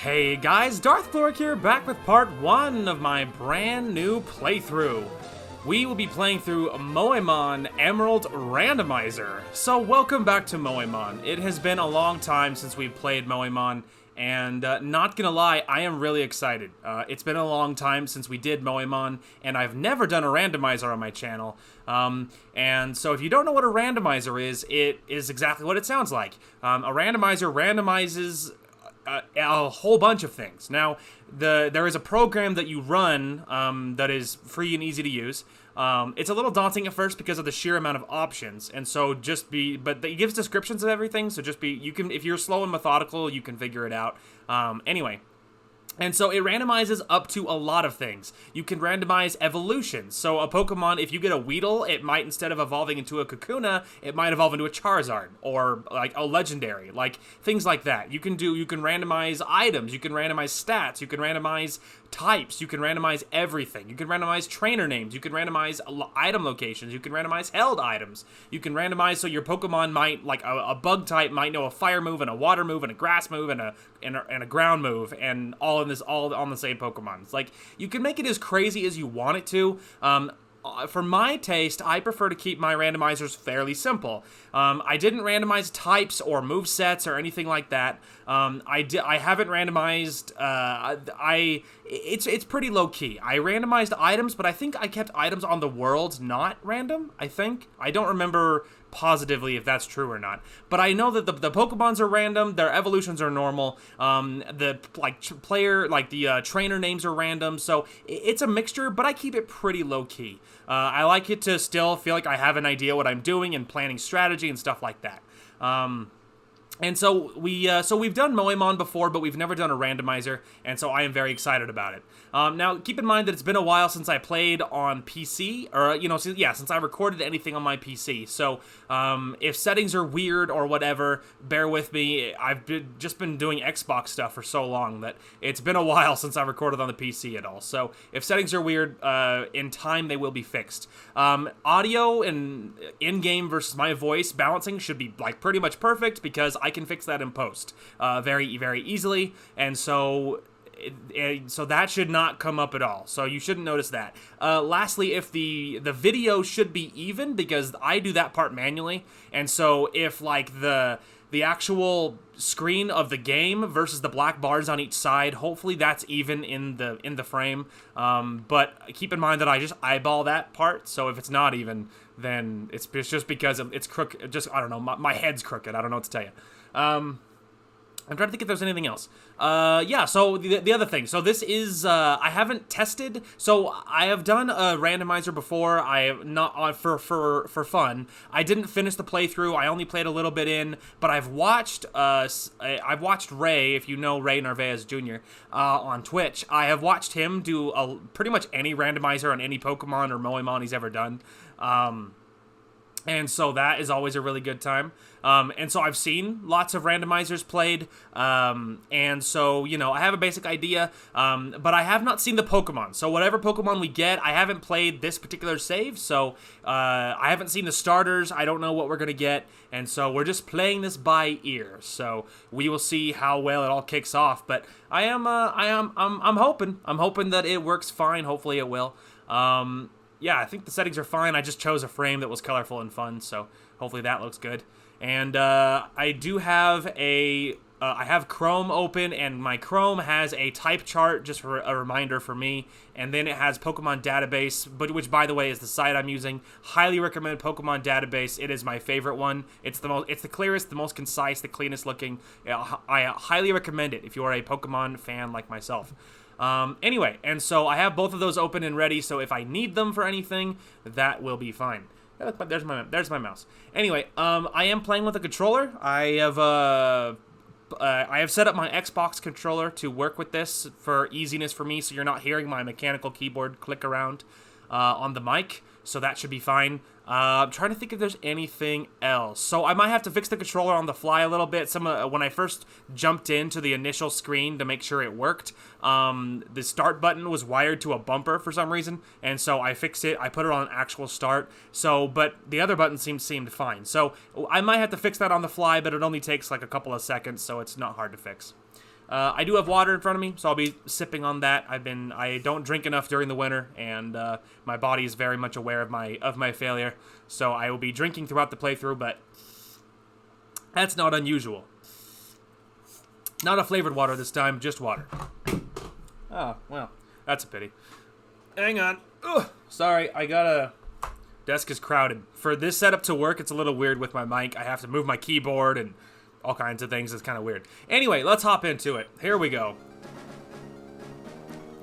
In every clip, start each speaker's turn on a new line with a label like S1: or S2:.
S1: Hey guys, Darth Floric here, back with part 1 of my brand new playthrough. We will be playing through Moemon Emerald Randomizer. So welcome back to Moemon. It has been a long time since we've played Moemon, and not gonna lie, I am really excited. It's been a long time since we did Moemon, and I've never done a randomizer on my channel. And so if you don't know what a randomizer is, it is exactly what it sounds like. A randomizer randomizes a whole bunch of things. Now, there is a program that you run that is free and easy to use. It's a little daunting at first because of the sheer amount of options, and so but it gives descriptions of everything. So you can, if you're slow and methodical, you can figure it out. Anyway. And so it randomizes up to a lot of things. You can randomize evolutions. So a Pokemon, if you get a Weedle, it might, instead of evolving into a Kakuna, it might evolve into a Charizard, or like a Legendary, like things like that. You can randomize items, you can randomize stats, you can randomize types, you can randomize everything. You can randomize trainer names, you can randomize item locations, you can randomize held items. You can randomize so your Pokemon might, like a bug type might know a fire move and a water move and a grass move and a ground move, and all on the same Pokemon. It's like, you can make it as crazy as you want it to. For my taste, I prefer to keep my randomizers fairly simple. I didn't randomize types or movesets or anything like that. I haven't randomized. It's pretty low key. I randomized items, but I think I kept items on the world not random. I don't remember positively if that's true or not, but I know that the Pokemons are random, their evolutions are normal, the trainer names are random, so it's a mixture, but I keep it pretty low key. I like it to still feel like I have an idea what I'm doing and planning strategy and stuff like that. And so we've done Moemon before, but we've never done a randomizer, and so I am very excited about it. Now, keep in mind that it's been a while since I played on PC, or, since I recorded anything on my PC. So, if settings are weird or whatever, bear with me. I've just been doing Xbox stuff for so long that it's been a while since I recorded on the PC at all. So, if settings are weird, in time they will be fixed. Audio and in-game versus my voice balancing should be, like, pretty much perfect, because I can fix that in post very, very easily, and so that should not come up at all. So you shouldn't notice that. Lastly, if the video should be even, because I do that part manually, and so if like the actual screen of the game versus the black bars on each side, hopefully that's even in the frame. But keep in mind that I just eyeball that part, so if it's not even, then it's just because it's crooked. Just, I don't know, my head's crooked. I don't know what to tell you. I'm trying to think if there's anything else. So the other thing. So this is, I haven't tested. So I have done a randomizer before. I have not, for fun. I didn't finish the playthrough. I only played a little bit in, but I've watched Ray, if you know Ray Narvaez Jr., on Twitch. I have watched him do pretty much any randomizer on any Pokemon or Moemon he's ever done. And so that is always a really good time. And so I've seen lots of randomizers played. And so, I have a basic idea. But I have not seen the Pokemon. So whatever Pokemon we get, I haven't played this particular save. So I haven't seen the starters. I don't know what we're going to get. And so we're just playing this by ear. So we will see how well it all kicks off. But I'm hoping. I'm hoping that it works fine. Hopefully it will. Yeah, I think the settings are fine. I just chose a frame that was colorful and fun, so hopefully that looks good. And I do have I have Chrome open, and my Chrome has a type chart, just for a reminder for me. And then it has Pokemon Database, which, by the way, is the site I'm using. Highly recommend Pokemon Database. It is my favorite one. It's the clearest, the most concise, the cleanest looking. I highly recommend it if you are a Pokemon fan like myself. Anyway, and so I have both of those open and ready, so if I need them for anything, that will be fine. There's my mouse. Anyway, I am playing with a controller. I have set up my Xbox controller to work with this for easiness for me, so you're not hearing my mechanical keyboard click around on the mic, so that should be fine. I'm trying to think if there's anything else. So I might have to fix the controller on the fly a little bit. When I first jumped into the initial screen to make sure it worked, the start button was wired to a bumper for some reason, and so I fixed it. I put it on actual start. But the other button seemed fine. So I might have to fix that on the fly, but it only takes like a couple of seconds, so it's not hard to fix. I do have water in front of me, so I'll be sipping on that. I don't drink enough during the winter, and my body is very much aware of my failure. So I will be drinking throughout the playthrough, but that's not unusual. Not a flavored water this time, just water. Oh, well, that's a pity. Hang on. Ugh, sorry, desk is crowded. For this setup to work, it's a little weird with my mic. I have to move my keyboard and all kinds of things. It's kind of weird. Anyway, let's hop into it. Here we go.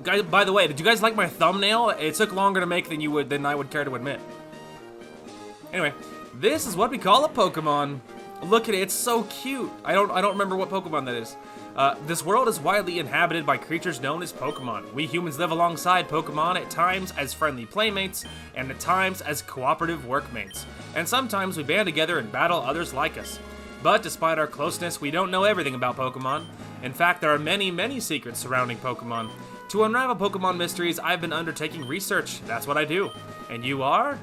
S1: Guys, by the way, did you guys like my thumbnail? It took longer to make than I would care to admit. Anyway, this is what we call a Pokemon. Look at it, it's so cute. I don't remember what Pokemon that is. This world is widely inhabited by creatures known as Pokemon. We humans live alongside Pokemon, at times as friendly playmates, and at times as cooperative workmates. And sometimes we band together and battle others like us. But despite our closeness, we don't know everything about Pokemon. In fact, there are many, many secrets surrounding Pokemon. To unravel Pokemon mysteries, I've been undertaking research. That's what I do. And you are?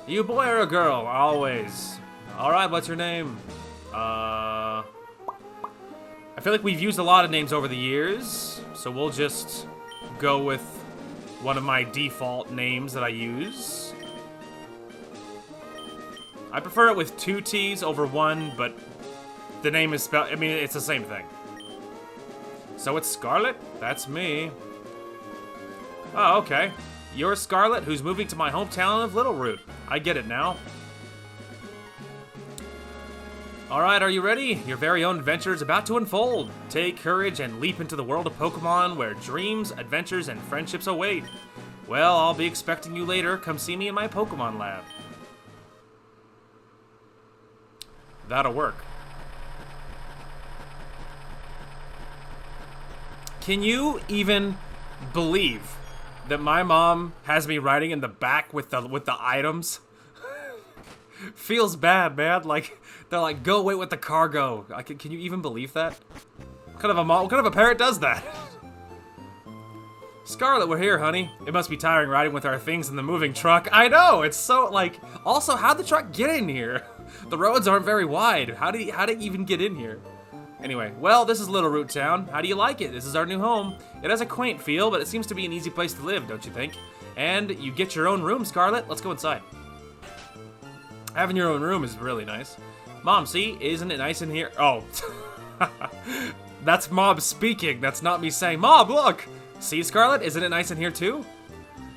S1: You boy or a girl? Always. Alright, what's your name? I feel like we've used a lot of names over the years, so we'll just go with one of my default names that I use. I prefer it with 2 T's over 1, but the name is spelled, I mean, it's the same thing. So it's Scarlet? That's me. Oh, okay. You're Scarlet, who's moving to my hometown of Littleroot. I get it now. Alright, are you ready? Your very own adventure is about to unfold. Take courage and leap into the world of Pokemon, where dreams, adventures, and friendships await. Well, I'll be expecting you later. Come see me in my Pokemon lab. That'll work. Can you even believe that my mom has me riding in the back with the items? Feels bad, man. Like, they're like, go wait with the cargo. Can you even believe that? What kind of a parent does that? Scarlet, we're here, honey. It must be tiring riding with our things in the moving truck. I know, it's so, like, also, how'd the truck get in here? The roads aren't very wide. How did it even get in here? Anyway, well, this is Littleroot Town. How do you like it? This is our new home. It has a quaint feel, but it seems to be an easy place to live, don't you think? And you get your own room, Scarlet. Let's go inside. Having your own room is really nice. Mom, see? Isn't it nice in here? Oh. That's Mom speaking. That's not me saying, Mom, look! See, Scarlet? Isn't it nice in here, too?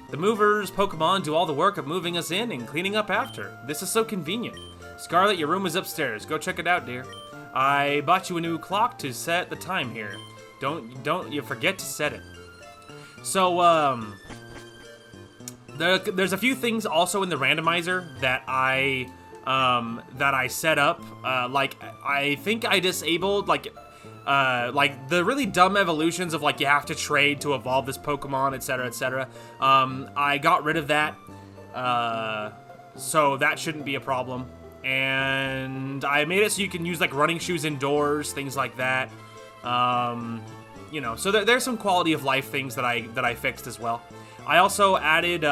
S1: The movers Pokemon do all the work of moving us in and cleaning up after. This is so convenient. Scarlet, your room is upstairs. Go check it out, dear. I bought you a new clock to set the time here. Don't you forget to set it. So, there's a few things also in the randomizer that I set up. Like, I think I disabled, like the really dumb evolutions of, like, you have to trade to evolve this Pokemon, etc., etc. I got rid of that, so that shouldn't be a problem. And I made it so you can use, like, running shoes indoors, things like that. You know, so there's some quality of life things that I fixed as well. I also added,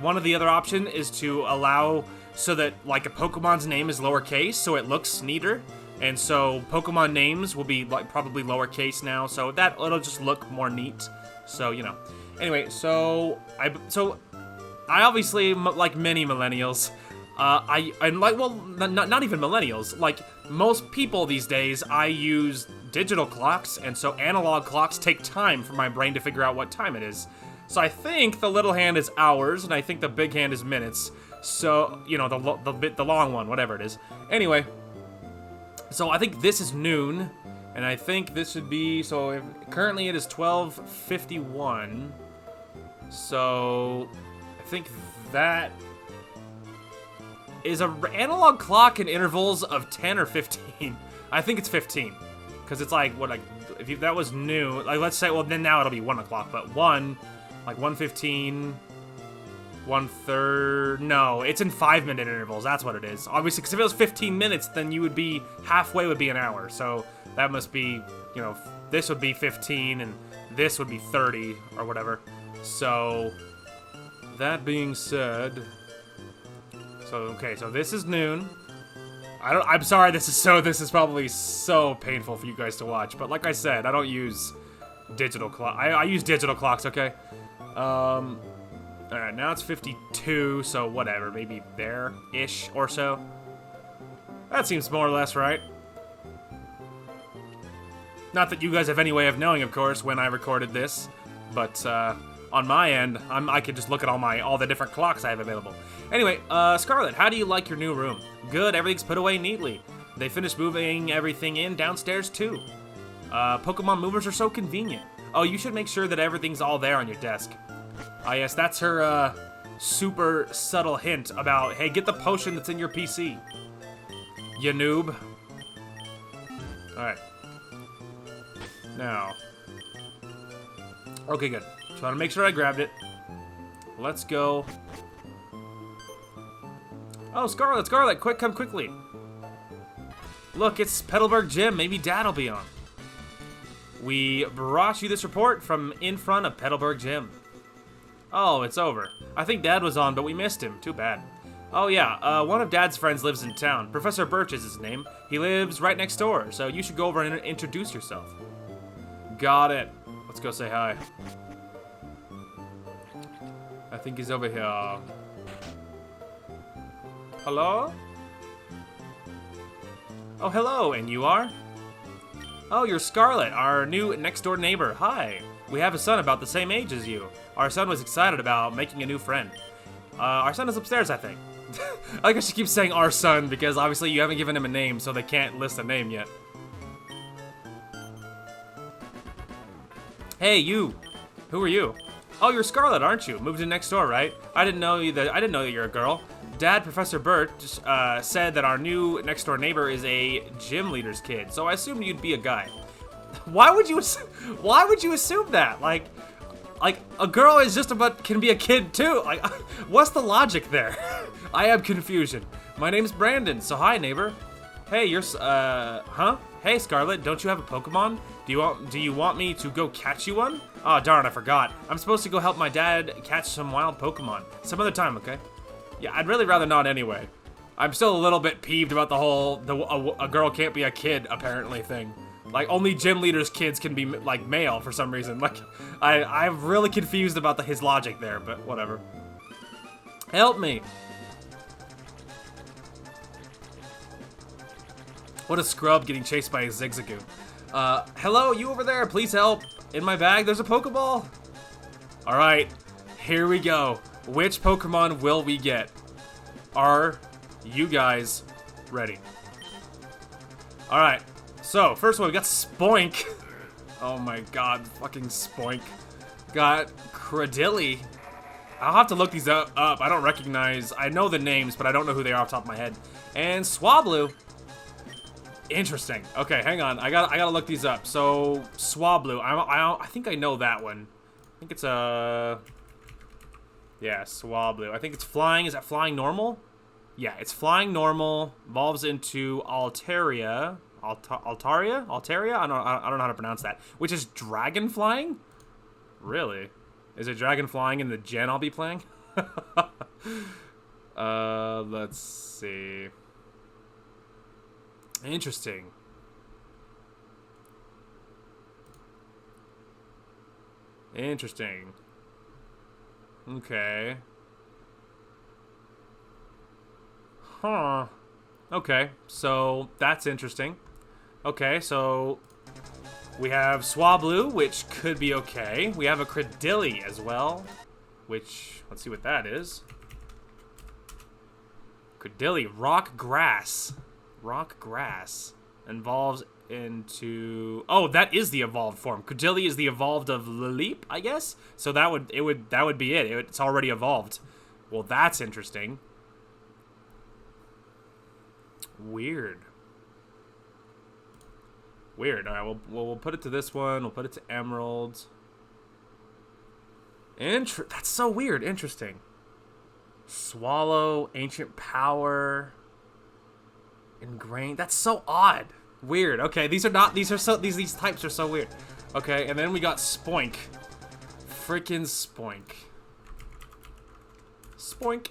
S1: one of the other option is to allow so that, like, a Pokemon's name is lowercase, so it looks neater. And so Pokemon names will be, like, probably lowercase now, so that it'll just look more neat. So, you know. Anyway, so I obviously, like many millennials, not even millennials, like most people these days, I use digital clocks, and so analog clocks take time for my brain to figure out what time it is. So I think the little hand is hours, and I think the big hand is minutes. So, you know, the long one, whatever it is. Anyway, so I think this is noon, and I think this should be, so currently it is 12:51. So I think that is an analog clock in intervals of 10 or 15. I think it's 15, because it's like, what, like, if that was noon, like, let's say, well, then now it'll be 1 o'clock, but 1, like 1:15, 1/3, no, it's in 5-minute intervals, that's what it is. Obviously, because if it was 15 minutes, then you would be, halfway would be an hour, so that must be, you know, this would be 15, and this would be 30, or whatever. So, that being said, so, okay, so this is noon. I'm sorry. This is probably so painful for you guys to watch. But like I said, I don't use digital clock. I use digital clocks. Okay. All right. Now it's 52. So whatever. Maybe there-ish or so. That seems more or less right. Not that you guys have any way of knowing, of course, when I recorded this, but on my end, I could just look at all the different clocks I have available. Anyway, Scarlet, how do you like your new room? Good, everything's put away neatly. They finished moving everything in downstairs too. Pokemon movers are so convenient. Oh, you should make sure that everything's all there on your desk. Ah, yes, that's her super subtle hint about, hey, get the potion that's in your PC. You noob. All right. Now. Okay, good. Just want to make sure I grabbed it. Let's go. Oh, Scarlet, quick, come quickly. Look, it's Petalburg Gym. Maybe Dad'll be on. We brought you this report from in front of Petalburg Gym. Oh, it's over. I think Dad was on, but we missed him. Too bad. Oh yeah, one of Dad's friends lives in town. Professor Birch is his name. He lives right next door, so you should go over and introduce yourself. Got it. Let's go say hi. I think he's over here. Hello? Oh, hello, and you are? Oh, you're Scarlet, our new next-door neighbor. Hi. We have a son about the same age as you. Our son was excited about making a new friend. Our son is upstairs, I think. I guess she keeps saying our son because obviously you haven't given him a name, so they can't list a name yet. Hey, you. Who are you? Oh, you're Scarlet, aren't you? Moved in next door, right? I didn't know that you're a girl. Dad, Professor Burt, said that our new next door neighbor is a gym leader's kid, so I assumed you'd be a guy. Why would you assume that? Like a girl is just can be a kid too. Like, what's the logic there? I have confusion. My name's Brandon, so hi, neighbor. Hey, you're huh? Hey, Scarlet, don't you have a Pokemon? Do you want me to go catch you one? Oh, darn, I forgot. I'm supposed to go help my dad catch some wild Pokemon. Some other time, okay? Yeah, I'd really rather not anyway. I'm still a little bit peeved about the whole a girl can't be a kid apparently thing. Like, only gym leaders' kids can be like male for some reason. Like, I'm really confused about his logic there, but whatever. Help me. What a scrub getting chased by a Zigzagoon. Hello, you over there, please help. In my bag, there's a Pokeball. All right, here we go. Which Pokemon will we get? Are you guys ready? All right, so first one, we got Spoink. Oh my God, fucking Spoink. Got Cradilly. I'll have to look these up. I don't recognize, I know the names, but I don't know who they are off the top of my head. And Swablu. Interesting. Okay, hang on. I gotta look these up. So Swablu. I think I know that one. I think it's yeah, Swablu. I think it's flying. Is that flying normal? Yeah, it's flying normal. Evolves into Altaria. Altaria? I don't know how to pronounce that. Which is dragon flying? Really? Is it dragon flying in the gen I'll be playing? Let's see. Interesting. Interesting. Okay. Huh. Okay, so that's interesting. Okay, so we have Swablu, which could be okay. We have a Cradilly as well, which, let's see what that is. Cradilly, rock grass. Rock grass evolves into, oh, that is the evolved form. Cradilly is the evolved of Lileep, I guess. So that would be it. It's already evolved. Well, that's interesting. Weird. All right, we'll put it to this one. We'll put it to Emerald. That's so weird. Interesting. Swallow, Ancient Power. Ingrained. That's so odd. Weird. Okay, these types are so weird. Okay, and then we got Spoink. Freaking Spoink. Spoink.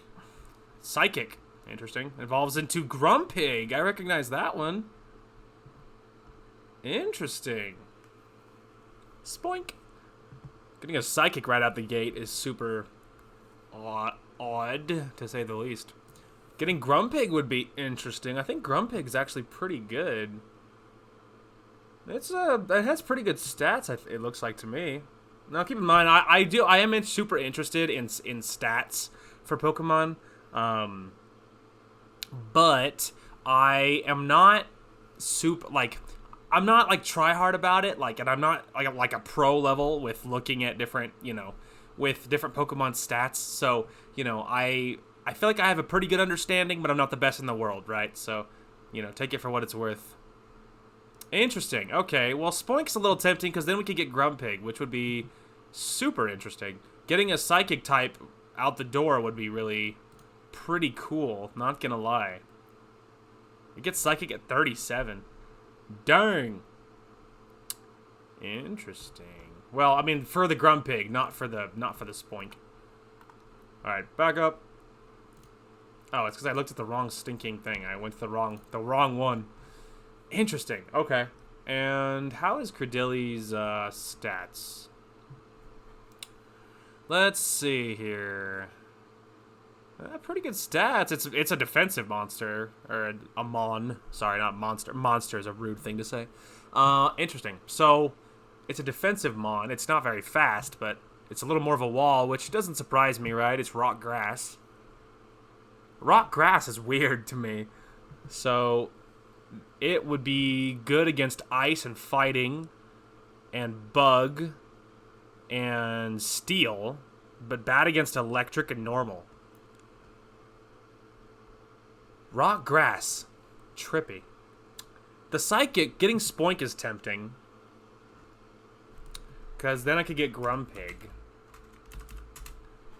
S1: Psychic. Interesting. Evolves into Grumpig. I recognize that one. Interesting. Spoink. Getting a Psychic right out the gate is super odd, to say the least. Getting Grumpig would be interesting. I think Grumpig is actually pretty good. It has pretty good stats, it looks like to me. Now, keep in mind, I am super interested in stats for Pokemon. But I am not I'm not like try hard about it, and I'm not like a pro level with looking at different, with different Pokemon stats. So, I feel like I have a pretty good understanding, but I'm not the best in the world, right? So, take it for what it's worth. Interesting. Okay, well, Spoink's a little tempting because then we could get Grumpig, which would be super interesting. Getting a Psychic type out the door would be really pretty cool, not gonna lie. It gets Psychic at 37. Dang. Interesting. Well, I mean, for the Grumpig, not for the Spoink. All right, back up. Oh, it's because I looked at the wrong stinking thing. I went to the wrong one. Interesting. Okay. And how is Credilli's stats? Let's see here. Pretty good stats. It's a defensive monster, or a mon. Sorry, not monster. Monster is a rude thing to say. Interesting. So, it's a defensive mon. It's not very fast, but it's a little more of a wall, which doesn't surprise me, right? It's rock grass. Rock grass is weird to me. So, it would be good against ice and fighting, and bug, and steel, but bad against electric and normal. Rock grass. Trippy. The Psychic, getting Spoink is tempting. Because then I could get Grumpig.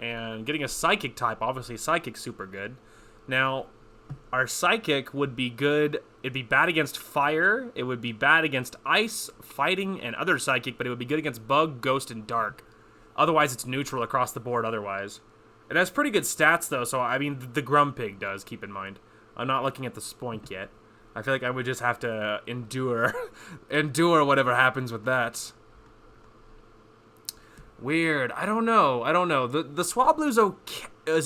S1: And getting a Psychic type, obviously Psychic's super good. Now, our Psychic would be good. It'd be bad against fire. It would be bad against ice, fighting, and other Psychic, but it would be good against bug, ghost, and dark. Otherwise, it's neutral across the board otherwise. It has pretty good stats, though, so, I mean, the Grumpig does, keep in mind. I'm not looking at the Spoink yet. I feel like I would just have to endure whatever happens with that. Weird. I don't know. The Swablu's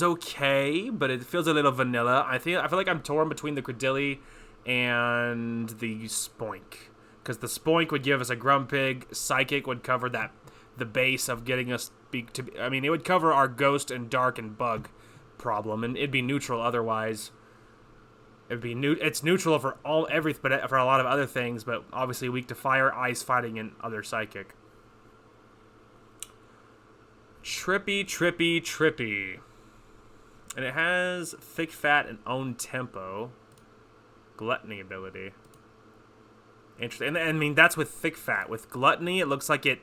S1: okay, but it feels a little vanilla. I feel like I'm torn between the Credilli and the Spoink. Because the Spoink would give us a Grumpig, Psychic would cover the base of getting us it would cover our ghost and dark and bug problem, and it'd be neutral otherwise. It's neutral for everything, but for a lot of other things, but obviously weak to fire, ice, fighting, and other Psychic. Trippy. And it has thick fat and own tempo. Gluttony ability. Interesting. And I mean, that's with thick fat. With gluttony, it looks like it...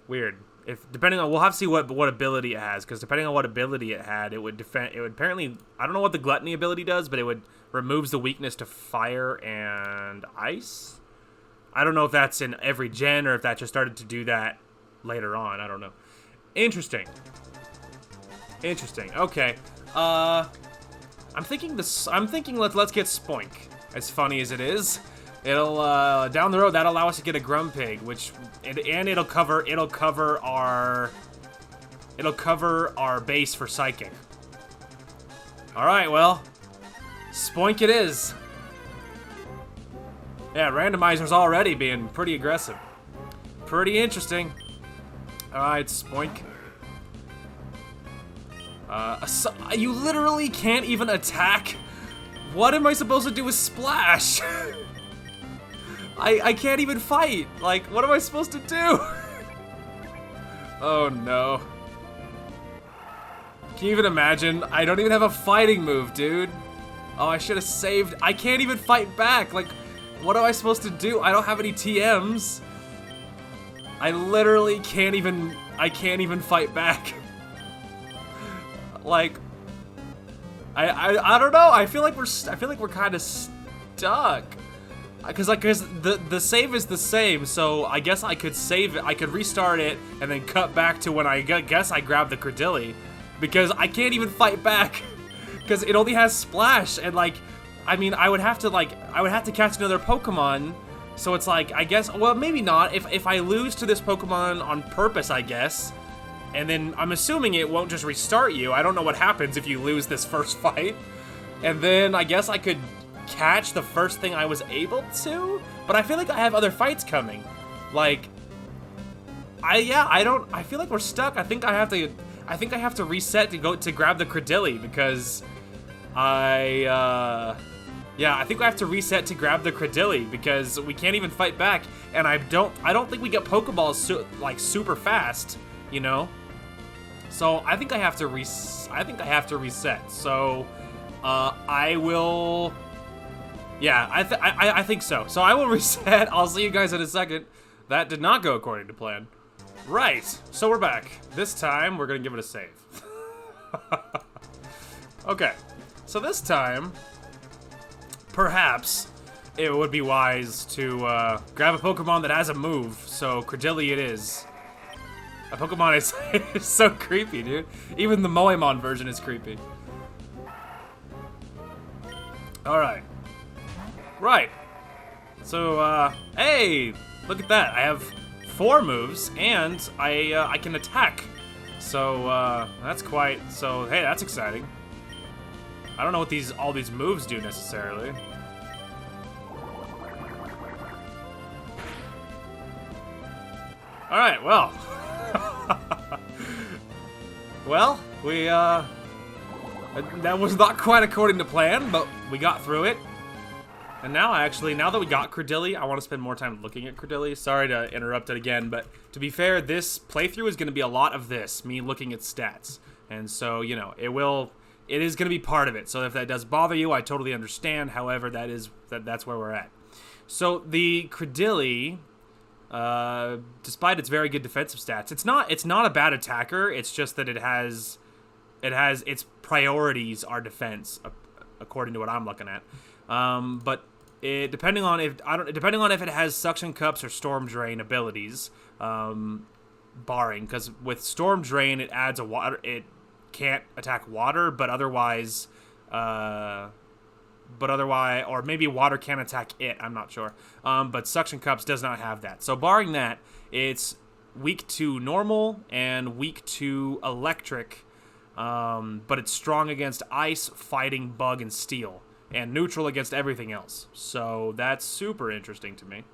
S1: Weird. We'll have to see what ability it has, because depending on what ability it had, it would apparently, I don't know what the gluttony ability does, but it would removes the weakness to fire and ice. I don't know if that's in every gen or if that just started to do that later on. I don't know. Interesting. Okay. I'm thinking let's get Spoink. As funny as it is, it'll down the road that'll allow us to get a Grumpig, and it'll cover our base for Psychic. All right, well, Spoink it is. Yeah, Randomizer's already being pretty aggressive. Pretty interesting. All right, Spoink. You literally can't even attack. What am I supposed to do with Splash? I can't even fight. Like, what am I supposed to do? Oh no. Can you even imagine? I don't even have a fighting move, dude. Oh, I should have saved. I can't even fight back. Like, what am I supposed to do? I don't have any TMs. I literally can't even fight back. Like, I don't know. I feel like we're kind of stuck. Because the save is the same, so I guess I could save it. I could restart it and then cut back to when I guess I grabbed the Credilli, because I can't even fight back. because it only has Splash, and like, I mean, I would have to catch another Pokemon. So it's like, I guess, well, maybe not. If I lose to this Pokemon on purpose, I guess, and then I'm assuming it won't just restart you. I don't know what happens if you lose this first fight, and then I guess I could catch the first thing I was able to. But I feel like I have other fights coming, like. I feel like we're stuck. I think I have to reset to go to grab the Credilli because I think I have to reset to grab the Credilli because we can't even fight back, and I don't think we get Pokeballs super fast, you know. So I think I have to reset. So I will. Yeah, I think so. So I will reset. I'll see you guys in a second. That did not go according to plan. Right, so we're back. This time, we're gonna give it a save. Okay, so this time, perhaps it would be wise to grab a Pokemon that has a move, so Credilli it is. A Pokemon is so creepy, dude. Even the Moemon version is creepy. Alright. Right. So, hey! Look at that, I have 4 moves, and I can attack. So, that's quite, so, hey, that's exciting. I don't know what all these moves do, necessarily. Alright, well. Well, that was not quite according to plan, but we got through it. And now, actually, now that we got Credilli, I want to spend more time looking at Credilli. Sorry to interrupt it again, but to be fair, this playthrough is going to be a lot of this, me looking at stats. And so, you know, it is going to be part of it. So if that does bother you, I totally understand. However, that's where we're at. So the Credilli, despite its very good defensive stats, it's not a bad attacker. It's just that it has its priorities are defense, according to what I'm looking at. But depending on if it has suction cups or storm drain abilities, barring, because with storm drain it adds it can't attack water, but otherwise, or maybe water can attack it. I'm not sure. But suction cups does not have that. So barring that, it's weak to normal and weak to electric, but it's strong against ice, fighting, bug, and steel. And neutral against everything else. So that's super interesting to me.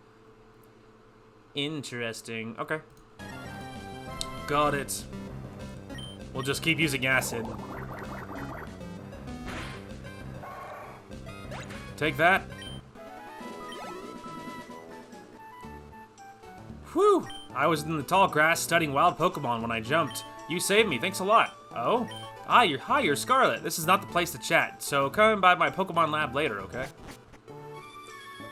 S1: Interesting. Okay. Got it. We'll just keep using acid. Take that. Whew! I was in the tall grass studying wild Pokemon when I jumped. You saved me. Thanks a lot. Oh? Hi, you're Scarlet. This is not the place to chat, so come by my Pokemon lab later, okay?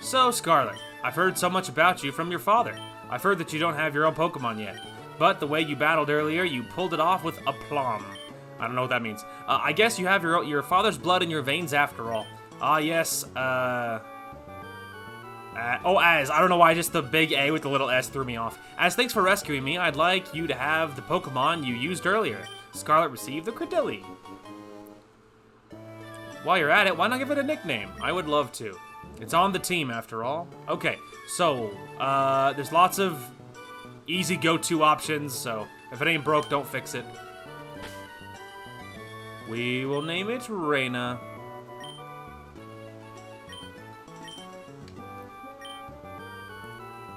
S1: So, Scarlet, I've heard so much about you from your father. I've heard that you don't have your own Pokemon yet, but the way you battled earlier, you pulled it off with aplomb. I don't know what that means. I guess you have your father's blood in your veins after all. Ah, yes, Az. I don't know why just the big A with the little S threw me off. As thanks for rescuing me, I'd like you to have the Pokemon you used earlier. Scarlet received the Credilli. While you're at it, why not give it a nickname? I would love to. It's on the team, after all. Okay, so, there's lots of easy go-to options, so if it ain't broke, don't fix it. We will name it Reina.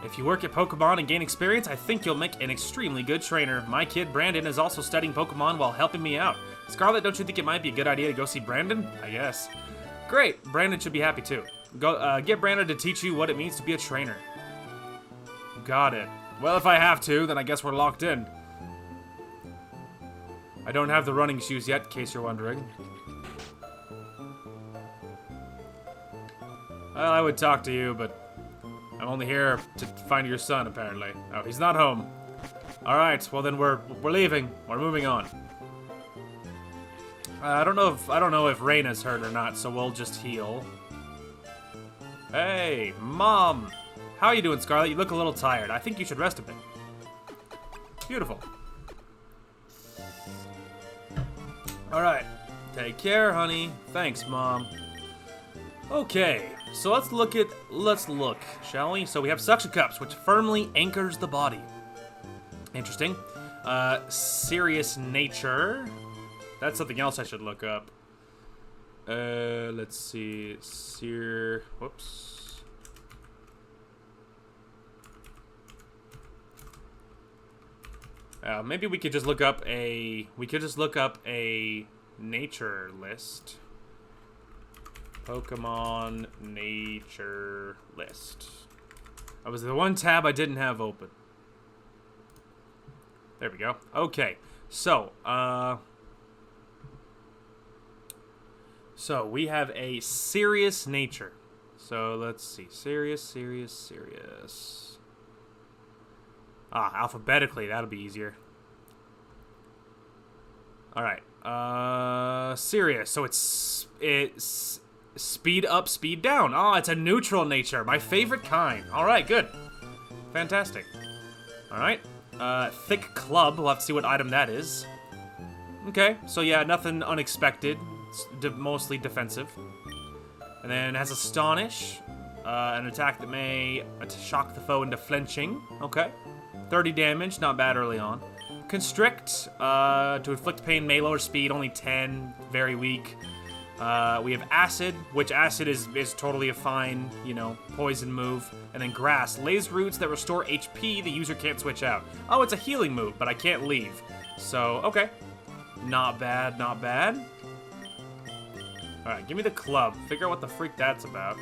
S1: If you work at Pokemon and gain experience, I think you'll make an extremely good trainer. My kid, Brandon, is also studying Pokemon while helping me out. Scarlet, don't you think it might be a good idea to go see Brandon? I guess. Great, Brandon should be happy too. Go get Brandon to teach you what it means to be a trainer. Got it. Well, if I have to, then I guess we're locked in. I don't have the running shoes yet, in case you're wondering. Well, I would talk to you, but I'm only here to find your son, apparently. Oh, he's not home. All right, well then we're leaving. We're moving on. I don't know if Reina's hurt or not, so we'll just heal. Hey, Mom. How are you doing, Scarlet? You look a little tired. I think you should rest a bit. Beautiful. All right. Take care, honey. Thanks, Mom. Okay, so let's look, shall we? So we have suction cups, which firmly anchors the body. Interesting. Serious nature. That's something else I should look up. Let's see. Whoops. Maybe we could just look up a nature list. Pokemon nature list. That was the one tab I didn't have open. There we go. Okay. So we have a serious nature. So let's see. Serious. Alphabetically, that'll be easier. Alright. Serious. So it's speed up, speed down. Oh, it's a neutral nature. My favorite kind. Alright, good. Fantastic. Alright. Thick club. We'll have to see what item that is. Okay, so yeah, nothing unexpected. It's mostly defensive. And then it has Astonish. An attack that may shock the foe into flinching. Okay. 30 damage, not bad early on. Constrict, to inflict pain, may lower speed, only 10, very weak. We have Acid, which Acid is totally a fine, poison move. And then Grass, lays roots that restore HP the user can't switch out. Oh, it's a healing move, but I can't leave. So, okay. Not bad, not bad. Alright, give me the club. Figure out what the freak that's about.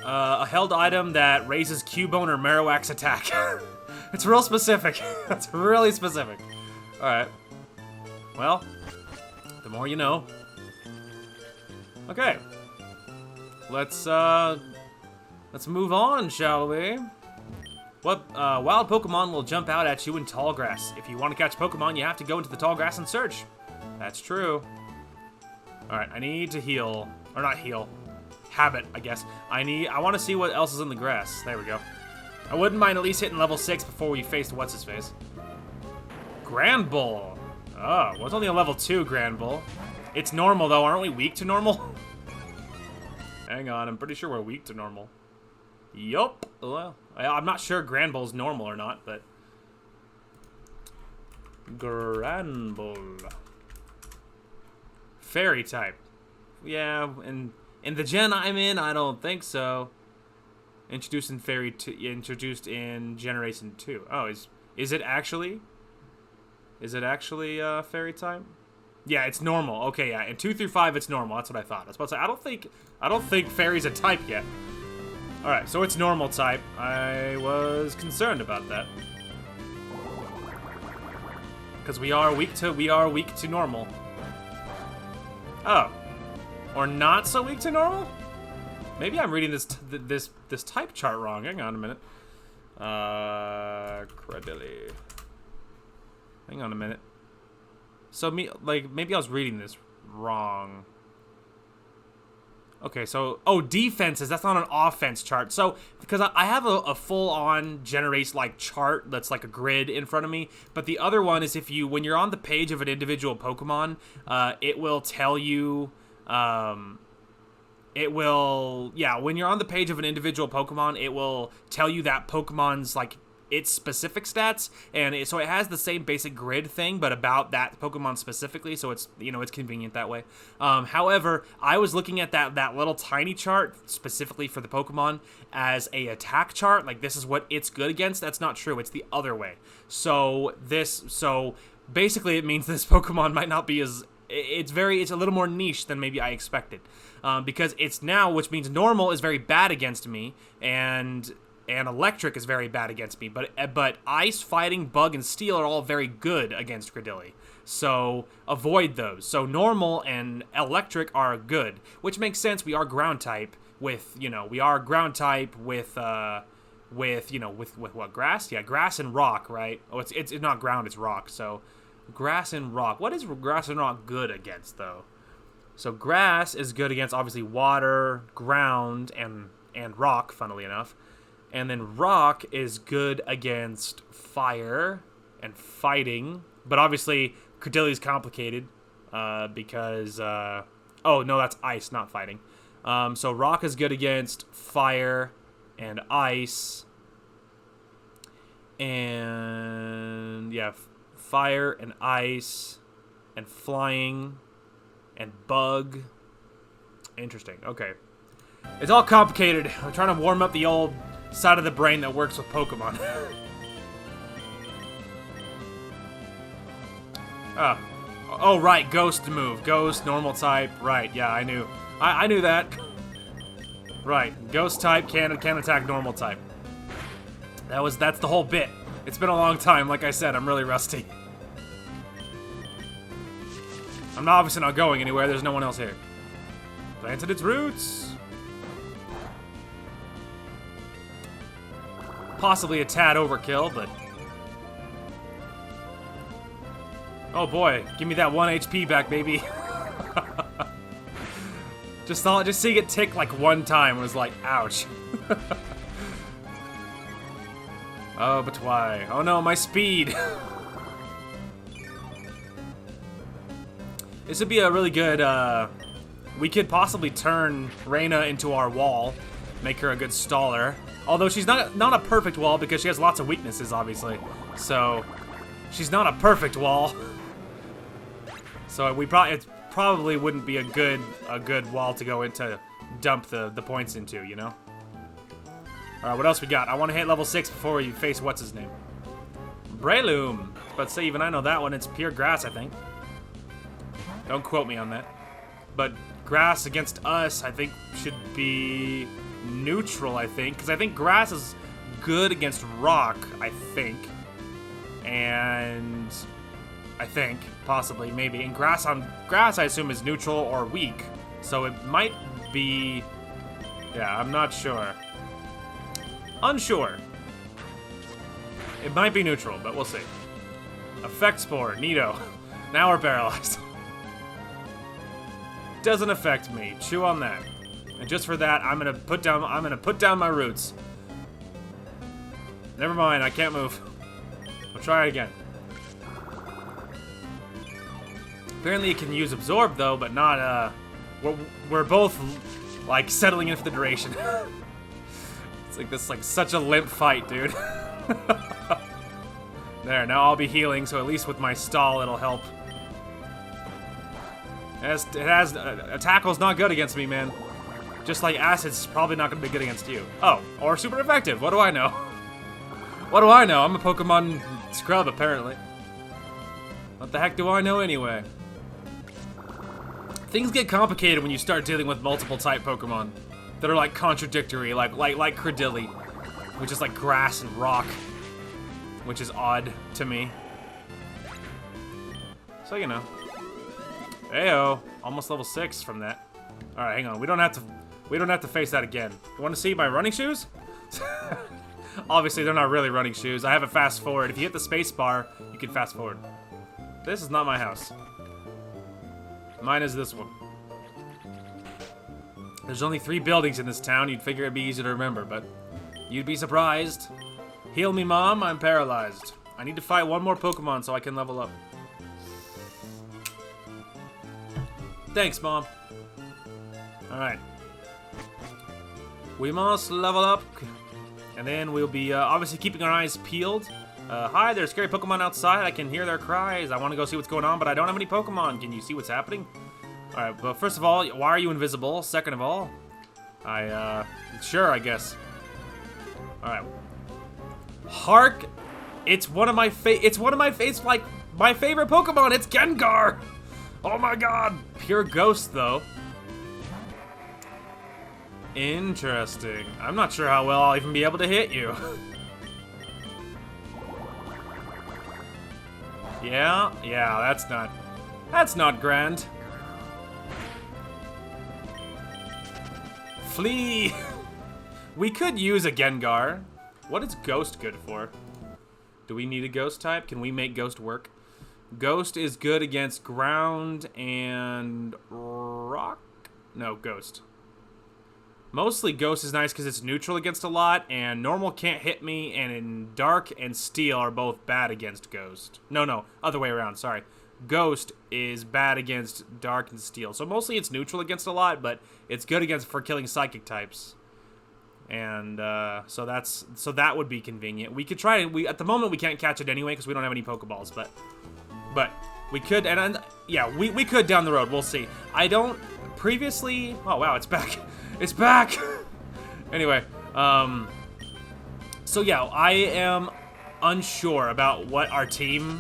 S1: A held item that raises Cubone or Marowak's attack. It's real specific. That's really specific. Alright. Well, the more you know. Okay. Let's move on, shall we? What wild Pokemon will jump out at you in tall grass? If you want to catch Pokemon, you have to go into the tall grass and search. That's true. Alright, I need to heal. Or not heal. Habit, I guess. I want to see what else is in the grass. There we go. I wouldn't mind at least hitting level 6 before we faced what's-his-face. Grand Bull. Oh, well, it's only a level 2 Grand Bull. It's normal, though. Aren't we weak to normal? Hang on, I'm pretty sure we're weak to normal. Yup. Well, I'm not sure Grand Bull's normal or not, but... Grand Bull. Fairy type. Yeah, and in the gen I'm in, I don't think so. Introduced in Generation 2. Oh, is it actually? Is it actually fairy type? Yeah, it's normal. Okay, yeah. In 2 through 5, it's normal. That's what I thought. I was about to say, I don't think fairy's a type yet. All right, so it's normal type. I was concerned about that because we are weak to normal. Oh, or not so weak to normal? Maybe I'm reading this type chart wrong. Hang on a minute. Credilly. Hang on a minute. So maybe I was reading this wrong. Okay, so defenses. That's not an offense chart. So because I have a full-on generation chart that's like a grid in front of me, but the other one is when you're on the page of an individual Pokemon, it will tell you. When you're on the page of an individual Pokemon, it will tell you that Pokemon's its specific stats, and so it has the same basic grid thing, but about that Pokemon specifically, so it's it's convenient that way. However, I was looking at that little tiny chart specifically for the Pokemon as a attack chart, this is what it's good against. That's not true. It's the other way. So basically it means this Pokemon might not be as it's a little more niche than maybe I expected, because it's now, which means normal is very bad against me, and electric is very bad against me, but ice, fighting, bug, and steel are all very good against Credilly. So avoid those. So normal and electric are good, which makes sense. We are ground type with what, grass? Yeah, grass and rock, right? Oh, it's not ground, it's rock. So grass and rock. What is grass and rock good against though? So grass is good against obviously water, ground, and rock, funnily enough. And then rock is good against fire and fighting. But obviously, Credilly's complicated. because, oh, no, that's ice, not fighting. So rock is good against fire and ice. And, yeah, fire and ice and flying and bug. Interesting, okay. It's all complicated. I'm trying to warm up the old side of the brain that works with Pokemon. Oh, right, ghost move. Ghost, normal type. Right, yeah, I knew. I knew that. Right, ghost type can attack normal type. That's the whole bit. It's been a long time, like I said, I'm really rusty. I'm obviously not going anywhere, there's no one else here. Planted its roots. Possibly a tad overkill, but... Oh boy, give me that 1 HP back, baby. Just seeing it tick like one time was like, ouch. Oh, but why? Oh no, my speed. This would be a really good, we could possibly turn Reina into our wall, make her a good staller. Although she's not a perfect wall because she has lots of weaknesses, obviously. So, she's not a perfect wall. So it probably wouldn't be a good wall to go into, dump the points into, you know? Alright, what else we got? I want to hit level 6 before we face what's his name. Breloom. But say even I know that one. It's pure grass, I think. Don't quote me on that. But grass against us, I think, should be neutral, I think. Because I think grass is good against rock, I think. And I think, possibly, maybe. And grass, I assume, is neutral or weak. So it might be... Yeah, I'm not sure. Unsure. It might be neutral, but we'll see. Effect Spore, neato. Now we're paralyzed. Doesn't affect me. Chew on that. And just for that, I'm gonna put down my roots. Never mind, I can't move. We'll try it again. Apparently it can use Absorb though, but not we're both like settling in for the duration. It's like this such a limp fight, dude. There, now I'll be healing, so at least with my stall it'll help. Tackle's not good against me, man. Just like Acid's probably not gonna be good against you. Oh, or super effective, what do I know? What do I know? I'm a Pokemon scrub, apparently. What the heck do I know anyway? Things get complicated when you start dealing with multiple type Pokemon that are like contradictory, like Credilli, which is like grass and rock, which is odd to me. So you know. Heyo, almost level 6 from that. All right, hang on. We don't have to face that again. You want to see my running shoes? Obviously, they're not really running shoes. I have a fast forward. If you hit the space bar, you can fast forward. This is not my house. Mine is this one. There's only 3 buildings in this town. You'd figure it'd be easy to remember, but you'd be surprised. Heal me, Mom. I'm paralyzed. I need to fight one more Pokemon so I can level up. Thanks, Mom. Alright. We must level up. And then we'll be obviously keeping our eyes peeled. Hi, there's scary Pokemon outside. I can hear their cries. I want to go see what's going on, but I don't have any Pokemon. Can you see what's happening? Alright, well, first of all, why are you invisible? Second of all, sure, I guess. Alright. Hark! It's one of my it's like my favorite Pokemon. It's Gengar! Oh my god! Pure ghost, though. Interesting. I'm not sure how well I'll even be able to hit you. Yeah, that's not grand. Flee! We could use a Gengar. What is Ghost good for? Do we need a Ghost type? Can we make Ghost work? Ghost is good against ground and rock? No, Ghost. Mostly Ghost is nice because it's neutral against a lot, and normal can't hit me, and in Dark and Steel are both bad against Ghost. No, other way around, sorry. Ghost is bad against Dark and Steel. So mostly it's neutral against a lot, but it's good for killing Psychic types. And so that would be convenient. We could try. At the moment we can't catch it anyway because we don't have any Pokeballs, but we could. And yeah, we could down the road. We'll see. I don't previously. Oh wow, it's back. It's back. Anyway, so yeah, I am unsure about what our team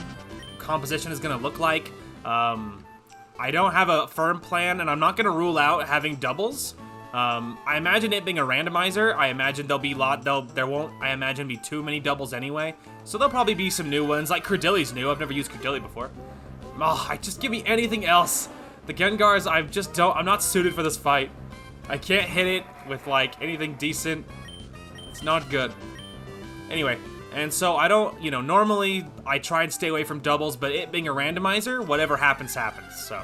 S1: composition is gonna look like. I don't have a firm plan, and I'm not gonna rule out having doubles. I imagine it being a randomizer. I imagine there won't, I imagine, be too many doubles anyway. So there'll probably be some new ones, like Credilli's new. I've never used Credilli before. Oh, just give me anything else. The Gengars, I'm not suited for this fight. I can't hit it with, like, anything decent. It's not good. Anyway, and so I don't, normally I try and stay away from doubles, but it being a randomizer, whatever happens, happens, so.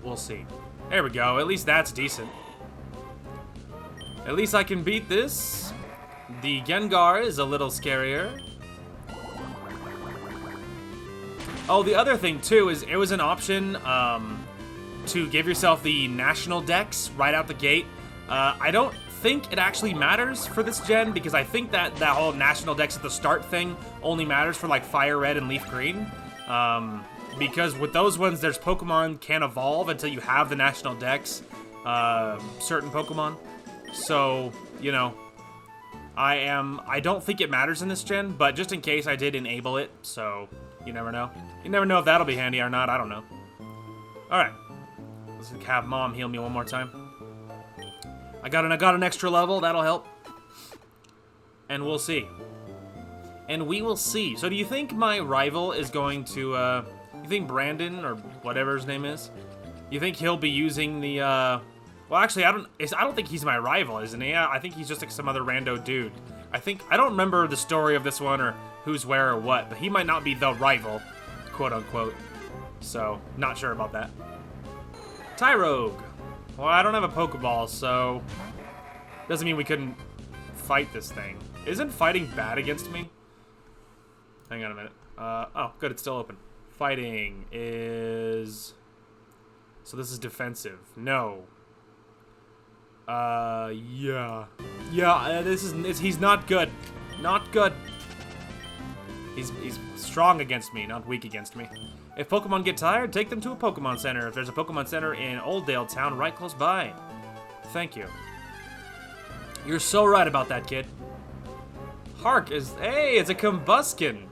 S1: We'll see. There we go, at least that's decent. At least I can beat this. The Gengar is a little scarier. Oh, the other thing too is it was an option to give yourself the national dex right out the gate. I don't think it actually matters for this gen because I think that whole national dex at the start thing only matters for like Fire Red and Leaf Green. Because with those ones, there's Pokemon can't evolve until you have the national dex, certain Pokemon. So, I don't think it matters in this gen, but just in case I did enable it, so you never know. You never know if that'll be handy or not, I don't know. Alright, let's have Mom heal me one more time. I got an extra level, that'll help. And we'll see. And we will see. So do you think my rival is going to, you think Brandon, or whatever his name is, you think he'll be using the, well, actually, I don't think he's my rival, isn't he? I think he's just like some other rando dude. I don't remember the story of this one, or who's where or what, but he might not be the rival, quote unquote. So, not sure about that. Tyrogue. Well, I don't have a Pokeball, so doesn't mean we couldn't fight this thing. Isn't fighting bad against me? Hang on a minute. Oh, good, it's still open. Fighting is... So this is defensive. No. Yeah. Yeah, he's not good. Not good. He's strong against me, not weak against me. If Pokemon get tired, take them to a Pokemon Center. If there's a Pokemon Center in Oldale Town right close by. Thank you. You're so right about that, kid. Hark is... Hey, it's a Combuskin.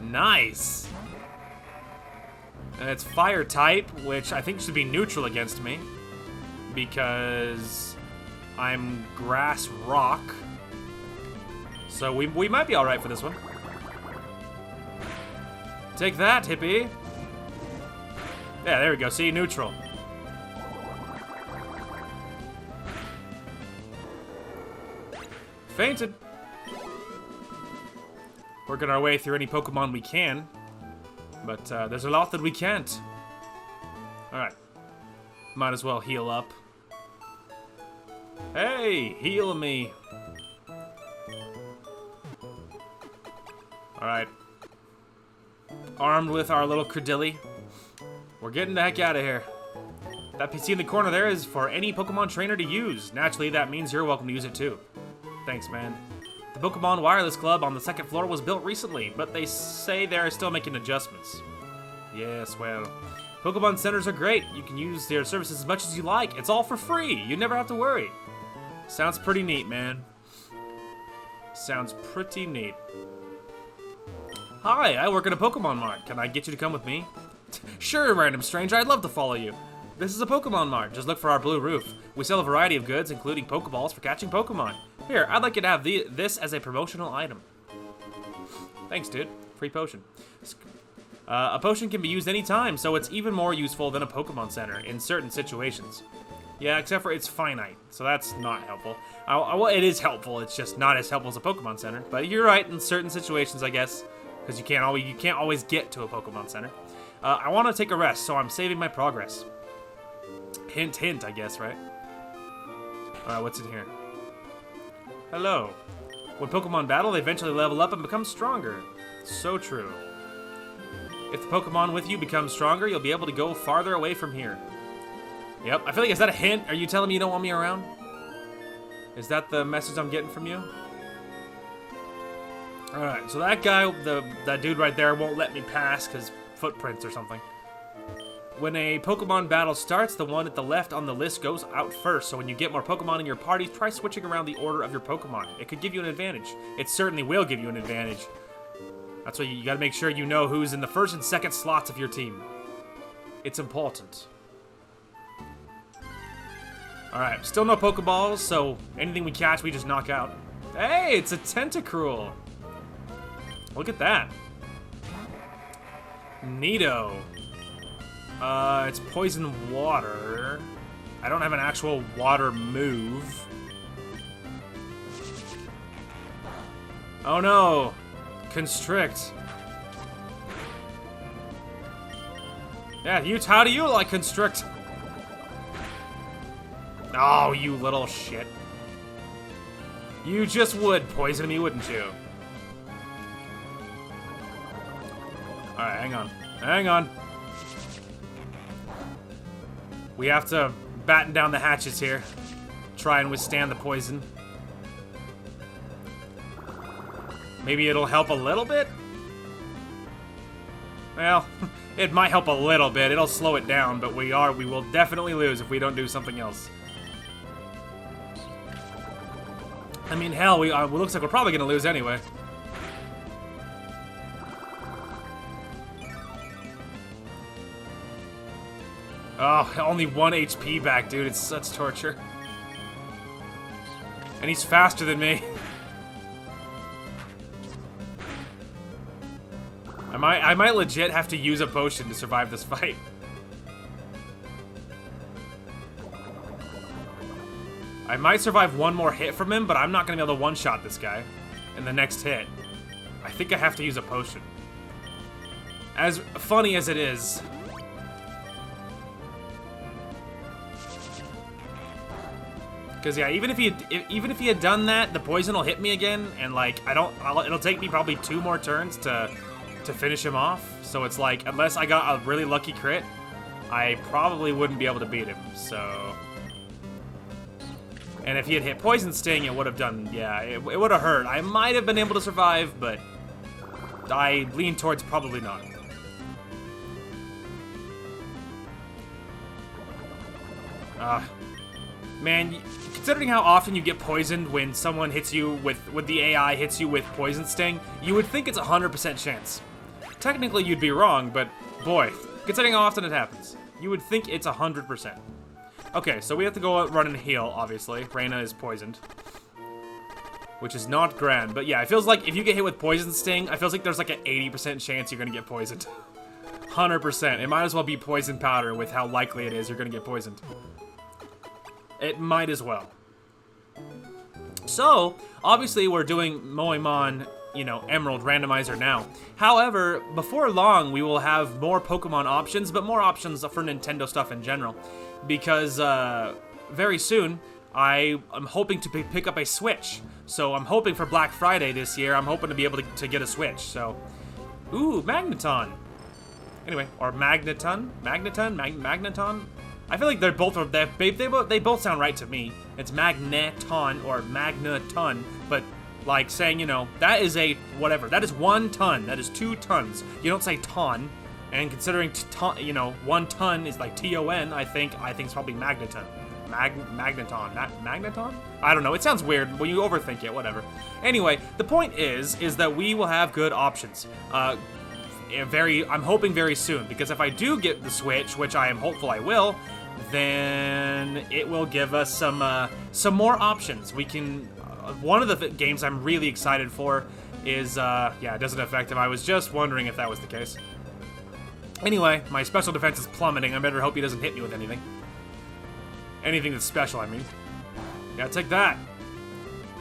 S1: Nice. And it's fire type, which I think should be neutral against me. Because I'm grass rock. So we might be alright for this one. Take that, hippie. Yeah, there we go. See, neutral. Fainted. Working our way through any Pokemon we can. But there's a lot that we can't. Alright. Might as well heal up. Hey, heal me. Alright. Armed with our little Credilli. We're getting the heck out of here. That PC in the corner there is for any Pokemon trainer to use. Naturally, that means you're welcome to use it too. Thanks, man. The Pokemon Wireless Club on the second floor was built recently, but they say they're still making adjustments. Yes, well, Pokemon Centers are great. You can use their services as much as you like. It's all for free. You never have to worry. Sounds pretty neat, man. Sounds pretty neat. Hi, I work at a Pokemon Mart. Can I get you to come with me? Sure, random stranger. I'd love to follow you. This is a Pokemon Mart. Just look for our blue roof. We sell a variety of goods, including Pokeballs for catching Pokemon. Here, I'd like you to have this as a promotional item. Thanks, dude. Free potion. A potion can be used anytime, so it's even more useful than a Pokemon Center in certain situations. Yeah, except for it's finite, so that's not helpful. Well, it is helpful. It's just not as helpful as a Pokemon Center. But you're right, in certain situations, I guess, because you can't always get to a Pokemon Center. I want to take a rest, so I'm saving my progress. Hint, hint, I guess, right? Alright, what's in here? Hello. When Pokemon battle, they eventually level up and become stronger. So true. If the Pokemon with you becomes stronger, you'll be able to go farther away from here. Yep, I feel like, is that a hint? Are you telling me you don't want me around? Is that the message I'm getting from you? Alright, so that guy, that dude right there won't let me pass because footprints or something. When a Pokemon battle starts, the one at the left on the list goes out first. So when you get more Pokemon in your party, try switching around the order of your Pokemon. It could give you an advantage. It certainly will give you an advantage. That's why you gotta make sure you know who's in the first and second slots of your team. It's important. Alright, still no Pokeballs, so anything we catch, we just knock out. Hey, it's a Tentacruel. Look at that. Neato. It's poison water. I don't have an actual water move. Oh no! Constrict. Yeah, how do you like Constrict? Oh, you little shit. You just would poison me, wouldn't you? Alright, hang on. Hang on. We have to batten down the hatches here. Try and withstand the poison. Maybe it'll help a little bit? Well, it might help a little bit. It'll slow it down, but we will definitely lose if we don't do something else. I mean, hell, it looks like we're probably gonna lose anyway. Oh, only 1 HP back, dude. It's such torture. And he's faster than me. I might legit have to use a potion to survive this fight. I might survive one more hit from him, but I'm not going to be able to one-shot this guy in the next hit. I think I have to use a potion. As funny as it is... Because yeah, even if he had done that, the poison will hit me again, and like it'll take me probably 2 more turns to finish him off. So it's like, unless I got a really lucky crit, I probably wouldn't be able to beat him. So, and if he had hit Poison Sting, it would have done, yeah, it would have hurt. I might have been able to survive, but I lean towards probably not. Man, considering how often you get poisoned when someone hits you with the AI hits you with Poison Sting, you would think it's 100% chance. Technically, you'd be wrong, but boy, considering how often it happens, you would think it's 100%. Okay, so we have to go out, run and heal, obviously. Reina is poisoned, which is not grand. But yeah, it feels like if you get hit with Poison Sting, it feels like there's like an 80% chance you're gonna get poisoned. 100%. It might as well be Poison Powder with how likely it is you're gonna get poisoned. It might as well. So, obviously we're doing Moemon, Emerald Randomizer now. However, before long, we will have more Pokemon options, but more options for Nintendo stuff in general. Because, very soon, I am hoping to pick up a Switch. So I'm hoping for Black Friday this year, I'm hoping to be able to get a Switch. So, ooh, Magneton. Anyway, or Magneton? Magneton? I feel like they're both, they both sound right to me. It's Magneton or Magneton, but like saying, that is a whatever. That is 1 ton. That is 2 tons. You don't say ton. And considering 1 ton is like T-O-N, I think it's probably Magneton. Magneton? I don't know. It sounds weird when you overthink it. Whatever. Anyway, the point is that we will have good options. I'm hoping very soon, because if I do get the Switch, which I am hopeful I will, then it will give us some more options. We can. One of the games I'm really excited for is yeah, it doesn't affect him. I was just wondering if that was the case. Anyway, my special defense is plummeting. I better hope he doesn't hit me with anything. Anything that's special, I mean. Yeah, take that.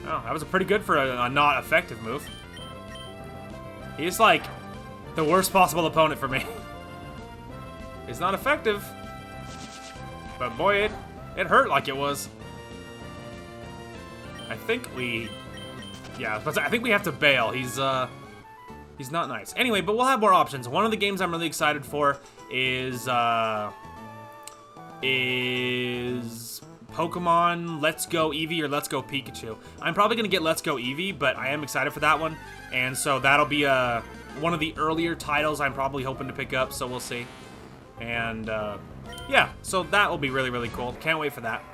S1: Oh, that was pretty good for a not effective move. He's like the worst possible opponent for me. It's not effective. But boy, it hurt like it was. I think we... Yeah, I think we have to bail. He's, He's not nice. Anyway, but we'll have more options. One of the games I'm really excited for is Pokemon Let's Go Eevee or Let's Go Pikachu. I'm probably going to get Let's Go Eevee, but I am excited for that one. And so that'll be one of the earlier titles I'm probably hoping to pick up, so we'll see. And yeah, so that will be really, really cool. Can't wait for that.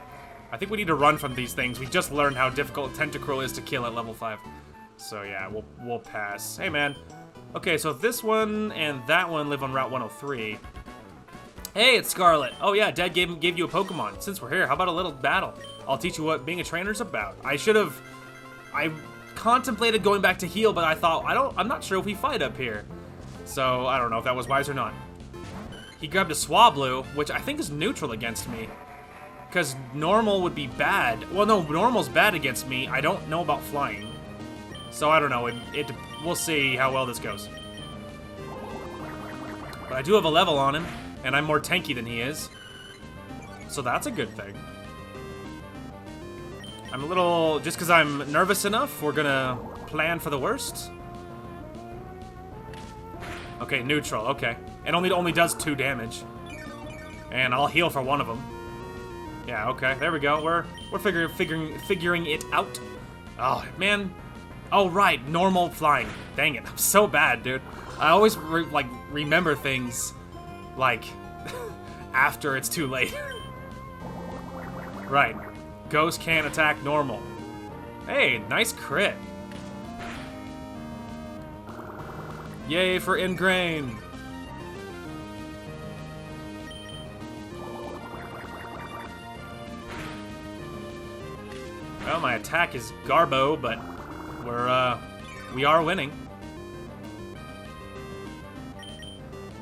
S1: I think we need to run from these things. We just learned how difficult Tentacruel is to kill at level 5. So yeah, we'll pass. Hey man. Okay, so this one and that one live on Route 103. Hey, it's Scarlet. Oh yeah, Dad gave you a Pokemon. Since we're here, how about a little battle? I'll teach you what being a trainer's about. I contemplated going back to heal, but I thought I'm not sure if we fight up here. So I don't know if that was wise or not. He grabbed a Swablu, which I think is neutral against me. Because normal would be bad. Well, no, normal's bad against me. I don't know about flying. So I don't know. We'll see how well this goes. But I do have a level on him, and I'm more tanky than he is. So that's a good thing. I'm a little... Just because I'm nervous enough, we're gonna plan for the worst. Okay, neutral. Okay. It only does 2 damage. And I'll heal for one of them. Yeah, okay. There we go. We're figuring it out. Oh, man. Oh, right. Normal flying. Dang it. I'm so bad, dude. I always, remember things, like, after it's too late. Right. Ghost can't attack normal. Hey, nice crit. Yay for Ingrain. Well, my attack is Garbo, but we are winning.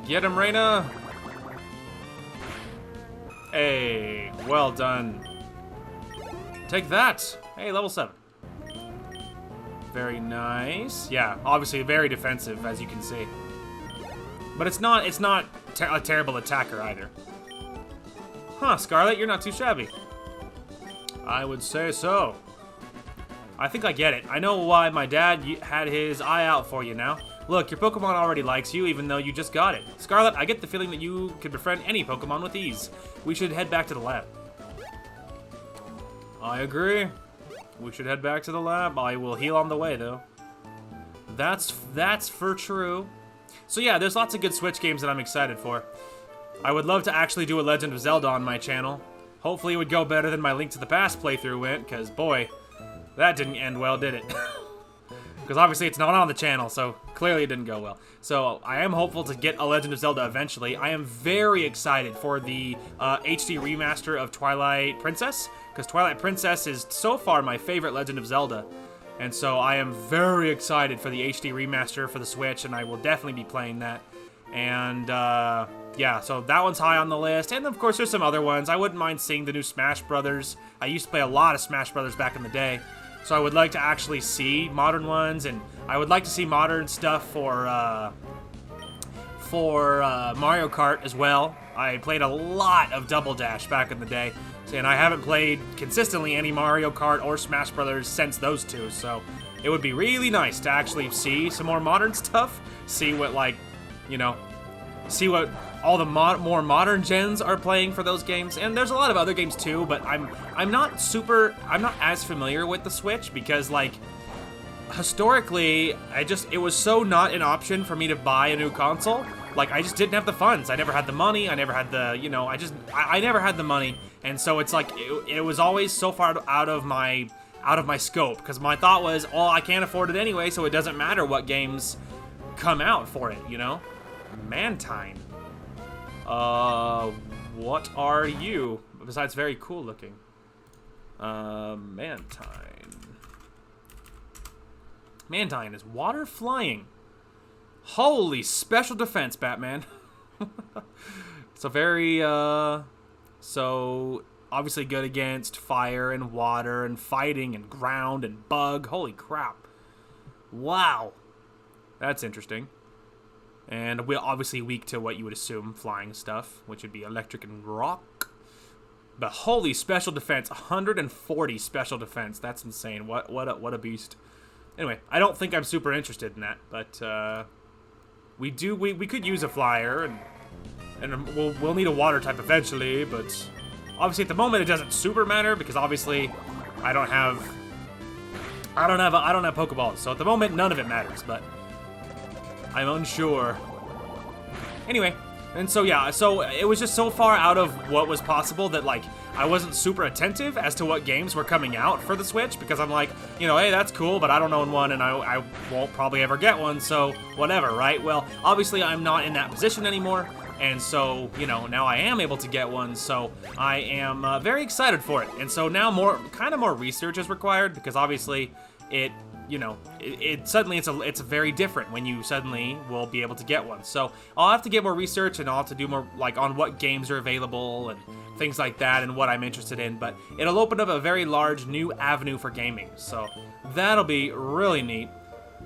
S1: Get him, Reina. Hey, well done. Take that. Hey, level 7. Very nice. Yeah, obviously very defensive, as you can see. But it's not a terrible attacker either. Huh, Scarlet, you're not too shabby. I would say so. I think I get it. I know why my dad had his eye out for you now. Look, your Pokemon already likes you, even though you just got it. Scarlet, I get the feeling that you could befriend any Pokemon with ease. We should head back to the lab. I agree. We should head back to the lab. I will heal on the way, though. That's for true. So yeah, there's lots of good Switch games that I'm excited for. I would love to actually do a Legend of Zelda on my channel. Hopefully it would go better than my Link to the Past playthrough went, because boy, that didn't end well, did it? Because obviously it's not on the channel, so clearly it didn't go well. So I am hopeful to get a Legend of Zelda eventually. I am very excited for the HD remaster of Twilight Princess, because Twilight Princess is so far my favorite Legend of Zelda. And so I am very excited for the HD remaster for the Switch, and I will definitely be playing that. And yeah, so that one's high on the list. And of course there's some other ones. I wouldn't mind seeing the new Smash Brothers. I used to play a lot of Smash Brothers back in the day. So I would like to actually see modern ones, and I would like to see modern stuff for Mario Kart as well. I played a lot of Double Dash back in the day, and I haven't played consistently any Mario Kart or Smash Brothers since those two, so it would be really nice to actually see some more modern stuff, see what, like, you know, see what all the more modern gens are playing for those games. And there's a lot of other games too, but I'm not as familiar with the Switch because, like, historically, it was so not an option for me to buy a new console. Like, I just didn't have the funds. I never had the money. I never had the, you know, I never had the money. And so it's like, it was always so far out of my scope, because my thought was, oh, I can't afford it anyway, so it doesn't matter what games come out for it, you know? Mantine. What are you? Besides very cool looking. Mantine. Mantine is water flying. Holy special defense, Batman. So very, so obviously good against fire and water and fighting and ground and bug. Holy crap. Wow. That's interesting. And we're obviously weak to what you would assume flying stuff, which would be electric and rock. But holy special defense, 140 special defense. That's insane. What a beast. Anyway, I don't think I'm super interested in that, but we could use a flyer, and we'll need a water type eventually, but obviously at the moment it doesn't super matter because obviously I don't have Pokeballs, so at the moment none of it matters, but I'm unsure. Anyway, and so yeah, so it was just so far out of what was possible that like I wasn't super attentive as to what games were coming out for the Switch because I'm like, you know, hey, that's cool, but I don't own one and I won't probably ever get one, so whatever, right? Well, obviously I'm not in that position anymore, and so, you know, now I am able to get one, so I am very excited for it. And so now more research is required because obviously it, you know, suddenly it's very different when you suddenly will be able to get one. So I'll have to get more research and I'll have to do more like on what games are available and things like that and what I'm interested in. But it'll open up a very large new avenue for gaming. So that'll be really neat.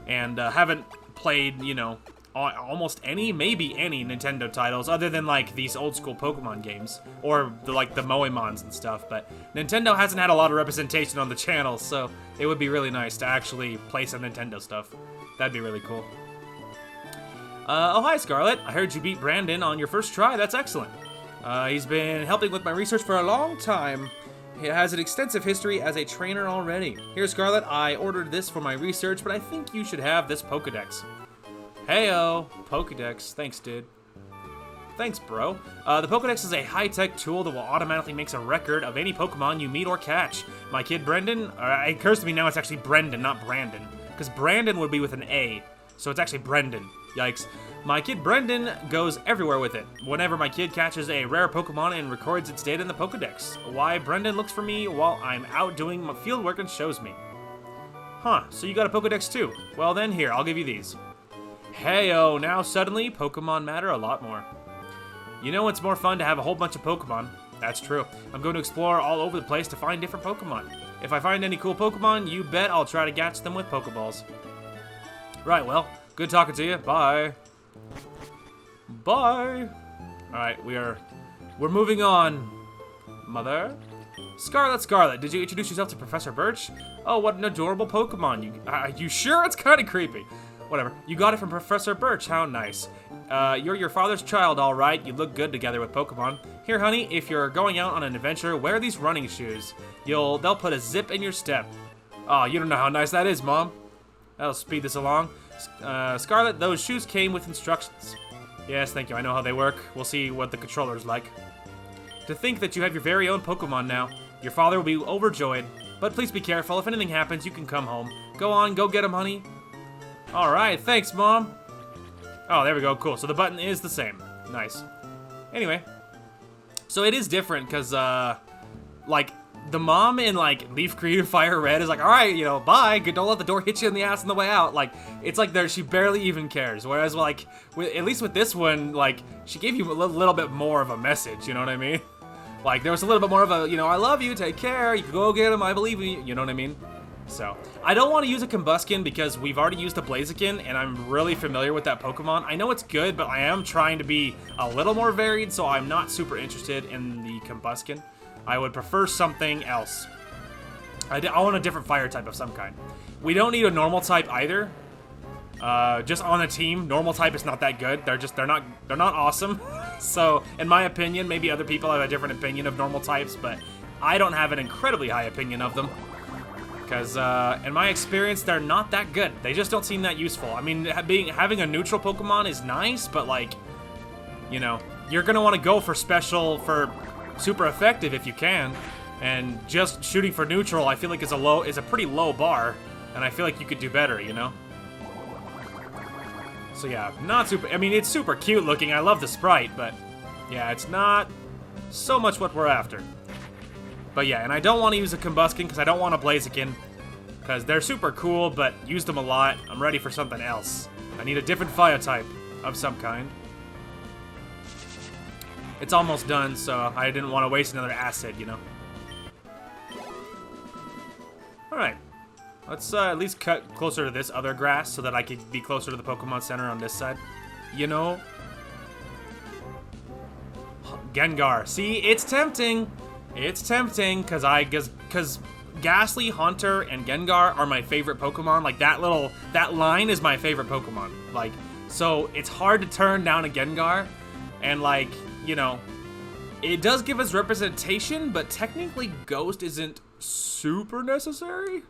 S1: And haven't played, you know, almost maybe any Nintendo titles other than like these old school Pokemon games or the Moemons and stuff, but Nintendo hasn't had a lot of representation on the channel, so it would be really nice to actually play some Nintendo stuff. That'd be really cool. Oh, hi Scarlet. I heard you beat Brandon on your first try. That's excellent. He's been helping with my research for a long time. He has an extensive history as a trainer already. Here, Scarlet, I ordered this for my research, but I think you should have this Pokedex. Heyo, Pokedex. Thanks, dude. Thanks, bro. The Pokedex is a high-tech tool that will automatically make a record of any Pokemon you meet or catch. My kid Brendan, it occurs to me now it's actually Brendan, not Brandon, because Brandon would be with an A, so it's actually Brendan. Yikes. My kid Brendan goes everywhere with it. Whenever my kid catches a rare Pokemon and records its data in the Pokedex. Why Brendan looks for me while I'm out doing my field work and shows me. Huh, so you got a Pokedex too? Well then, here, I'll give you these. Heyo, now suddenly Pokemon matter a lot more. You know it's more fun to have a whole bunch of Pokemon. That's true. I'm going to explore all over the place to find different Pokemon. If I find any cool Pokemon, you bet I'll try to catch them with Pokeballs. Right, well, good talking to you. Bye. Bye. Alright, we're moving on. Mother? Scarlet, did you introduce yourself to Professor Birch? Oh, what an adorable Pokemon. You sure? It's kind of creepy. Whatever. You got it from Professor Birch. How nice. You're your father's child, all right. You look good together with Pokemon. Here, honey, if you're going out on an adventure, wear these running shoes. They'll put a zip in your step. Oh, you don't know how nice that is, Mom. That'll speed this along. Scarlet, those shoes came with instructions. Yes, thank you. I know how they work. We'll see what the controller's like. To think that you have your very own Pokemon now. Your father will be overjoyed. But please be careful. If anything happens, you can come home. Go on, go get him, honey. Alright, thanks, Mom. Oh, there we go, cool. So the button is the same. Nice. Anyway. So it is different, because, like, the mom in, like, Leaf Green and Fire Red is like, alright, you know, bye. Don't let the door hit you in the ass on the way out. Like, it's like she barely even cares. Whereas, like, at least with this one, like, she gave you a little bit more of a message, you know what I mean? Like, there was a little bit more of a, you know, I love you, take care, you can go get him, I believe in you, you know what I mean? So, I don't want to use a Combuskin because we've already used a Blaziken, and I'm really familiar with that Pokemon. I know it's good, but I am trying to be a little more varied, so I'm not super interested in the Combuskin. I would prefer something else. I want a different fire type of some kind. We don't need a normal type either. Just on a team, normal type is not that good. They're not awesome. So, in my opinion, maybe other people have a different opinion of normal types, but I don't have an incredibly high opinion of them. Because, in my experience, they're not that good. They just don't seem that useful. I mean, having a neutral Pokemon is nice, but, like, you know, you're going to want to go for super effective if you can. And just shooting for neutral, I feel like is a pretty low bar. And I feel like you could do better, you know? So, yeah, not super... I mean, it's super cute looking. I love the sprite, but, yeah, it's not so much what we're after. But yeah, and I don't want to use a Combuskin because I don't want a Blaziken. Because they're super cool, but used them a lot. I'm ready for something else. I need a different fire type of some kind. It's almost done, so I didn't want to waste another acid, you know. Alright. Let's at least cut closer to this other grass so that I could be closer to the Pokemon Center on this side. You know? Gengar. See, it's tempting. It's tempting, because Ghastly, Haunter, and Gengar are my favorite Pokemon. Like, that line is my favorite Pokemon. Like, so it's hard to turn down a Gengar. And, like, you know, it does give us representation, but technically Ghost isn't super necessary.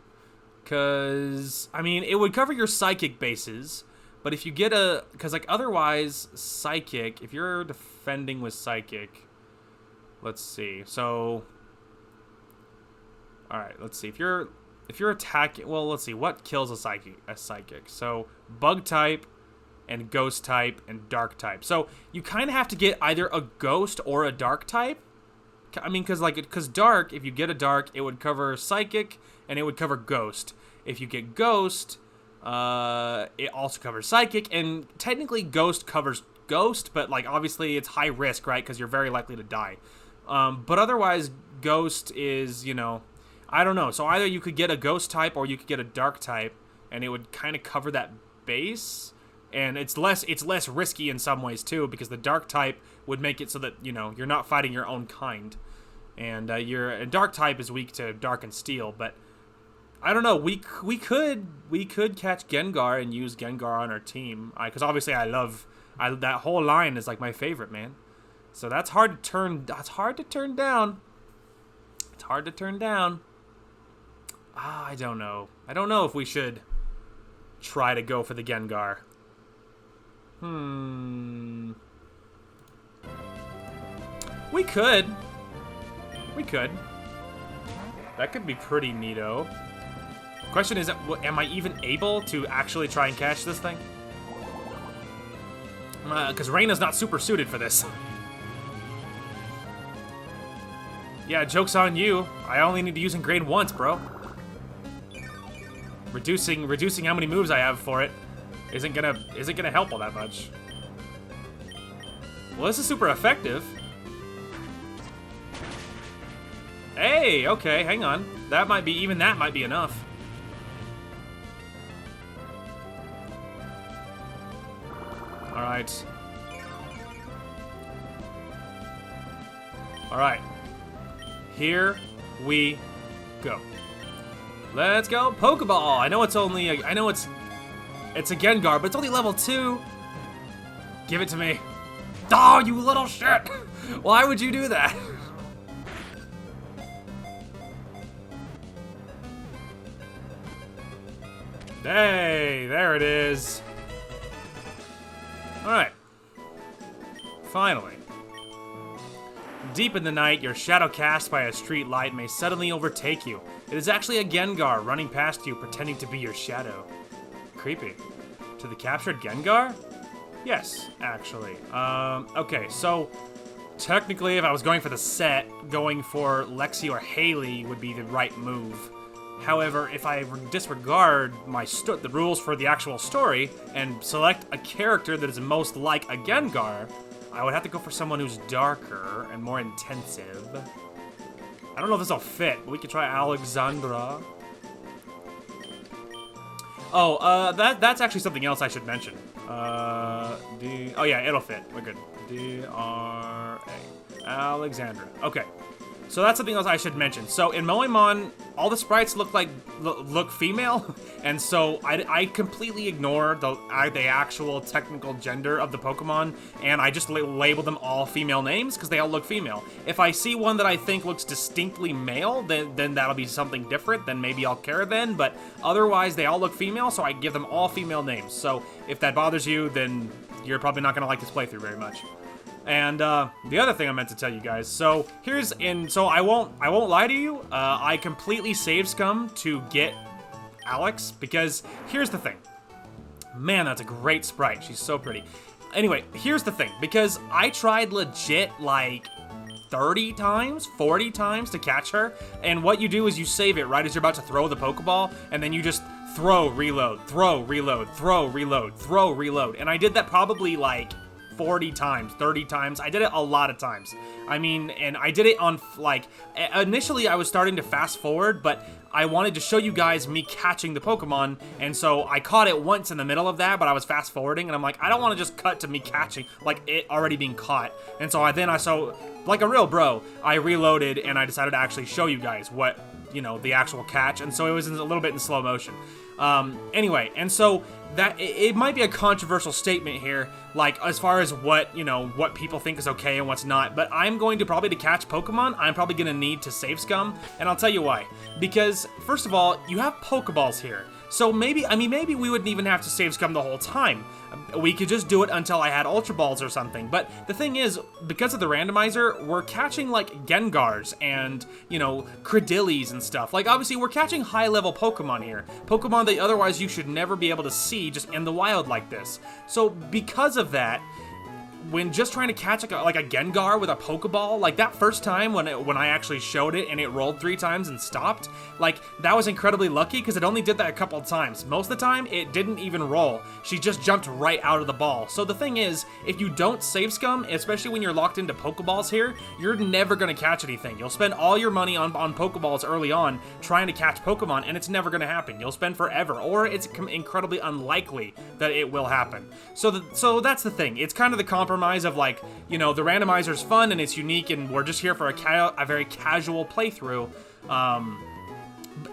S1: Because, I mean, it would cover your Psychic bases. But if you get a... Because, like, otherwise, Psychic, if you're defending with Psychic... Let's see. So... Alright, let's see. If you're attacking... Well, let's see. What kills a Psychic? So, Bug type, and Ghost type, and Dark type. So, you kind of have to get either a Ghost or a Dark type. I mean, because Dark, if you get a Dark, it would cover Psychic, and it would cover Ghost. If you get Ghost... it also covers Psychic, and technically Ghost covers Ghost, but, like, obviously it's high risk, right? Because you're very likely to die. But otherwise, Ghost is, you know, I don't know. So either you could get a Ghost type or you could get a Dark type, and it would kind of cover that base. And it's less risky in some ways too, because the Dark type would make it so that, you know, you're not fighting your own kind, and a Dark type is weak to Dark and Steel, but. I don't know. We could catch Gengar and use Gengar on our team. Because obviously that whole line is like my favorite, man. So that's hard to turn. That's hard to turn down. It's hard to turn down. I don't know. I don't know if we should try to go for the Gengar. We could. That could be pretty neato. Question is, am I even able to actually try and catch this thing? Because Reina's not super suited for this. Yeah, joke's on you. I only need to use Ingrain once, bro. Reducing how many moves I have for it isn't gonna help all that much. Well, this is super effective. Hey, okay, hang on. That might be enough. Alright. Alright. Here we go. Let's go. Pokeball! I know it's a Gengar, but it's only level 2. Give it to me. Oh, you little shit! Why would you do that? Hey, there it is. Alright. Finally. Deep in the night, your shadow cast by a street light may suddenly overtake you. It is actually a Gengar running past you, pretending to be your shadow. Creepy. To the captured Gengar? Yes, actually. Okay, so technically if I was going for the set, going for Lexi or Haley would be the right move. However, if I disregard the rules for the actual story and select a character that is most like a Gengar, I would have to go for someone who's darker and more intensive. I don't know if this will fit, but we could try Alexandra. Oh, that's actually something else I should mention. Oh yeah, it'll fit. We're good. D-R-A. Alexandra. Okay. So that's something else I should mention. So in Moemon, all the sprites look female, and so I completely ignore the actual technical gender of the Pokemon, and I just label them all female names because they all look female. If I see one that I think looks distinctly male, then that'll be something different. Then maybe I'll care then, but otherwise they all look female, so I give them all female names. So if that bothers you, then you're probably not gonna like this playthrough very much. And the other thing I meant to tell you guys, so I won't lie to you, I completely save scum to get Alex, because here's the thing. Man, that's a great sprite. She's so pretty. Anyway, here's the thing, because I tried legit like 30 times, 40 times to catch her, and what you do is you save it right as you're about to throw the Pokeball, and then you just throw, reload, throw, reload, throw, reload, throw, reload, and I did that probably like 40 times, 30 times. I did it a lot of times. I mean, and I did it on, like, initially I was starting to fast forward, but I wanted to show you guys me catching the Pokemon, and so I caught it once in the middle of that, but I was fast forwarding, and I'm like, I don't want to just cut to me catching, like, it already being caught. And so like a real bro, I reloaded, and I decided to actually show you guys what you know, the actual catch, and so it was a little bit in slow motion. Anyway, and so that it might be a controversial statement here, like as far as what, you know, what people think is okay and what's not, but I'm going to probably, to catch Pokemon, I'm probably going to need to save scum, and I'll tell you why. Because, first of all, you have Pokeballs here. So maybe, I mean, maybe we wouldn't even have to save scum the whole time. We could just do it until I had Ultra Balls or something. But the thing is, because of the randomizer, we're catching like Gengars and, you know, Credillies and stuff. Like, obviously, we're catching high-level Pokemon here. Pokemon that otherwise you should never be able to see just in the wild like this. So because of that, when just trying to catch like a Gengar with a Pokeball, like that first time when I actually showed it and it rolled 3 times and stopped, like that was incredibly lucky because it only did that a couple of times. Most of the time, it didn't even roll. She just jumped right out of the ball. So the thing is, if you don't save scum, especially when you're locked into Pokeballs here, you're never going to catch anything. You'll spend all your money on Pokeballs early on trying to catch Pokemon, and it's never going to happen. You'll spend forever, or it's incredibly unlikely that it will happen. So that's the thing. It's kind of the compromise of, like, you know, the randomizer's fun and it's unique and we're just here for a very casual playthrough,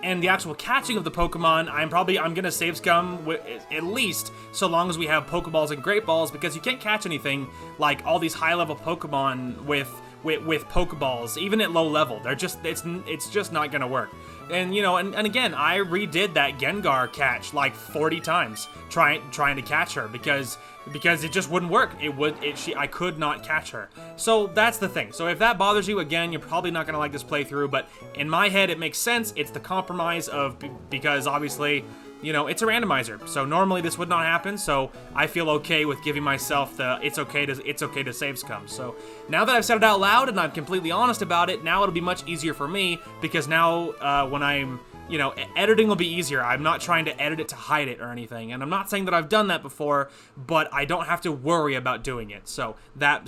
S1: and the actual catching of the Pokemon, I'm gonna save scum at least so long as we have Pokeballs and Great Balls, because you can't catch anything like all these high-level Pokemon with Pokeballs, even at low level. They're just, it's just not gonna work. And, you know, and again, I redid that Gengar catch like 40 times trying to catch her because it just wouldn't work. I could not catch her. So that's the thing. So if that bothers you, again, you're probably not gonna like this playthrough, but in my head it makes sense. It's the compromise of, because obviously, you know, it's a randomizer, so normally this would not happen, so I feel okay with giving myself the it's okay to save scum. So now that I've said it out loud and I'm completely honest about it, now it'll be much easier for me, because now when I'm, you know, editing will be easier. I'm not trying to edit it to hide it or anything, and I'm not saying that I've done that before, but I don't have to worry about doing it, so that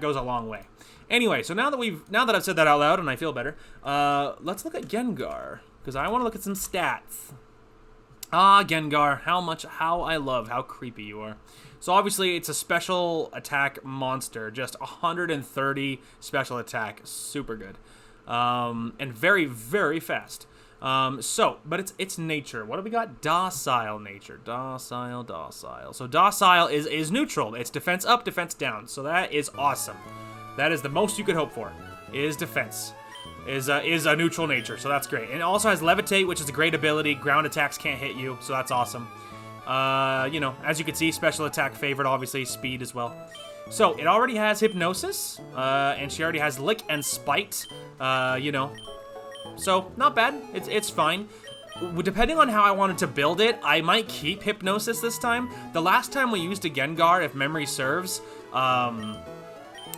S1: goes a long way. Anyway, so now that I've said that out loud and I feel better, let's look at Gengar, because I want to look at some stats. Ah, Gengar, how creepy you are. So obviously it's a special attack monster, just 130 special attack, super good, and very, very fast. But it's nature. What do we got? Docile nature, docile. So docile is neutral. It's defense up, defense down. So that is awesome. That is the most you could hope for, is defense. Is a neutral nature, so that's great. And it also has Levitate, which is a great ability. Ground attacks can't hit you, so that's awesome. You know, as you can see, special attack favorite, obviously, speed as well. So it already has Hypnosis, and she already has Lick and Spite, you know. So, not bad. It's fine. Depending on how I wanted to build it, I might keep Hypnosis this time. The last time we used a Gengar, if memory serves,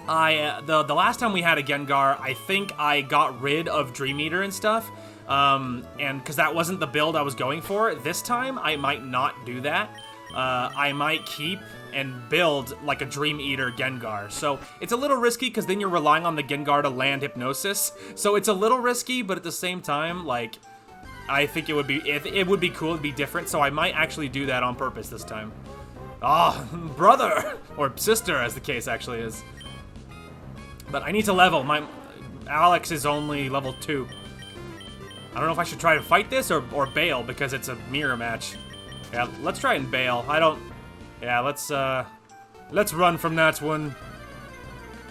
S1: the last time we had a Gengar, I think I got rid of Dream Eater and stuff, and because that wasn't the build I was going for. This time, I might not do that. I might keep and build like a Dream Eater Gengar. So it's a little risky because then you're relying on the Gengar to land Hypnosis. So it's a little risky, but at the same time, like, I think it would be cool, it'd be different. So I might actually do that on purpose this time. Ah, brother, or sister, as the case actually is. But I need to level. My Alex is only level 2. I don't know if I should try to fight this or bail, because it's a mirror match. Yeah, let's try and bail. Yeah, let's run from that one.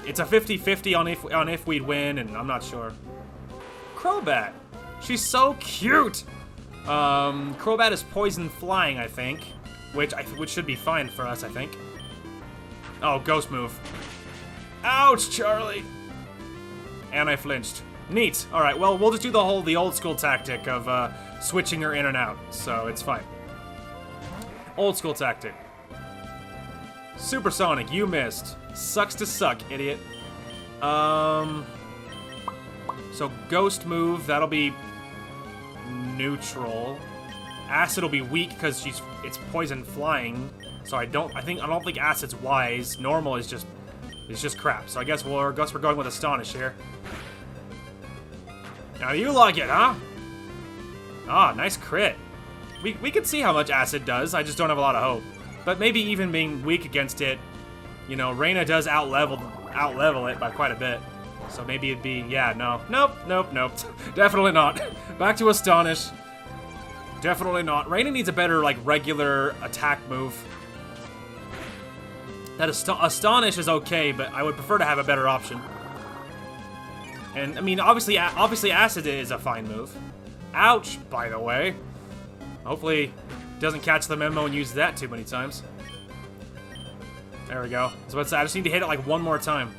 S1: It's a 50-50 on if we'd win, and I'm not sure. Crobat. She's so cute. Crobat is poison flying, I think, which should be fine for us, I think. Oh, ghost move. Ouch, Charlie! And I flinched. Neat. Alright, well, we'll just do the old school tactic of switching her in and out, so it's fine. Old school tactic. Supersonic, you missed. Sucks to suck, idiot. So ghost move, that'll be neutral. Acid will be weak because it's poison flying, so I don't think Acid's wise. Normal is just crap. So I guess we're going with Astonish here. Now you like it, huh? Ah, nice crit. We can see how much Acid does. I just don't have a lot of hope. But maybe even being weak against it, you know, Reina does out level it by quite a bit. So maybe it'd be, yeah, no. Nope, nope, nope. Definitely not. Back to Astonish. Definitely not. Raina needs a better, like, regular attack move. That Astonish is okay, but I would prefer to have a better option. And, I mean, obviously Acid is a fine move. Ouch, by the way. Hopefully doesn't catch the memo and use that too many times. There we go. So I just need to hit it like one more time.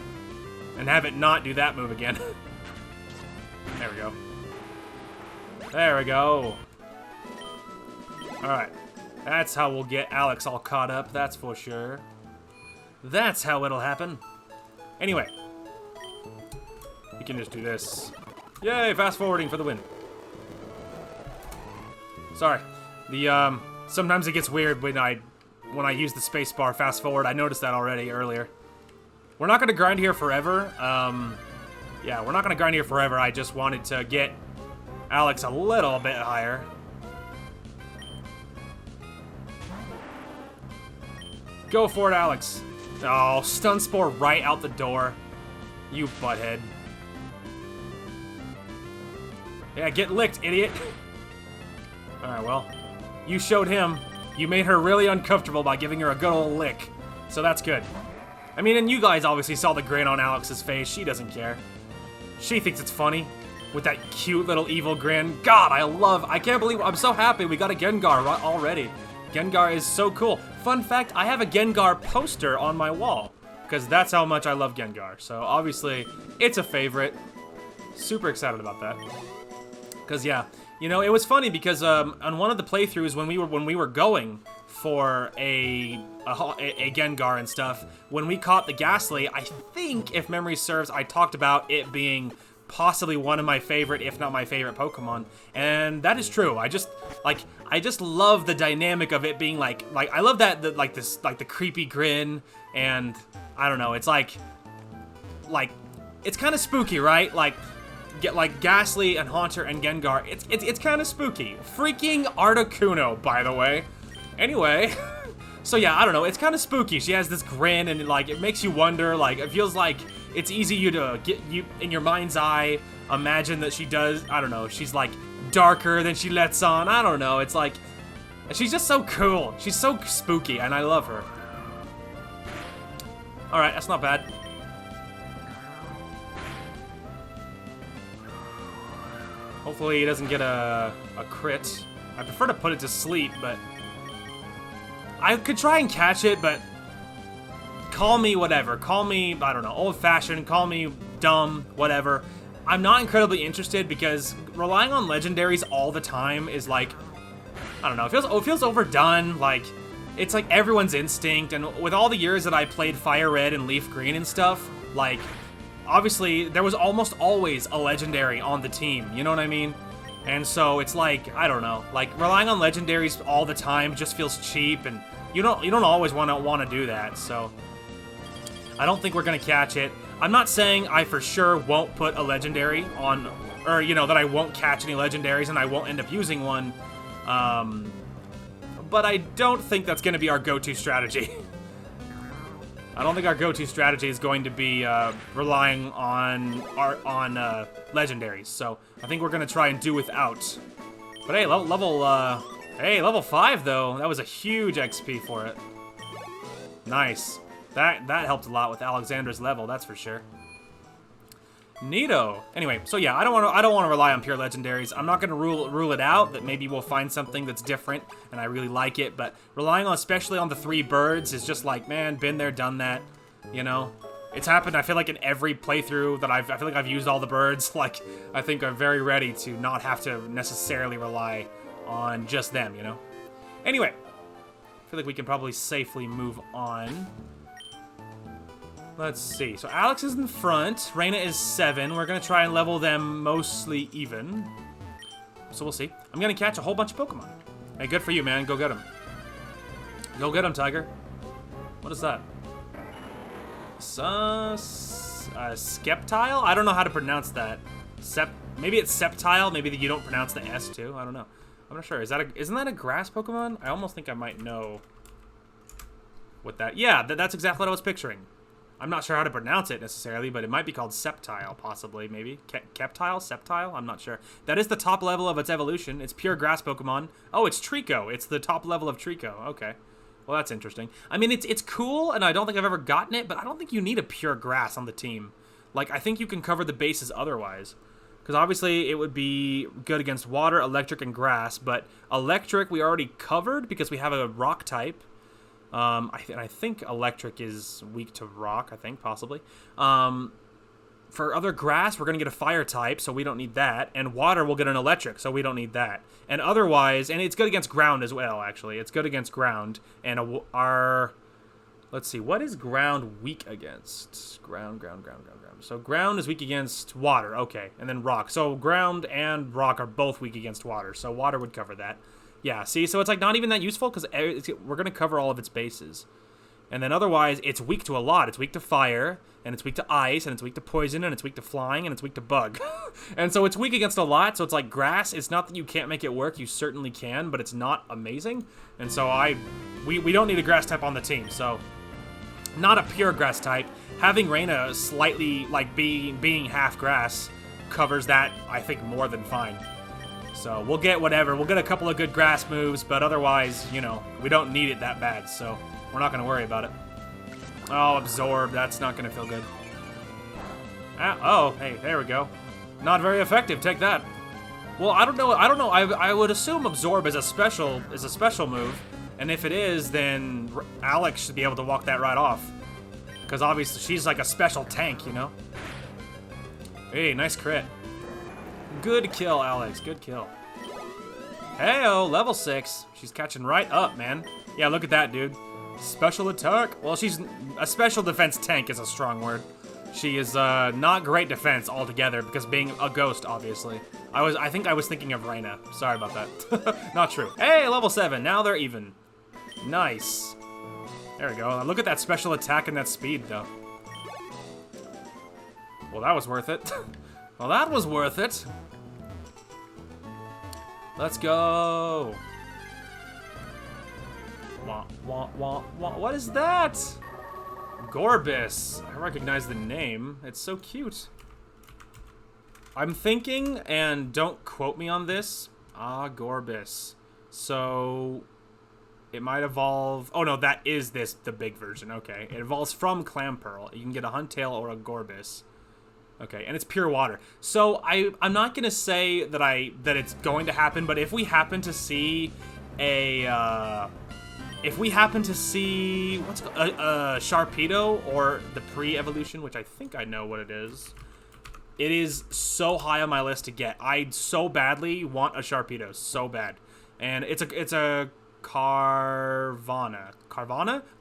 S1: And have it not do that move again. There we go. There we go. Alright. That's how we'll get Alex all caught up, that's for sure. That's how it'll happen. Anyway. We can just do this. Yay, fast forwarding for the win. Sorry. Sometimes it gets weird when I use the spacebar fast forward. I noticed that already earlier. We're not gonna grind here forever. Yeah, we're not gonna grind here forever. I just wanted to get Alex a little bit higher. Go for it, Alex. Oh, Stun Spore right out the door. You butthead. Yeah, get licked, idiot. Alright, well, you showed him. You made her really uncomfortable by giving her a good old lick. So that's good. I mean, and you guys obviously saw the grin on Alex's face. She doesn't care. She thinks it's funny. With that cute little evil grin. God, I can't believe, I'm so happy we got a Gengar already. Gengar is so cool. Fun fact, I have a Gengar poster on my wall. Because that's how much I love Gengar. So obviously, it's a favorite. Super excited about that. Because yeah, you know, it was funny because on one of the playthroughs when we were going for a Gengar and stuff, when we caught the Ghastly, I think, if memory serves, I talked about it being possibly one of my favorite, if not my favorite Pokemon, and that is true. I just love the dynamic of it being like I love that the creepy grin, and I don't know, it's like it's kind of spooky, right? Like Ghastly and Haunter and Gengar, it's kind of spooky. Freaking Articuno, by the way. Anyway, so yeah, I don't know, it's kind of spooky. She has this grin and like it makes you wonder, like it feels like it's easy to get you in your mind's eye imagine that she does, I don't know, she's like darker than she lets on. I don't know, it's like she's just so cool. She's so spooky and I love her. Alright, that's not bad. Hopefully he doesn't get a crit. I prefer to put it to sleep, but I could try and catch it, but call me whatever. Call me, I don't know, old-fashioned, call me dumb, whatever. I'm not incredibly interested because relying on legendaries all the time is like, I don't know, it feels overdone. Like, it's like everyone's instinct, and with all the years that I played Fire Red and Leaf Green and stuff, like, obviously, there was almost always a legendary on the team, you know what I mean? And so it's like, I don't know, like relying on legendaries all the time just feels cheap, and you don't always want to do that. So I don't think we're gonna catch it. I'm not saying I for sure won't put a legendary on, or you know, that I won't catch any legendaries and I won't end up using one. But I don't think that's gonna be our go-to strategy. I don't think our go-to strategy is going to be relying on legendaries. So I think we're gonna try and do without. But hey, level 5 though. That was a huge XP for it. Nice. That helped a lot with Alexandra's level, that's for sure. Neato. Anyway, so yeah, I don't want to rely on pure legendaries. I'm not gonna rule it out that maybe we'll find something that's different and I really like it, but relying on, especially on the 3 birds, is just like, man, been there, done that. You know, it's happened. I feel like in every playthrough that I feel like I've used all the birds. Like, I think I'm very ready to not have to necessarily rely on just them. You know. Anyway, I feel like we can probably safely move on. Let's see. So Alex is in front. Raina is 7. We're going to try and level them mostly even. So we'll see. I'm going to catch a whole bunch of Pokemon. Hey, good for you, man. Go get them. Go get them, Tiger. What is that? Sceptile? I don't know how to pronounce that. Maybe it's Sceptile. Maybe you don't pronounce the S too. I don't know. I'm not sure. Isn't that a grass Pokemon? I almost think I might know what that... Yeah, that's exactly what I was picturing. I'm not sure how to pronounce it necessarily, but it might be called Sceptile, possibly, maybe. Keptile? Sceptile? I'm not sure. That is the top level of its evolution. It's pure grass Pokemon. Oh, it's Trico. It's the top level of Trico. Okay. Well, that's interesting. I mean, it's cool, and I don't think I've ever gotten it, but I don't think you need a pure grass on the team. Like, I think you can cover the bases otherwise. Because obviously it would be good against water, electric, and grass, but electric we already covered because we have a rock type. I think electric is weak to rock, I think, possibly. For other grass, we're going to get a fire type, so we don't need that. And water, we'll get an electric, so we don't need that. And otherwise, and it's good against ground as well, actually. It's good against ground. And let's see, what is ground weak against? Ground. So ground is weak against water, okay. And then rock. So ground and rock are both weak against water, so water would cover that. Yeah, see, so it's like not even that useful because we're going to cover all of its bases. And then otherwise, it's weak to a lot. It's weak to fire, and it's weak to ice, and it's weak to poison, and it's weak to flying, and it's weak to bug. And so it's weak against a lot, so it's like grass. It's not that you can't make it work. You certainly can, but it's not amazing. And so we don't need a grass type on the team, so not a pure grass type. Having Reina slightly, like, being half grass covers that, I think, more than fine. So we'll get whatever. We'll get a couple of good grass moves, but otherwise, you know, we don't need it that bad, so we're not going to worry about it. Oh, absorb. That's not going to feel good. Oh, hey, there we go. Not very effective. Take that. Well, I don't know. I would assume absorb is a special move, and if it is, then Alex should be able to walk that right off, because obviously she's like a special tank, you know. Hey, nice crit. Good kill, Alex. Good kill. Hey-oh, level 6. She's catching right up, man. Yeah, look at that, dude. Special attack. Well, she's a special defense tank is a strong word. She is not great defense altogether because being a ghost, obviously. I think I was thinking of Reina. Sorry about that. Not true. Hey, level 7. Now they're even. Nice. There we go. Look at that special attack and that speed, though. Well, that was worth it. Well, that was worth it. Let's go. Wah, wah, wah, wah. What is that? Gorbis. I recognize the name. It's so cute. I'm thinking, and don't quote me on this, Gorbis. So it might evolve. Oh no, that is the big version. Okay, it evolves from Clamperl. You can get a Huntail or a Gorbis. Okay, and it's pure water. So I'm not gonna say that it's going to happen, but if we happen to see a Sharpedo or the pre-evolution, which I think I know what it is so high on my list to get. I so badly want a Sharpedo, so bad, and it's a Carvana,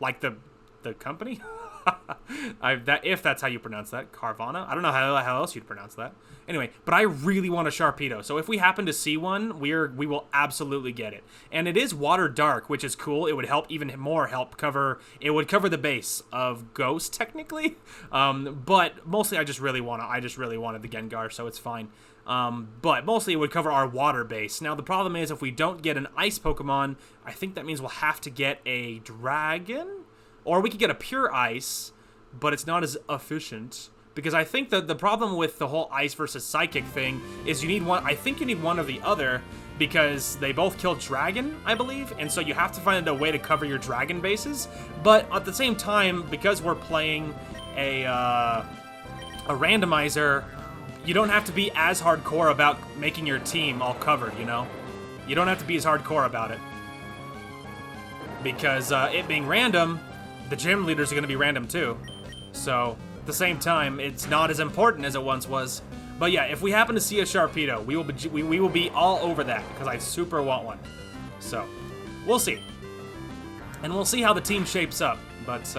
S1: like the company. If that's how you pronounce that, Carvana. I don't know how else you'd pronounce that. Anyway, but I really want a Sharpedo. So if we happen to see one, we will absolutely get it. And it is water dark, which is cool. It would help even more cover. It would cover the base of Ghost technically. But mostly I just really wanted the Gengar, so it's fine. But mostly it would cover our water base. Now the problem is if we don't get an ice Pokemon, I think that means we'll have to get a dragon. Or we could get a pure ice, but it's not as efficient. Because I think that the problem with the whole ice versus psychic thing is you need one. I think you need one or the other because they both kill dragon, I believe. And so you have to find a way to cover your dragon bases. But at the same time, because we're playing a randomizer, you don't have to be as hardcore about making your team all covered, you know? You don't have to be as hardcore about it. Because it being random, the gym leaders are going to be random too. So, at the same time, it's not as important as it once was. But yeah, if we happen to see a Sharpedo, we will be all over that because I super want one. So, we'll see. And we'll see how the team shapes up. But,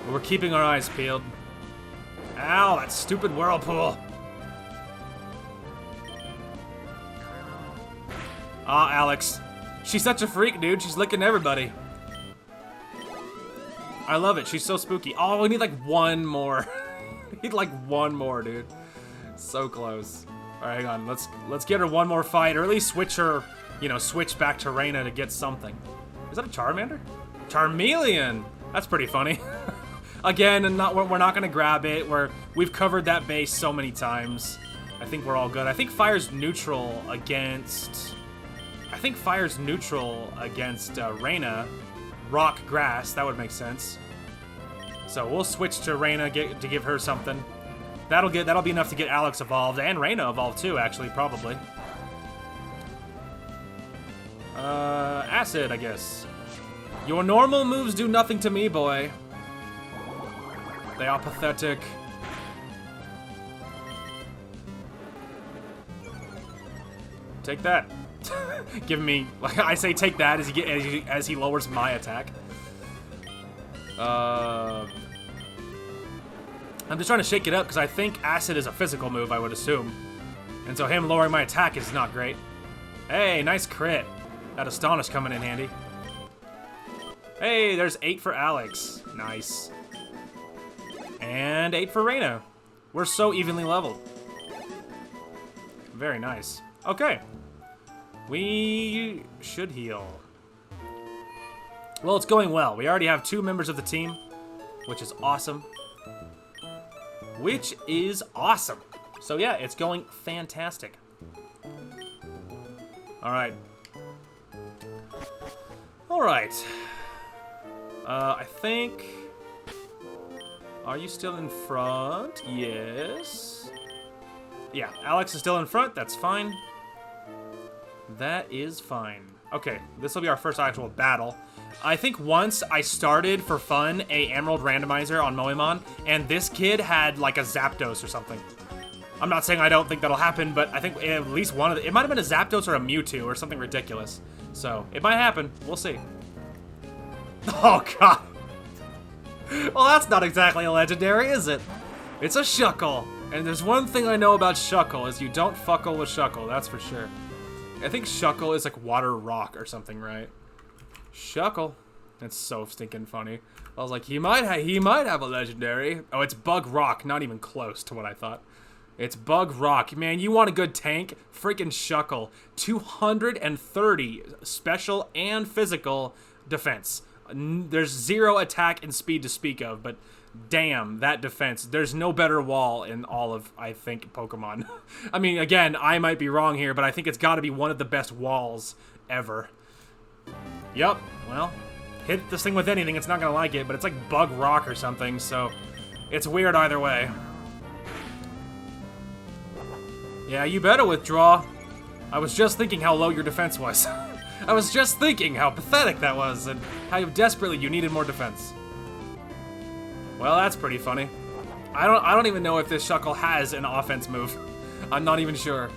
S1: we're keeping our eyes peeled. Ow, that stupid whirlpool. Alex. She's such a freak, dude. She's licking everybody. I love it. She's so spooky. Oh, we need like one more. We need like one more, dude. So close. All right, hang on. Let's get her one more fight, or at least switch her, switch back to Reina to get something. Is that a Charmander? Charmeleon. That's pretty funny. Again, and we're not gonna grab it. We've covered that base so many times. I think we're all good. I think Fire's neutral against... Reyna. Rock, Grass, that would make sense. So we'll switch to Reyna to give her something. That'll be enough to get Alex evolved, and Reyna evolved too, actually, probably. Acid, I guess. Your normal moves do nothing to me, boy. They are pathetic. Take that. Give me, like I say, take that as he lowers my attack. I'm just trying to shake it up because I think Acid is a physical move, I would assume, and so him lowering my attack is not great. Hey, nice crit. That Astonish coming in handy. Hey, there's 8 for Alex. Nice. And 8 for Reyna. We're so evenly leveled. Very nice. Okay. We should heal. Well, it's going well. We already have 2 members of the team, which is awesome. So yeah, it's going fantastic. Alright. Alright. I think... Are you still in front? Yes. Yeah, Alex is still in front. That's fine. That is fine. Okay, this will be our first actual battle. I think once I started for fun a Emerald Randomizer on Moemon, and this kid had like a Zapdos or something. I'm not saying I don't think that'll happen, but I think at least one of it might have been a Zapdos or a Mewtwo or something ridiculous. So it might happen. We'll see. Oh god. Well, that's not exactly a legendary, is it? It's a Shuckle. And there's one thing I know about Shuckle, is you don't fuckle with Shuckle, that's for sure. I think Shuckle is like water rock or something, right? Shuckle. That's so stinking funny. I was like, he might have a legendary. Oh, it's Bug Rock, not even close to what I thought. It's Bug Rock. Man, you want a good tank? Freaking Shuckle. 230 special and physical defense. There's 0 attack and speed to speak of, but damn, that defense. There's no better wall in all of, I think, Pokemon. I mean, again, I might be wrong here, but I think it's got to be one of the best walls ever. Yup, well, hit this thing with anything, it's not going to like it, but it's like Bug Rock or something, so it's weird either way. Yeah, you better withdraw. I was just thinking how low your defense was. I was just thinking how pathetic that was and how desperately you needed more defense. Well, that's pretty funny. I don't even know if this Shuckle has an offense move. I'm not even sure.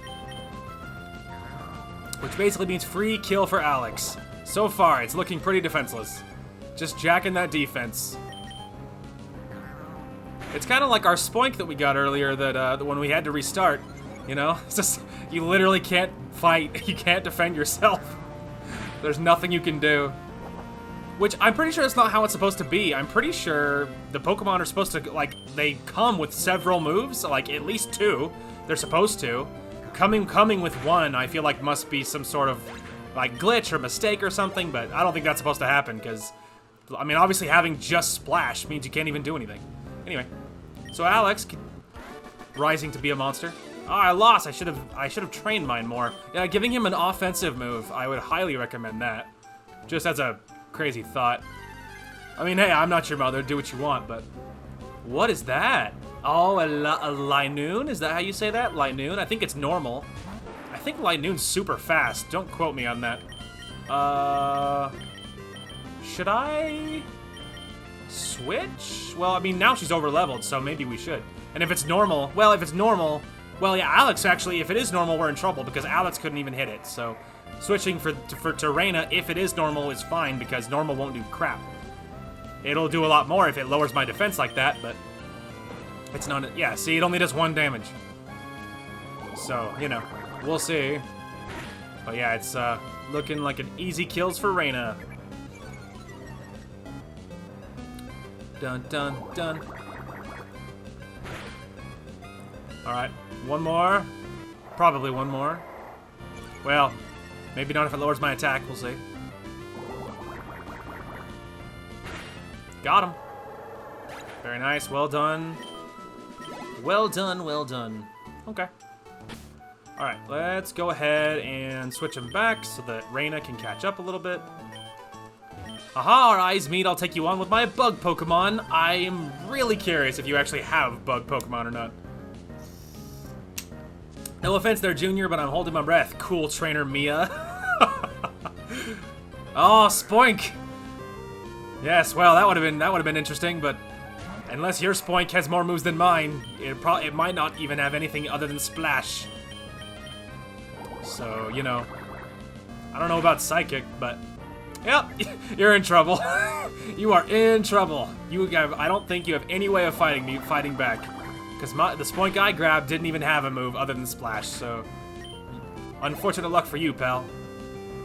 S1: Which basically means free kill for Alex. So far, it's looking pretty defenseless. Just jacking that defense. It's kind of like our Spoink that we got earlier that when we had to restart. You know? It's just, you literally can't fight. You can't defend yourself. There's nothing you can do. Which, I'm pretty sure that's not how it's supposed to be. I'm pretty sure the Pokemon are supposed to, like, they come with several moves, like, at least 2. They're supposed to. Coming with 1, I feel like must be some sort of, like, glitch or mistake or something, but I don't think that's supposed to happen, because, I mean, obviously having just Splash means you can't even do anything. Anyway, so Alex, rising to be a monster. Oh, I lost. I should have trained mine more. Yeah, giving him an offensive move, I would highly recommend that. Just as a crazy thought. I mean, hey, I'm not your mother. Do what you want, but what is that? Oh, a Linoon? Is that how you say that? Linoon? I think it's normal. I think Linoon's super fast. Don't quote me on that. Should I switch? Well, I mean, now she's over-leveled, so maybe we should. And if it's normal, well, yeah, Alex, actually, if it is normal, we're in trouble, because Alex couldn't even hit it, so switching to Reyna, if it is normal, is fine, because normal won't do crap. It'll do a lot more if it lowers my defense like that, but it's not, yeah, see, it only does 1 damage. So, you know, we'll see. But yeah, it's looking like an easy kills for Reyna. Dun, dun, dun. Alright, 1 more. Probably 1 more. Well, maybe not if it lowers my attack, we'll see. Got him. Very nice. Well done. Well done, well done. Okay. Alright, let's go ahead and switch them back so that Reina can catch up a little bit. Aha, our eyes meet. I'll take you on with my bug Pokemon. I am really curious if you actually have bug Pokemon or not. No offense there, Junior, but I'm holding my breath. Cool trainer Mia. Oh, Spoink. Yes, well, that would have been interesting, but unless your Spoink has more moves than mine, it might not even have anything other than Splash. So, you know, I don't know about Psychic, but yep, you're in trouble. You are in trouble. I don't think you have any way of fighting back, because the Spoink I grabbed didn't even have a move other than Splash. So, unfortunate luck for you, pal.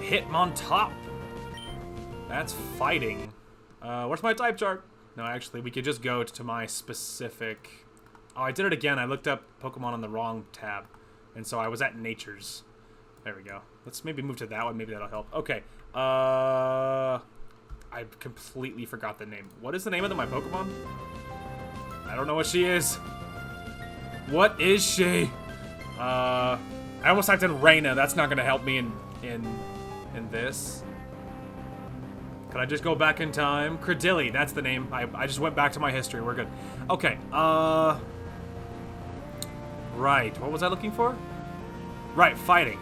S1: Hitmon top. That's fighting. Where's my type chart? No, actually, we could just go to my specific. Oh, I did it again. I looked up Pokemon on the wrong tab, and so I was at Nature's. There we go. Let's maybe move to that one. Maybe that'll help. Okay. I completely forgot the name. What is the name of my Pokemon? I don't know what she is. What is she? I almost typed in Reina. That's not gonna help me in this. Could I just go back in time? Credilli, that's the name. I just went back to my history. We're good. Okay. Right. What was I looking for? Right, fighting.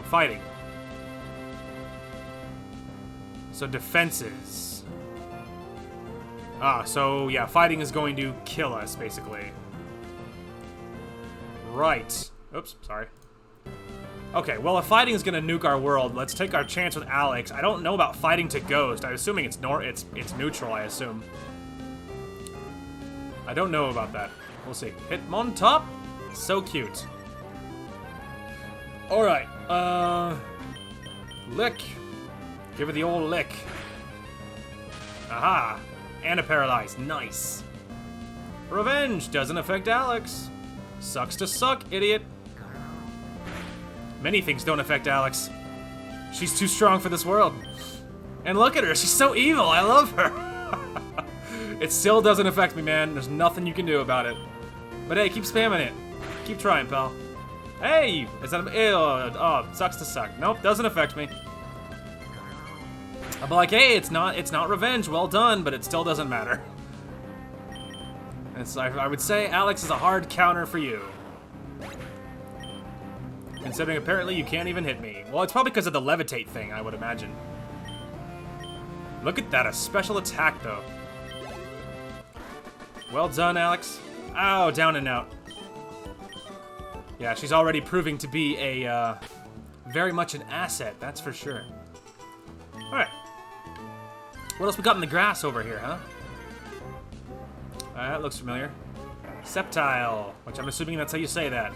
S1: So defenses. So yeah, fighting is going to kill us, basically. Right. Oops, sorry. Okay, well, if fighting is gonna nuke our world, let's take our chance with Alex. I don't know about fighting to Ghost. I'm assuming it's neutral, I assume. I don't know about that. We'll see. Hitmon top? So cute. Alright, lick. Give it the old lick. Aha! And a paralyze. Nice. Revenge doesn't affect Alex. Sucks to suck, idiot. Many things don't affect Alex. She's too strong for this world. And look at her, she's so evil, I love her. It still doesn't affect me, man. There's nothing you can do about it. But hey, keep spamming it. Keep trying, pal. Hey! Is that sucks to suck. Nope, doesn't affect me. I'll be like, hey, it's not revenge, well done, but it still doesn't matter. I would say Alex is a hard counter for you. Considering apparently you can't even hit me. Well, it's probably because of the levitate thing, I would imagine. Look at that, a special attack, though. Well done, Alex. Oh, down and out. Yeah, she's already proving to be a, very much an asset, that's for sure. Alright. What else we got in the grass over here, huh? That looks familiar. Sceptile, which I'm assuming that's how you say that.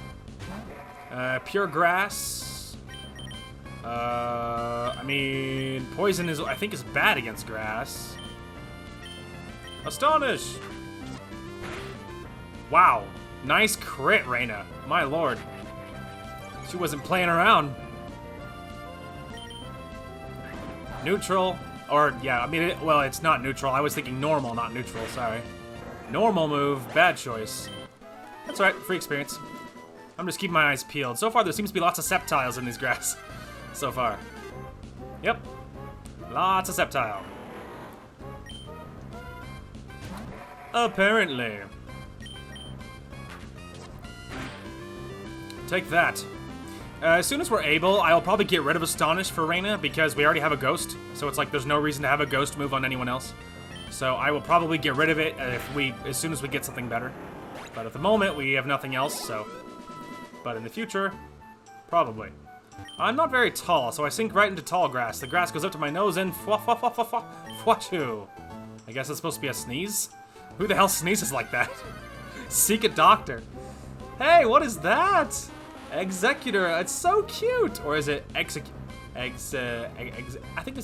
S1: Pure grass. I mean, poison is, I think, is bad against grass. Astonish! Wow. Nice crit, Reina. My lord. She wasn't playing around. Neutral. Or, yeah, I mean, well, it's not neutral. I was thinking normal, not neutral, sorry. Normal move. Bad choice. That's alright. Free experience. I'm just keeping my eyes peeled. So far, there seems to be lots of Sceptiles in these grass. So far. Yep. Lots of Sceptile. Apparently. Take that. As soon as we're able, I'll probably get rid of Astonish for Reina because we already have a Ghost. So it's like there's no reason to have a Ghost move on anyone else. So I will probably get rid of it as soon as we get something better. But at the moment, we have nothing else, so... But in the future, probably. I'm not very tall, so I sink right into tall grass. The grass goes up to my nose and fwachoo. I guess it's supposed to be a sneeze? Who the hell sneezes like that? Seek a doctor. Hey, what is that? Executor, it's so cute. Or is it I think it's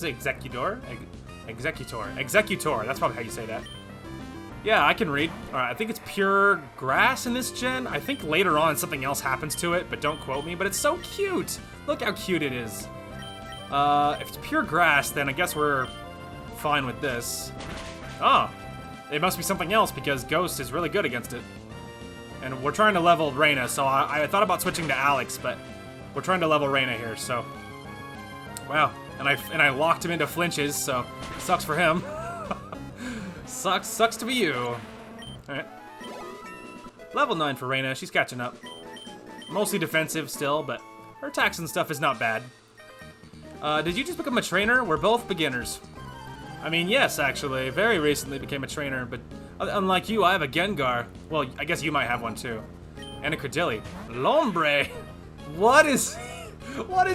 S1: Executor. Executor, that's probably how you say that. Yeah, I can read. Alright, I think it's pure grass in this gen. I think later on something else happens to it, but don't quote me. But it's so cute. Look how cute it is. If it's pure grass, then I guess we're fine with this. Ah, it must be something else because Ghost is really good against it. And we're trying to level Reyna, so I thought about switching to Alex, but we're trying to level Reyna here, so... Wow. And I locked him into flinches, so sucks for him. Sucks to be you. Alright. Level 9 for Reyna, she's catching up. Mostly defensive still, but her attacks and stuff is not bad. Did you just become a trainer? We're both beginners. I mean, yes, actually. Very recently became a trainer, but unlike you, I have a Gengar. Well, I guess you might have one too. And a Credilli. Lombre! What is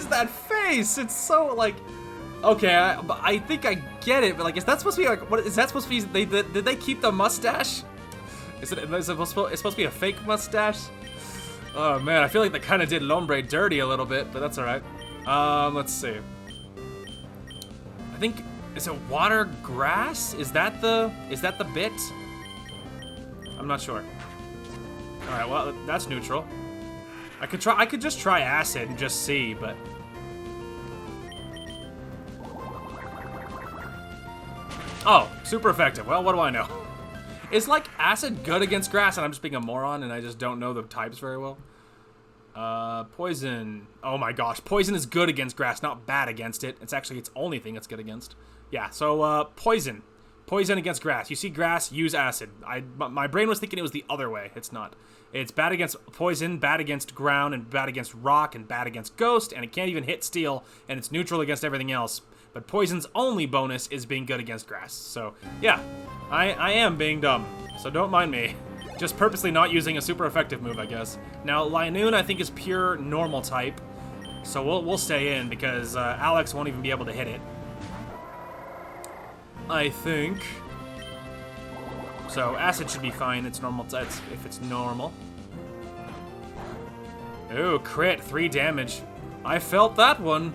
S1: that face? It's so, like... Okay, I think I get it, but, like, is that supposed to be, like, what is that supposed to be? Did they keep the mustache? It's supposed to be a fake mustache? Oh, man, I feel like they kind of did Lombre dirty a little bit, but that's alright. Let's see. I think... Is it water grass? Is that the bit? I'm not sure. All right, well, that's neutral. I could just try acid and just see, but oh, super effective. Well, what do I know? Is like acid good against grass and I'm just being a moron and I just don't know the types very well? Poison. Oh my gosh, poison is good against grass, not bad against it. It's actually its only thing it's good against. Yeah, so poison. Poison against grass. You see grass, use acid. My brain was thinking it was the other way. It's not. It's bad against poison, bad against ground, and bad against rock, and bad against ghost, and it can't even hit steel, and it's neutral against everything else. But poison's only bonus is being good against grass. So, yeah, I am being dumb, so don't mind me. Just purposely not using a super effective move, I guess. Now, Linoon, I think, is pure normal type, so we'll stay in, because Alex won't even be able to hit it. I think. So acid should be fine. It's normal. If it's normal. Ooh, crit, 3 damage. I felt that one.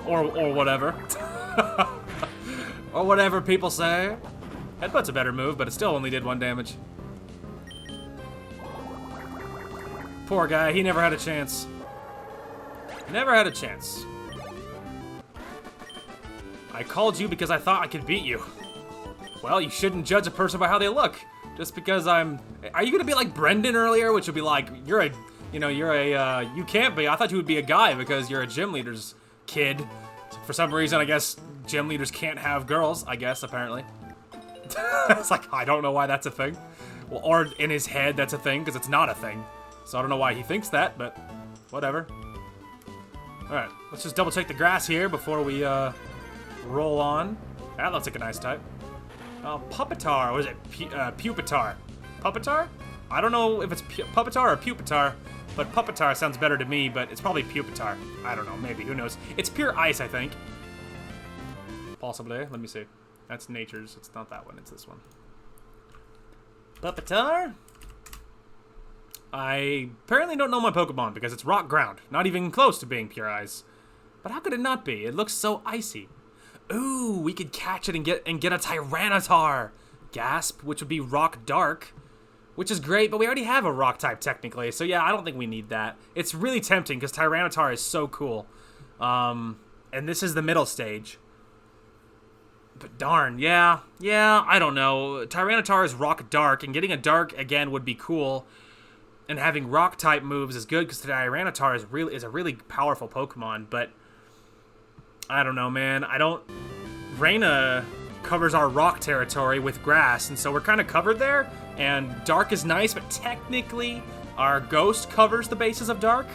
S1: Or whatever. Or whatever people say. Headbutt's a better move, but it still only did 1 damage. Poor guy. He never had a chance. Never had a chance. I called you because I thought I could beat you. Well, you shouldn't judge a person by how they look. Just because I'm... Are you gonna be like Brendan earlier, which would be like, you can't be. I thought you would be a guy because you're a gym leader's kid. For some reason, I guess gym leaders can't have girls, I guess, apparently. It's like, I don't know why that's a thing. Well, or in his head, that's a thing, because it's not a thing. So I don't know why he thinks that, but whatever. Alright, let's just double check the grass here before we, roll on. That looks like a nice type. Puppetar. What is it? Pupitar. Puppetar? I don't know if it's Puppetar or Pupitar, but Puppetar sounds better to me, but it's probably Pupitar. I don't know. Maybe. Who knows? It's pure ice, I think. Possibly. Let me see. That's nature's. It's not that one. It's this one. Puppetar? I apparently don't know my Pokemon because it's rock ground. Not even close to being pure ice. But how could it not be? It looks so icy. Ooh, we could catch it and get a Tyranitar. Gasp, which would be rock dark, which is great, but we already have a rock type technically, so yeah, I don't think we need that. It's really tempting because Tyranitar is so cool. And this is the middle stage. But darn, yeah, I don't know. Tyranitar is rock dark, and getting a dark again would be cool. And having rock type moves is good because Tyranitar is a really powerful Pokemon, but I don't know, man. Reyna covers our rock territory with grass, and so we're kind of covered there. And dark is nice, but technically our ghost covers the bases of dark.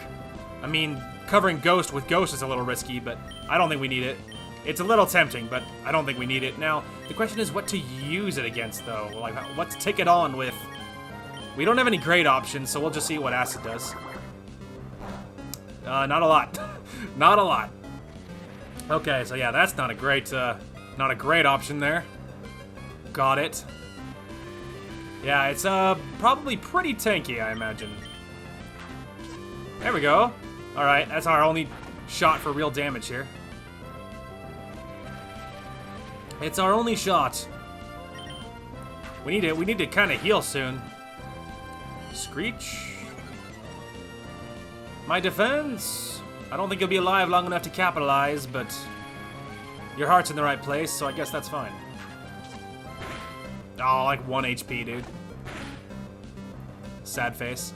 S1: I mean, covering ghost with ghost is a little risky, but I don't think we need it. It's a little tempting, but I don't think we need it. Now, the question is what to use it against, though. Like, what to take it on with. We don't have any great options, so we'll just see what acid does. Not a lot. Not a lot. Okay, so yeah, that's not a great option there. Got it. Yeah, it's probably pretty tanky, I imagine. There we go. All right, that's our only shot for real damage here. It's our only shot. We need to kind of heal soon. Screech. My defense. I don't think you'll be alive long enough to capitalize, but your heart's in the right place, so I guess that's fine. Oh, like 1 HP, dude. Sad face.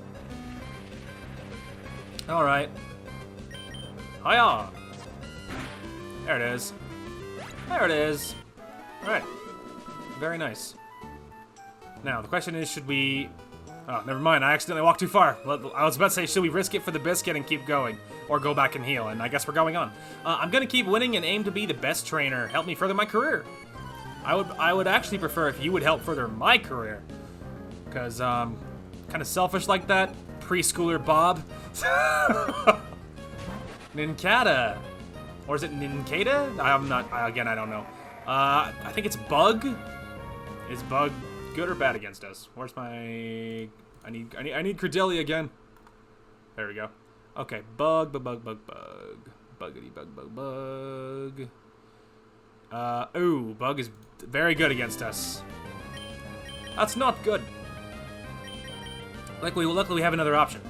S1: Alright. Hiya! There it is. There it is. Alright. Very nice. Now, the question is, should we... Oh, never mind. I accidentally walked too far. I was about to say, should we risk it for the biscuit and keep going? Or go back and heal? And I guess we're going on. I'm going to keep winning and aim to be the best trainer. Help me further my career. I would actually prefer if you would help further my career. Because, kind of selfish like that. Preschooler Bob. Nincada. Or is it Nincada? I'm not... Again, I don't know. I think it's Bug. Is Bug good or bad against us? Where's my... I need Cordelia again. There we go. Okay, Bug. Buggity bug. Ooh, Bug is very good against us. That's not good. Luckily we have another option.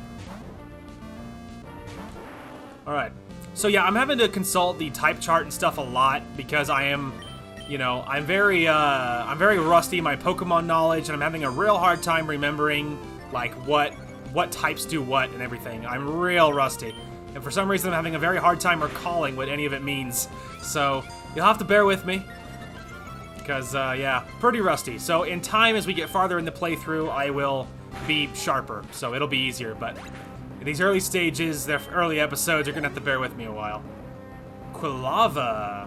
S1: Alright. So yeah, I'm having to consult the type chart and stuff a lot because I am, you know, I'm very rusty in my Pokemon knowledge, and I'm having a real hard time remembering, like, what types do what and everything. I'm real rusty. And for some reason, I'm having a very hard time recalling what any of it means. So, you'll have to bear with me. Because, yeah, pretty rusty. So, in time, as we get farther in the playthrough, I will be sharper. So, it'll be easier. But in these early stages, the early episodes, you're going to have to bear with me a while. Quilava.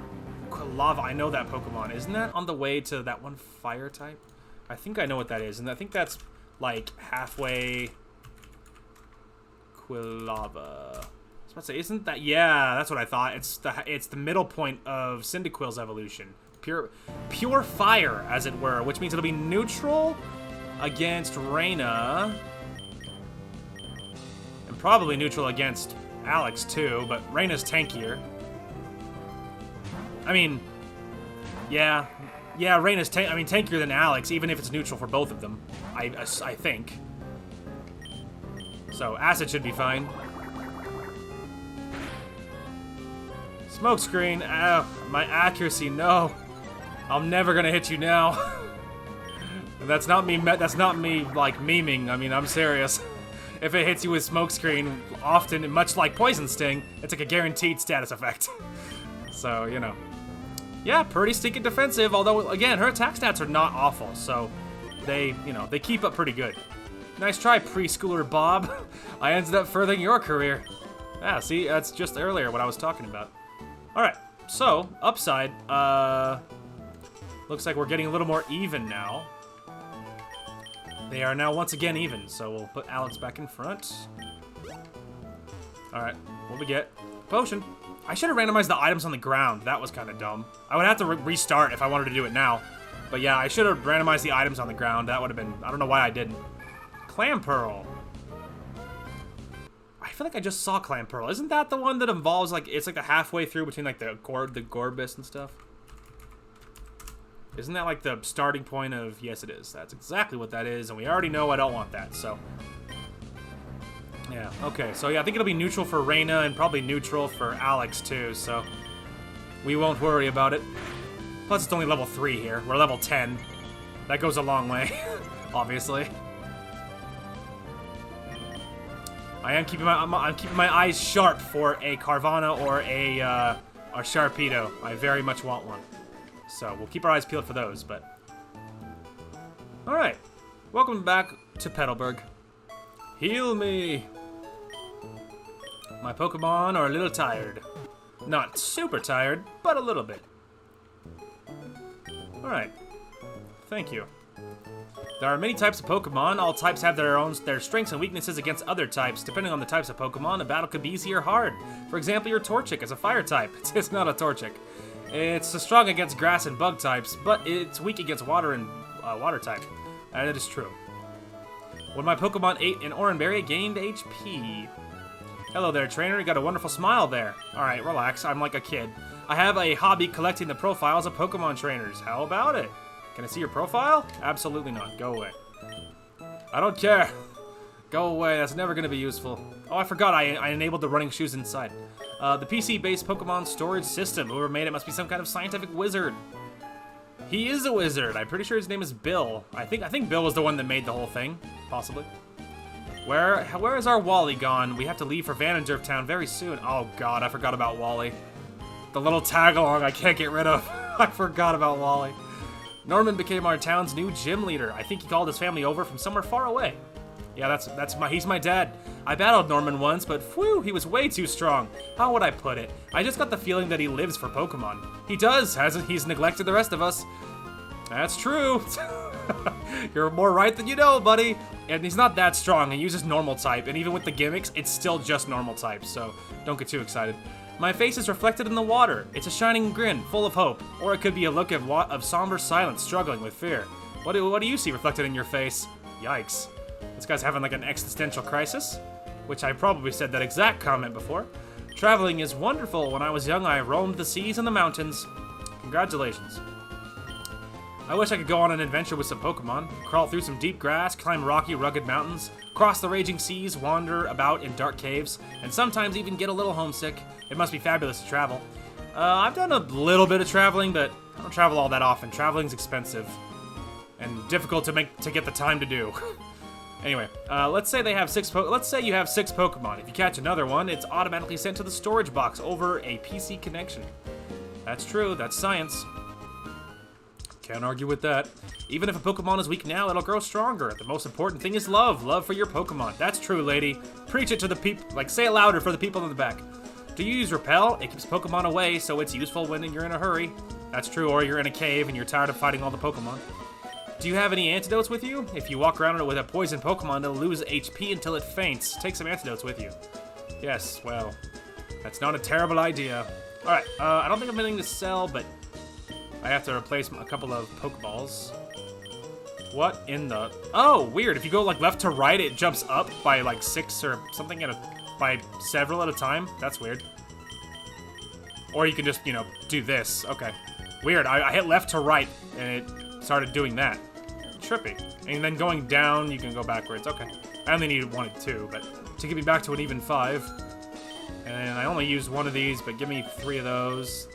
S1: I know that Pokemon. Isn't that on the way to that one fire type? I think I know what that is. And I think that's, like, halfway... Quilava. I was about to say, isn't that... Yeah, that's what I thought. It's the middle point of Cyndaquil's evolution. Pure fire, as it were, which means it'll be neutral against Reyna. And probably neutral against Alex, too, but Reyna's tankier. I mean... Yeah, Reyna's tankier than Alex, even if it's neutral for both of them. I think. So, Acid should be fine. Smokescreen. My accuracy, no. I'm never gonna hit you now. That's not me, like, memeing. I mean, I'm serious. If it hits you with Smokescreen, often, much like Poison Sting, it's like a guaranteed status effect. So, you know. Yeah, pretty stinking defensive, although, again, her attack stats are not awful, so they, you know, they keep up pretty good. Nice try, preschooler Bob. I ended up furthering your career. Yeah, see, that's just earlier what I was talking about. Alright, so, upside, looks like we're getting a little more even now. They are now once again even, so we'll put Alex back in front. Alright, what we get? Potion. I should have randomized the items on the ground. That was kind of dumb. I would have to restart if I wanted to do it now. But yeah, I should have randomized the items on the ground. That would have been... I don't know why I didn't. Clam Pearl. I feel like I just saw Clam Pearl. Isn't that the one that involves, like, it's like the halfway through between, like, the Gorbis and stuff? Isn't that, like, the starting point of... Yes, it is. That's exactly what that is, and we already know I don't want that, so... Yeah, okay. So, yeah, I think it'll be neutral for Reyna and probably neutral for Alex, too, so... We won't worry about it. Plus, it's only level 3 here. We're level 10. That goes a long way, obviously. I'm keeping my eyes sharp for a Carvana or a Sharpedo. I very much want one. So we'll keep our eyes peeled for those, but... Alright. Welcome back to Petalburg. Heal me! My Pokemon are a little tired. Not super tired, but a little bit. Alright. Thank you. There are many types of Pokemon. All types have their strengths and weaknesses against other types. Depending on the types of Pokemon, a battle could be easy or hard. For example, your Torchic is a fire type. It's not a Torchic. It's strong against grass and bug types, but it's weak against water and water type. That is true. When my Pokemon ate an Oranberry, it gained HP. Hello there, trainer. You got a wonderful smile there. Alright, relax. I'm like a kid. I have a hobby collecting the profiles of Pokemon trainers. How about it? Can I see your profile? Absolutely not. Go away. I don't care. Go away. That's never going to be useful. Oh, I forgot. I enabled the running shoes inside. The PC-based Pokemon storage system. Whoever made it must be some kind of scientific wizard. He is a wizard. I'm pretty sure his name is Bill. I think Bill was the one that made the whole thing, possibly. Where is our Wally gone? We have to leave for Vanendorf Town very soon. Oh god, I forgot about Wally. The little tag-along I can't get rid of. I forgot about Wally. Norman became our town's new gym leader. I think he called his family over from somewhere far away. Yeah, he's my dad. I battled Norman once, but whew, he was way too strong. How would I put it? I just got the feeling that he lives for Pokemon. He does, hasn't he's neglected the rest of us. That's true. You're more right than you know, buddy. And he's not that strong. He uses normal type, and even with the gimmicks, it's still just normal type, so don't get too excited. My face is reflected in the water. It's a shining grin, full of hope. Or it could be a look of somber silence, struggling with fear. What do you see reflected in your face? Yikes. This guy's having like an existential crisis, which I probably said that exact comment before. Traveling is wonderful. When I was young, I roamed the seas and the mountains. Congratulations. I wish I could go on an adventure with some Pokemon, crawl through some deep grass, climb rocky, rugged mountains, cross the raging seas, wander about in dark caves, and sometimes even get a little homesick. It must be fabulous to travel. I've done a little bit of traveling, but I don't travel all that often. Traveling's expensive and difficult to get the time to do. Anyway, let's say they have let's say you have 6 Pokemon. If you catch another one, it's automatically sent to the storage box over a PC connection. That's true. That's science. Can't argue with that. Even if a Pokemon is weak now, it'll grow stronger. The most important thing is love. Love for your Pokemon. That's true, lady. Preach it to the people. Like, say it louder for the people in the back. Do you use Repel? It keeps Pokemon away, so it's useful when you're in a hurry. That's true, or you're in a cave and you're tired of fighting all the Pokemon. Do you have any antidotes with you? If you walk around with a poison Pokemon, it'll lose HP until it faints. Take some antidotes with you. Yes, well, that's not a terrible idea. Alright, I don't think I have anything to sell, but I have to replace a couple of Pokeballs. What in the... Oh, weird. If you go like left to right, it jumps up by like 6 or something by several at a time. That's weird. Or you can just, you know, do this. Okay. Weird. I hit left to right, and it started doing that. Trippy. And then going down, you can go backwards. Okay. I only needed 1 and 2, but to get me back to an even 5. And I only used 1 of these, but give me 3 of those.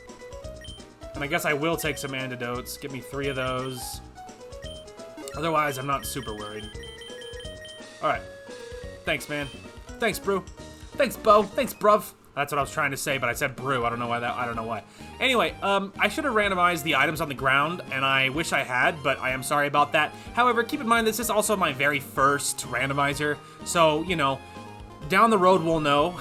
S1: And I guess I will take some antidotes. Give me 3 of those. Otherwise, I'm not super worried. Alright. Thanks, man. Thanks, Brew. Thanks, Bo. Thanks, bruv. That's what I was trying to say, but I said Brew. I don't know why. Anyway, I should have randomized the items on the ground, and I wish I had, but I am sorry about that. However, keep in mind, this is also my very first randomizer, so, you know, down the road we'll know.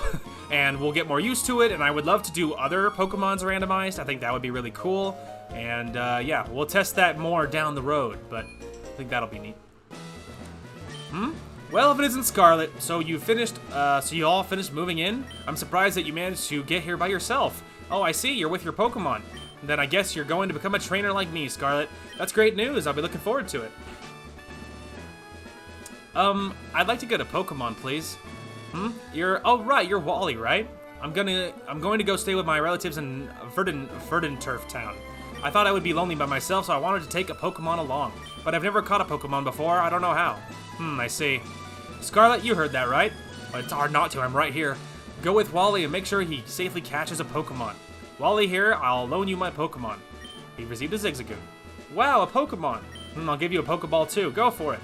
S1: And we'll get more used to it, and I would love to do other Pokemon's randomized. I think that would be really cool. And, yeah, we'll test that more down the road, but I think that'll be neat. Well, if it isn't Scarlet, so you all finished moving in? I'm surprised that you managed to get here by yourself. Oh, I see, you're with your Pokemon. Then I guess you're going to become a trainer like me, Scarlet. That's great news, I'll be looking forward to it. I'd like to get a Pokemon, please. Oh right, you're Wally, right? I'm going to go stay with my relatives in Verdanturf Town. I thought I would be lonely by myself, so I wanted to take a Pokemon along. But I've never caught a Pokemon before, I don't know how. I see. Scarlet, you heard that, right? But it's hard not to, I'm right here. Go with Wally and make sure he safely catches a Pokemon. Wally here, I'll loan you my Pokemon. He received a Zigzagoon. Wow, a Pokemon. I'll give you a Pokeball too, go for it.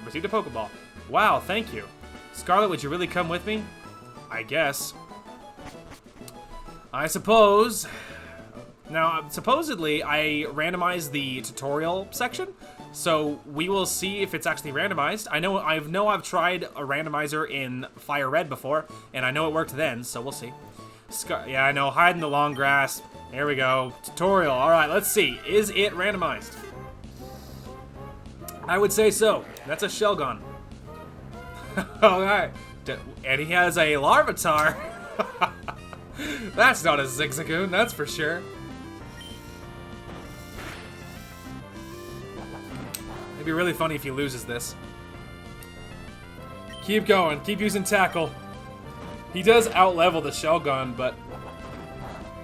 S1: Received a Pokeball. Wow, thank you. Scarlet, would you really come with me? I guess. I suppose. Now, supposedly, I randomized the tutorial section, so we will see if it's actually randomized. I know I've tried a randomizer in Fire Red before, and I know it worked then, so we'll see. Yeah, I know, hide in the long grass. There we go. Tutorial. All right, let's see. Is it randomized? I would say so. That's a Shelgon. Alright. And he has a Larvitar. That's not a Zigzagoon, that's for sure. It'd be really funny if he loses this. Keep going, keep using Tackle. He does out-level the Shelgon, but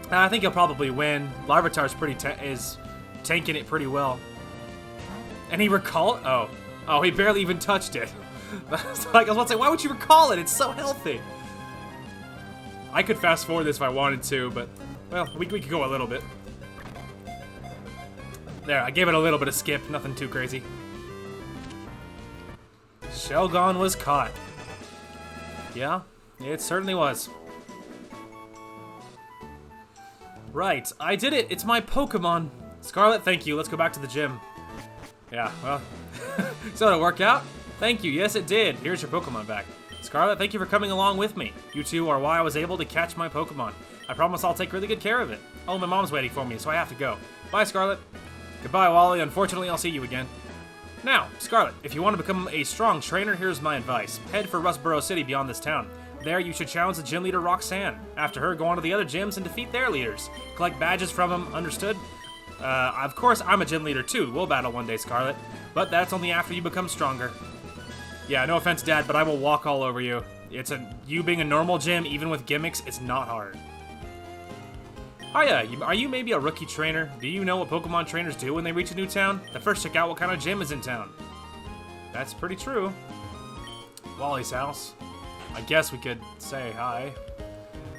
S1: I think he'll probably win. Larvitar's is tanking it pretty well. And he recalled? Oh, he barely even touched it. Like, I was about to say, why would you recall it? It's so healthy. I could fast forward this if I wanted to, but, well, we could go a little bit. There, I gave it a little bit of skip, nothing too crazy. Shelgon was caught. Yeah, it certainly was. Right, I did it! It's my Pokemon! Scarlet, thank you. Let's go back to the gym. Yeah, well, so did it work out? Thank you, yes it did. Here's your Pokemon back. Scarlet, thank you for coming along with me. You two are why I was able to catch my Pokemon. I promise I'll take really good care of it. Oh, my mom's waiting for me, so I have to go. Bye, Scarlet. Goodbye, Wally. Unfortunately, I'll see you again. Now, Scarlet, if you want to become a strong trainer, here's my advice. Head for Rustboro City beyond this town. There, you should challenge the gym leader, Roxanne. After her, go on to the other gyms and defeat their leaders. Collect badges from them, understood? Of course, I'm a gym leader too. We'll battle one day, Scarlet. But that's only after you become stronger. Yeah, no offense, Dad, but I will walk all over you. You being a normal gym, even with gimmicks, it's not hard. Hiya, are you maybe a rookie trainer? Do you know what Pokemon trainers do when they reach a new town? They first check out what kind of gym is in town. That's pretty true. Wally's house. I guess we could say hi.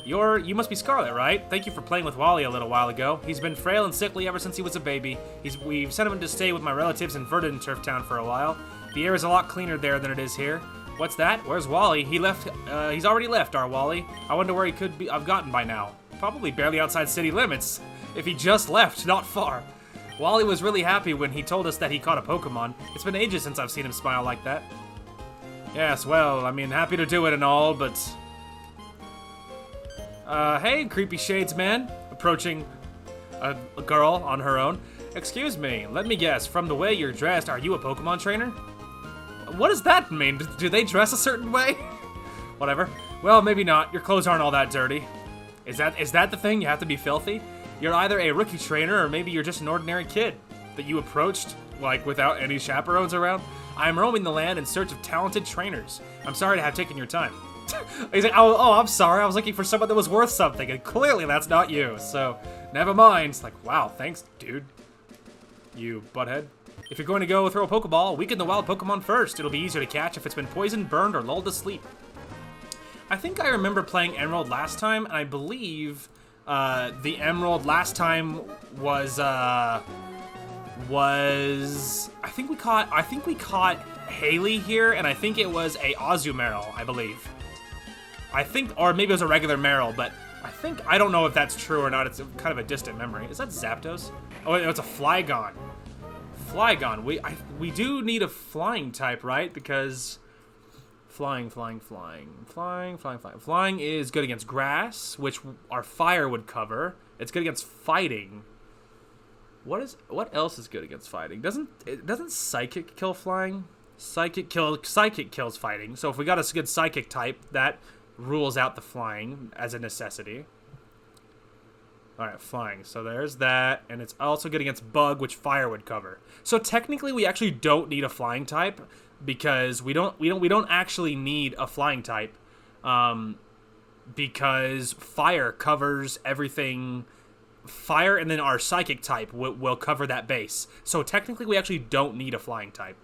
S1: You must be Scarlet, right? Thank you for playing with Wally a little while ago. He's been frail and sickly ever since he was a baby. We've sent him to stay with my relatives in Verdant Turf Town for a while. The air is a lot cleaner there than it is here. What's that? Where's Wally? He's already left, our Wally. I wonder where he could have gotten by now. Probably barely outside city limits. If he just left, not far. Wally was really happy when he told us that he caught a Pokemon. It's been ages since I've seen him smile like that. Yes, well, I mean, happy to do it and all, but... hey, creepy shades man. Approaching a girl on her own. Excuse me, let me guess, from the way you're dressed, are you a Pokemon trainer? What does that mean? Do they dress a certain way? Whatever. Well, maybe not. Your clothes aren't all that dirty. Is that the thing? You have to be filthy? You're either a rookie trainer or maybe you're just an ordinary kid that you approached, like, without any chaperones around. I'm roaming the land in search of talented trainers. I'm sorry to have taken your time. He's like, oh, I'm sorry. I was looking for someone that was worth something, and clearly that's not you, so never mind. It's like, wow, thanks, dude. You butthead. If you're going to go throw a Pokeball, weaken the wild Pokemon first. It'll be easier to catch if it's been poisoned, burned, or lulled to sleep. I think I remember playing Emerald last time, and I believe the Emerald last time was I think we caught Haley here, and I think it was a Azumarill, I believe. Or maybe it was a regular Marill, but I don't know if that's true or not. It's kind of a distant memory. Is that Zapdos? Oh, it's a Flygon. Flygon. We do need a flying type, right? Because flying. Flying is good against grass, which our fire would cover. It's good against fighting. What else is good against fighting? Doesn't Psychic kill flying? Psychic kills fighting. So if we got a good Psychic type, that rules out the flying as a necessity. Alright, flying. So there's that, and it's also good against bug, which fire would cover. So technically we actually don't need a flying type, because we don't actually need a flying type, because fire covers everything. Fire and then our Psychic type will cover that base. So technically we actually don't need a flying type.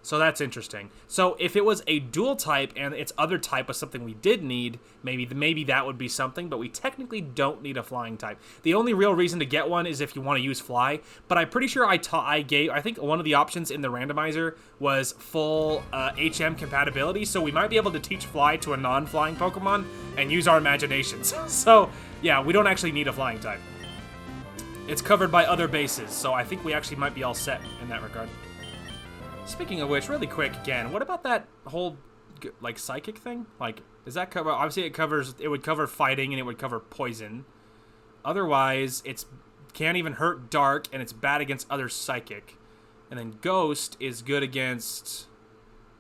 S1: So that's interesting. So if it was a dual type and its other type was something we did need, maybe that would be something, but we technically don't need a flying type. The only real reason to get one is if you want to use fly, but I'm pretty sure I think one of the options in the randomizer was full HM compatibility, so we might be able to teach fly to a non-flying Pokemon and use our imaginations. So yeah, we don't actually need a flying type. It's covered by other bases, so I think we actually might be all set in that regard. Speaking of which, really quick again, what about that whole, like, Psychic thing? Like, does that cover, obviously it would cover fighting and it would cover poison. Otherwise, it's can't even hurt dark and it's bad against other Psychic. And then Ghost is good against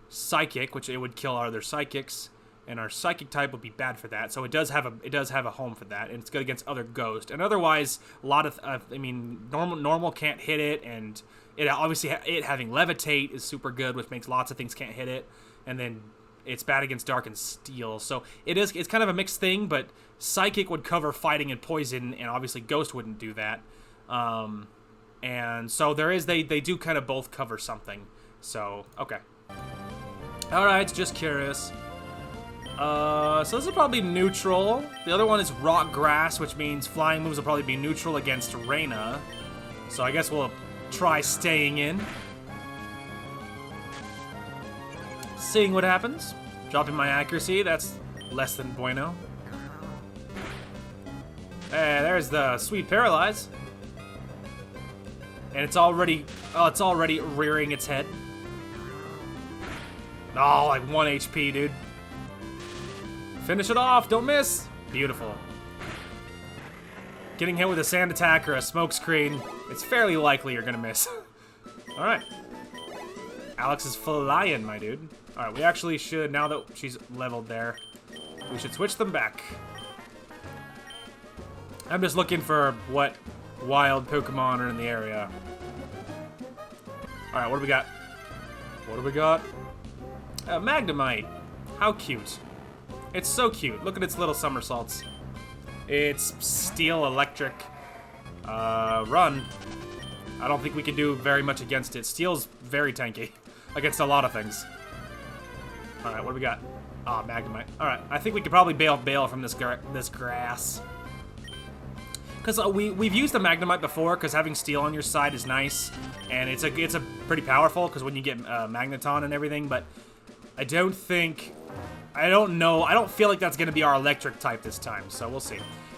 S1: Psychic, which it would kill our other Psychics. And our Psychic type would be bad for that, so it does have a home for that, and it's good against other Ghost. And otherwise, a lot of normal can't hit it, and it obviously it having Levitate is super good, which makes lots of things can't hit it. And then it's bad against Dark and Steel, so it's kind of a mixed thing. But Psychic would cover fighting and poison, and obviously Ghost wouldn't do that. And so they do kind of both cover something. So okay, all right, just curious. So this is probably neutral. The other one is Rock Grass, which means flying moves will probably be neutral against Reina. So I guess we'll try staying in. Seeing what happens. Dropping my accuracy, that's less than bueno. Hey, there's the sweet paralyze. And it's already rearing its head. Oh, like 1 HP, dude. Finish it off, don't miss. Beautiful. Getting hit with a sand attack or a smoke screen, it's fairly likely you're gonna miss. Alright. Alex is flying, my dude. Alright, we actually should, now that she's leveled there, we should switch them back. I'm just looking for what wild Pokemon are in the area. Alright, what do we got? What do we got? Magnemite. How cute. It's so cute. Look at its little somersaults. It's steel electric. Run. I don't think we can do very much against it. Steel's very tanky against a lot of things. Alright, what do we got? Ah, Magnemite. Alright, I think we could probably bail from this grass. Because we've used the Magnemite before, because having Steel on your side is nice. And it's a pretty powerful, because when you get Magneton and everything, but I don't know, I don't feel like that's going to be our electric type this time, so we'll see.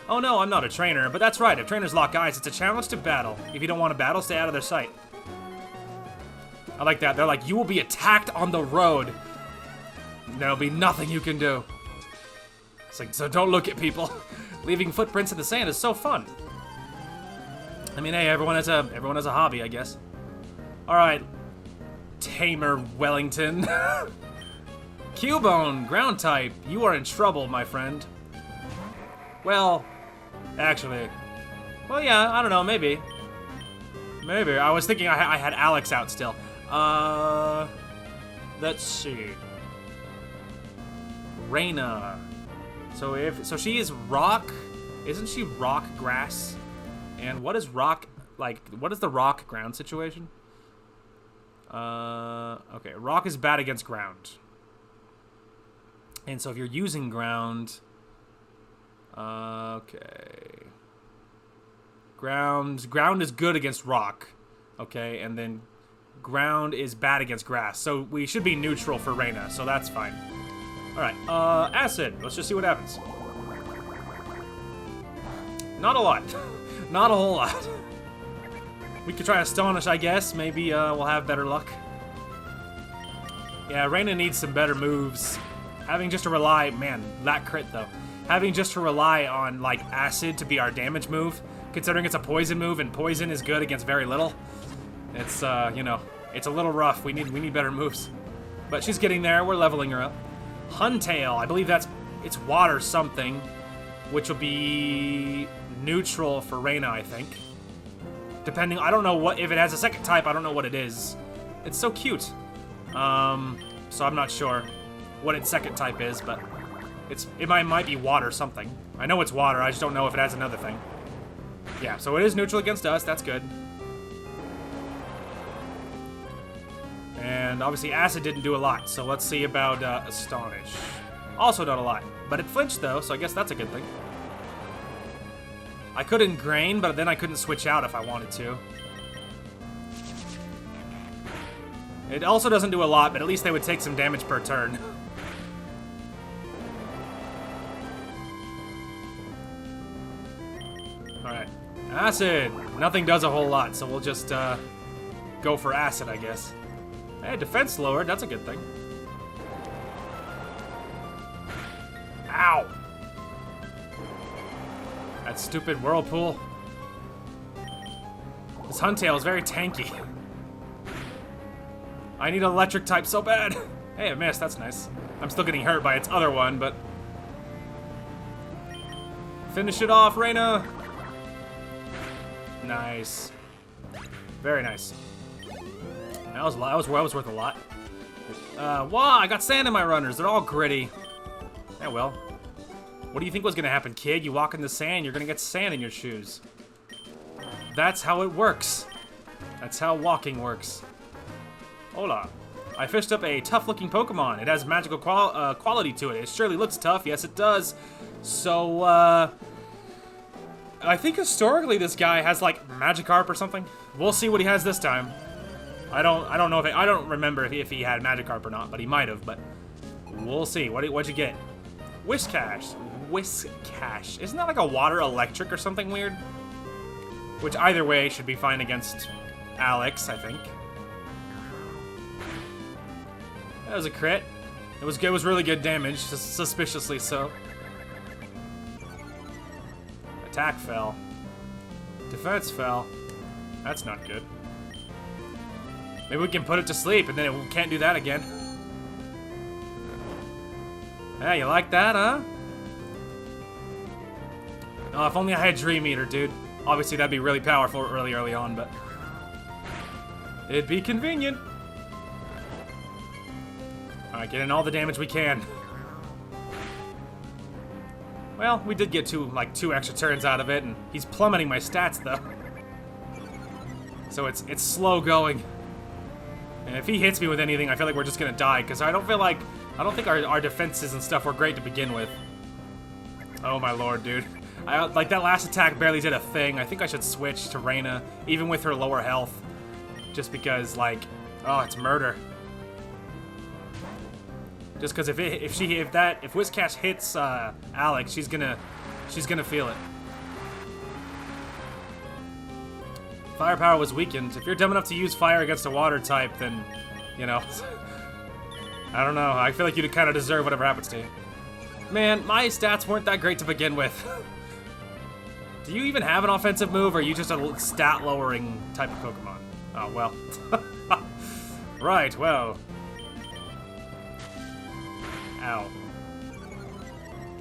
S1: Oh no, I'm not a trainer, but that's right, if trainers lock eyes, it's a challenge to battle. If you don't want to battle, stay out of their sight. I like that. They're like, you will be attacked on the road. There'll be nothing you can do. It's like, so don't look at people. Leaving footprints in the sand is so fun. I mean, hey, everyone has a hobby, I guess. All right, Tamer Wellington. Cubone, ground type. You are in trouble, my friend. Well, actually, well, yeah, I don't know, maybe. Maybe. I was thinking I had Alex out still. Let's see. Reina. So she is rock. Isn't she rock grass? And what is rock, like, what is the rock ground situation? Okay, rock is bad against ground. And so if you're using ground, okay. Ground is good against rock. Okay, and then ground is bad against grass. So we should be neutral for Reina, so that's fine. Alright, acid. Let's just see what happens. Not a lot. Not a whole lot. We could try Astonish, I guess. Maybe we'll have better luck. Yeah, Reina needs some better moves. Having just to rely... Man, that crit, though. Having just to rely on, like, acid to be our damage move, considering it's a poison move, and poison is good against very little. It's, you know, it's a little rough. We need better moves. But she's getting there. We're leveling her up. Huntail, I believe it's water something, which will be neutral for Reina, I think. Depending, I don't know what, if it has a second type, I don't know what it is. It's so cute. So I'm not sure what its second type is, but it might be water something. I know it's water, I just don't know if it has another thing. Yeah, so it is neutral against us, that's good. And obviously acid didn't do a lot, so let's see about Astonish. Also not a lot, but it flinched though, so I guess that's a good thing. I could Ingrain, but then I couldn't switch out if I wanted to. It also doesn't do a lot, but at least they would take some damage per turn. Alright. Acid! Nothing does a whole lot, so we'll just go for acid, I guess. Hey, defense lowered, that's a good thing. Ow! That stupid whirlpool. This Huntail is very tanky. I need an electric type so bad. Hey, it missed, that's nice. I'm still getting hurt by its other one, but... Finish it off, Reina! Nice. Very nice. That was worth a lot. Wow, I got sand in my runners. They're all gritty. Yeah, well. What do you think was gonna happen, kid? You walk in the sand, you're gonna get sand in your shoes. That's how it works. That's how walking works. Hola. I fished up a tough-looking Pokemon. It has magical quality to it. It surely looks tough. Yes, it does. So, I think historically this guy has, like, Magikarp or something. We'll see what he has this time. I don't know if I don't remember if he had Magikarp or not, but he might have. But we'll see. What'd you get? Whiscash. Whiscash. Isn't that like a water electric or something weird? Which either way should be fine against Alex, I think. That was a crit. It was good. It was really good damage, suspiciously so. Attack fell. Defense fell. That's not good. Maybe we can put it to sleep, and then it can't do that again. Yeah, you like that, huh? Oh, if only I had Dream Eater, dude. Obviously, that'd be really powerful really early on, but it'd be convenient. Alright, get in all the damage we can. Well, we did get two extra turns out of it, and he's plummeting my stats, though. So it's slow going. And if he hits me with anything, I feel like we're just gonna die, because I don't think our defenses and stuff were great to begin with. Oh my lord, dude. Like, that last attack barely did a thing. I think I should switch to Reina, even with her lower health. Just because, like, oh, it's murder. Just because if Whiscash hits Alex, she's gonna feel it. Firepower was weakened. If you're dumb enough to use fire against a water type, then, you know, I don't know. I feel like you kind of deserve whatever happens to you. Man, my stats weren't that great to begin with. Do you even have an offensive move, or are you just a stat-lowering type of Pokemon? Oh, well. Right, well. Ow.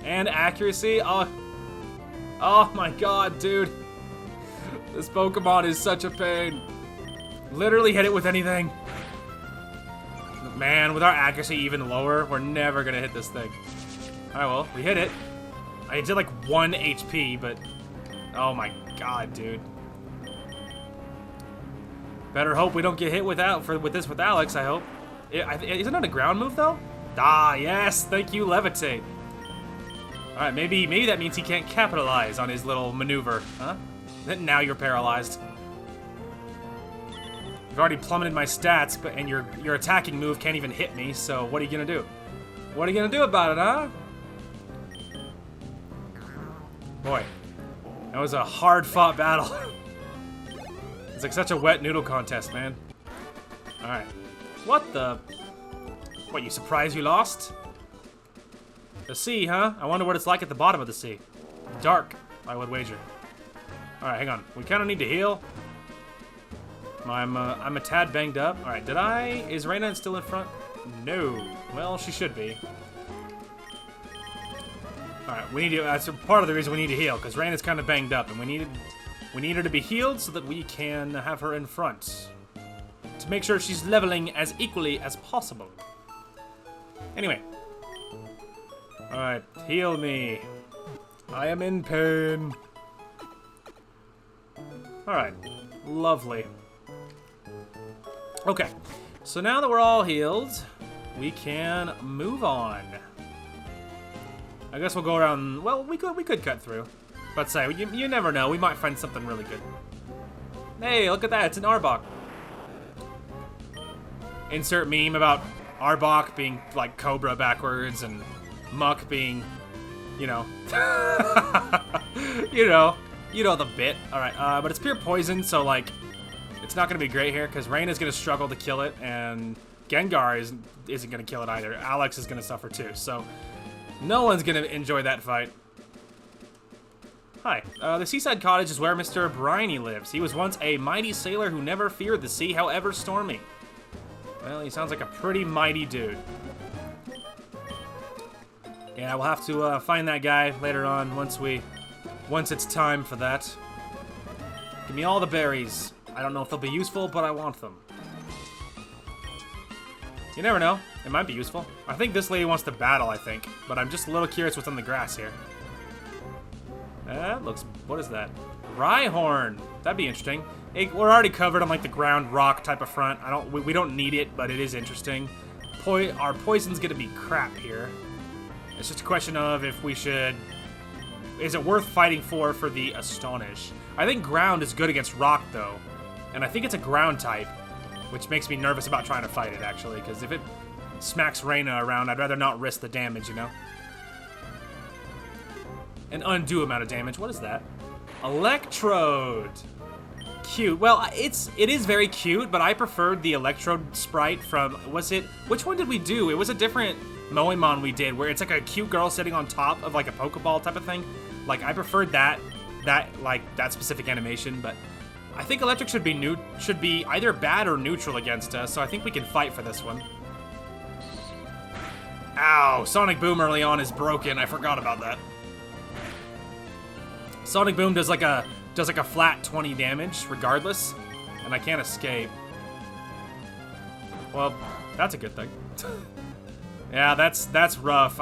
S1: And accuracy? Oh my god, dude. This Pokemon is such a pain. Literally hit it with anything. Man, with our accuracy even lower, we're never gonna hit this thing. Alright, well, we hit it. I did like 1 HP, but oh my god, dude. Better hope we don't get hit with this with Alex, I hope. Isn't it a ground move, though? Ah, yes, thank you, Levitate. Alright, maybe that means he can't capitalize on his little maneuver, huh? Now you're paralyzed. You've already plummeted my stats, and your attacking move can't even hit me, so what are you gonna do? What are you gonna do about it, huh? Boy, that was a hard-fought battle. It's like such a wet noodle contest, man. Alright. What the... What, you surprised you lost? The sea, huh? I wonder what it's like at the bottom of the sea. Dark, I would wager. Alright, hang on. We kind of need to heal. I'm a tad banged up. Alright, is Reina still in front? No. Well, she should be. Alright, we need to, that's part of the reason we need to heal, because Reina's kind of banged up, and we need her to be healed so that we can have her in front. To make sure she's leveling as equally as possible. Anyway. Alright, heal me. I am in pain. Alright, lovely. Okay, so now that we're all healed, we can move on. I guess we'll go around, well, we could cut through. But say, you never know, we might find something really good. Hey, look at that, it's an Arbok. Insert meme about Arbok being like Cobra backwards and Muck being, you know, you know the bit. All right, but it's pure poison, so like, it's not gonna be great here because Reina's gonna struggle to kill it, and Gengar isn't gonna kill it either. Alex is gonna suffer too, so no one's gonna enjoy that fight. Hi, the seaside cottage is where Mr. Briny lives. He was once a mighty sailor who never feared the sea, however stormy. Well, he sounds like a pretty mighty dude. Yeah, we'll have to find that guy later on once it's time for that. Give me all the berries. I don't know if they'll be useful, but I want them. You never know. It might be useful. I think this lady wants to battle, I think. But I'm just a little curious what's on the grass here. That looks... What is that? Rhyhorn. That'd be interesting. We're already covered on like the ground rock type of front. We don't need it, but it is interesting. Our poison's gonna be crap here. It's just a question of if we should... Is it worth fighting for the Astonish? I think ground is good against rock, though. And I think it's a ground type, which makes me nervous about trying to fight it, actually, because if it smacks Reina around, I'd rather not risk the damage, you know? An undue amount of damage. What is that? Electrode. Cute. Well, it is very cute, but I preferred the Electrode sprite from, which one did we do? It was a different Moemon we did, where it's like a cute girl sitting on top of like a Pokeball type of thing. Like, I preferred that specific animation, but I think Electric should be either bad or neutral against us, so I think we can fight for this one. Ow, Sonic Boom early on is broken. I forgot about that. Sonic Boom does like a flat 20 damage regardless, and I can't escape. Well, that's a good thing. Yeah, that's rough.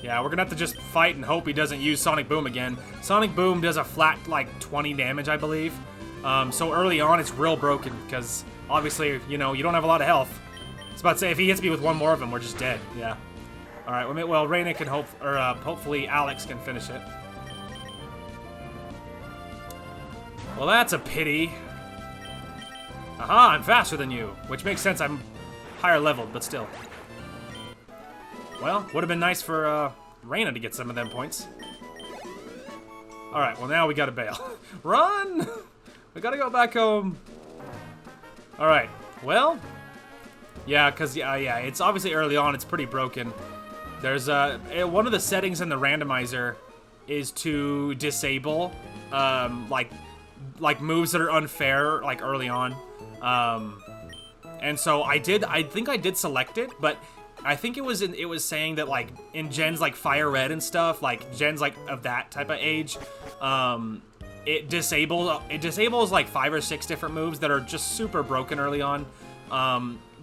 S1: Yeah, we're gonna have to just fight and hope he doesn't use Sonic Boom again. Sonic Boom does a flat like 20 damage, I believe. So early on, it's real broken because obviously, you know, you don't have a lot of health. I was about to say, if he hits me with one more of them, we're just dead. Yeah. All right. Well, Reina can hopefully Alex can finish it. Well, that's a pity. Aha, I'm faster than you, which makes sense. I'm higher leveled, but still. Well, would have been nice for Reina to get some of them points. All right. Well, now we gotta bail. Run! We gotta go back home. All right. Well, yeah, cause yeah, it's obviously early on. It's pretty broken. There's one of the settings in the randomizer is to disable like moves that are unfair like early on. And so I think I did select it, but I think it was saying that like in gens like Fire Red and stuff, like gens like of that type of age, it disables like 5 or 6 different moves that are just super broken early on.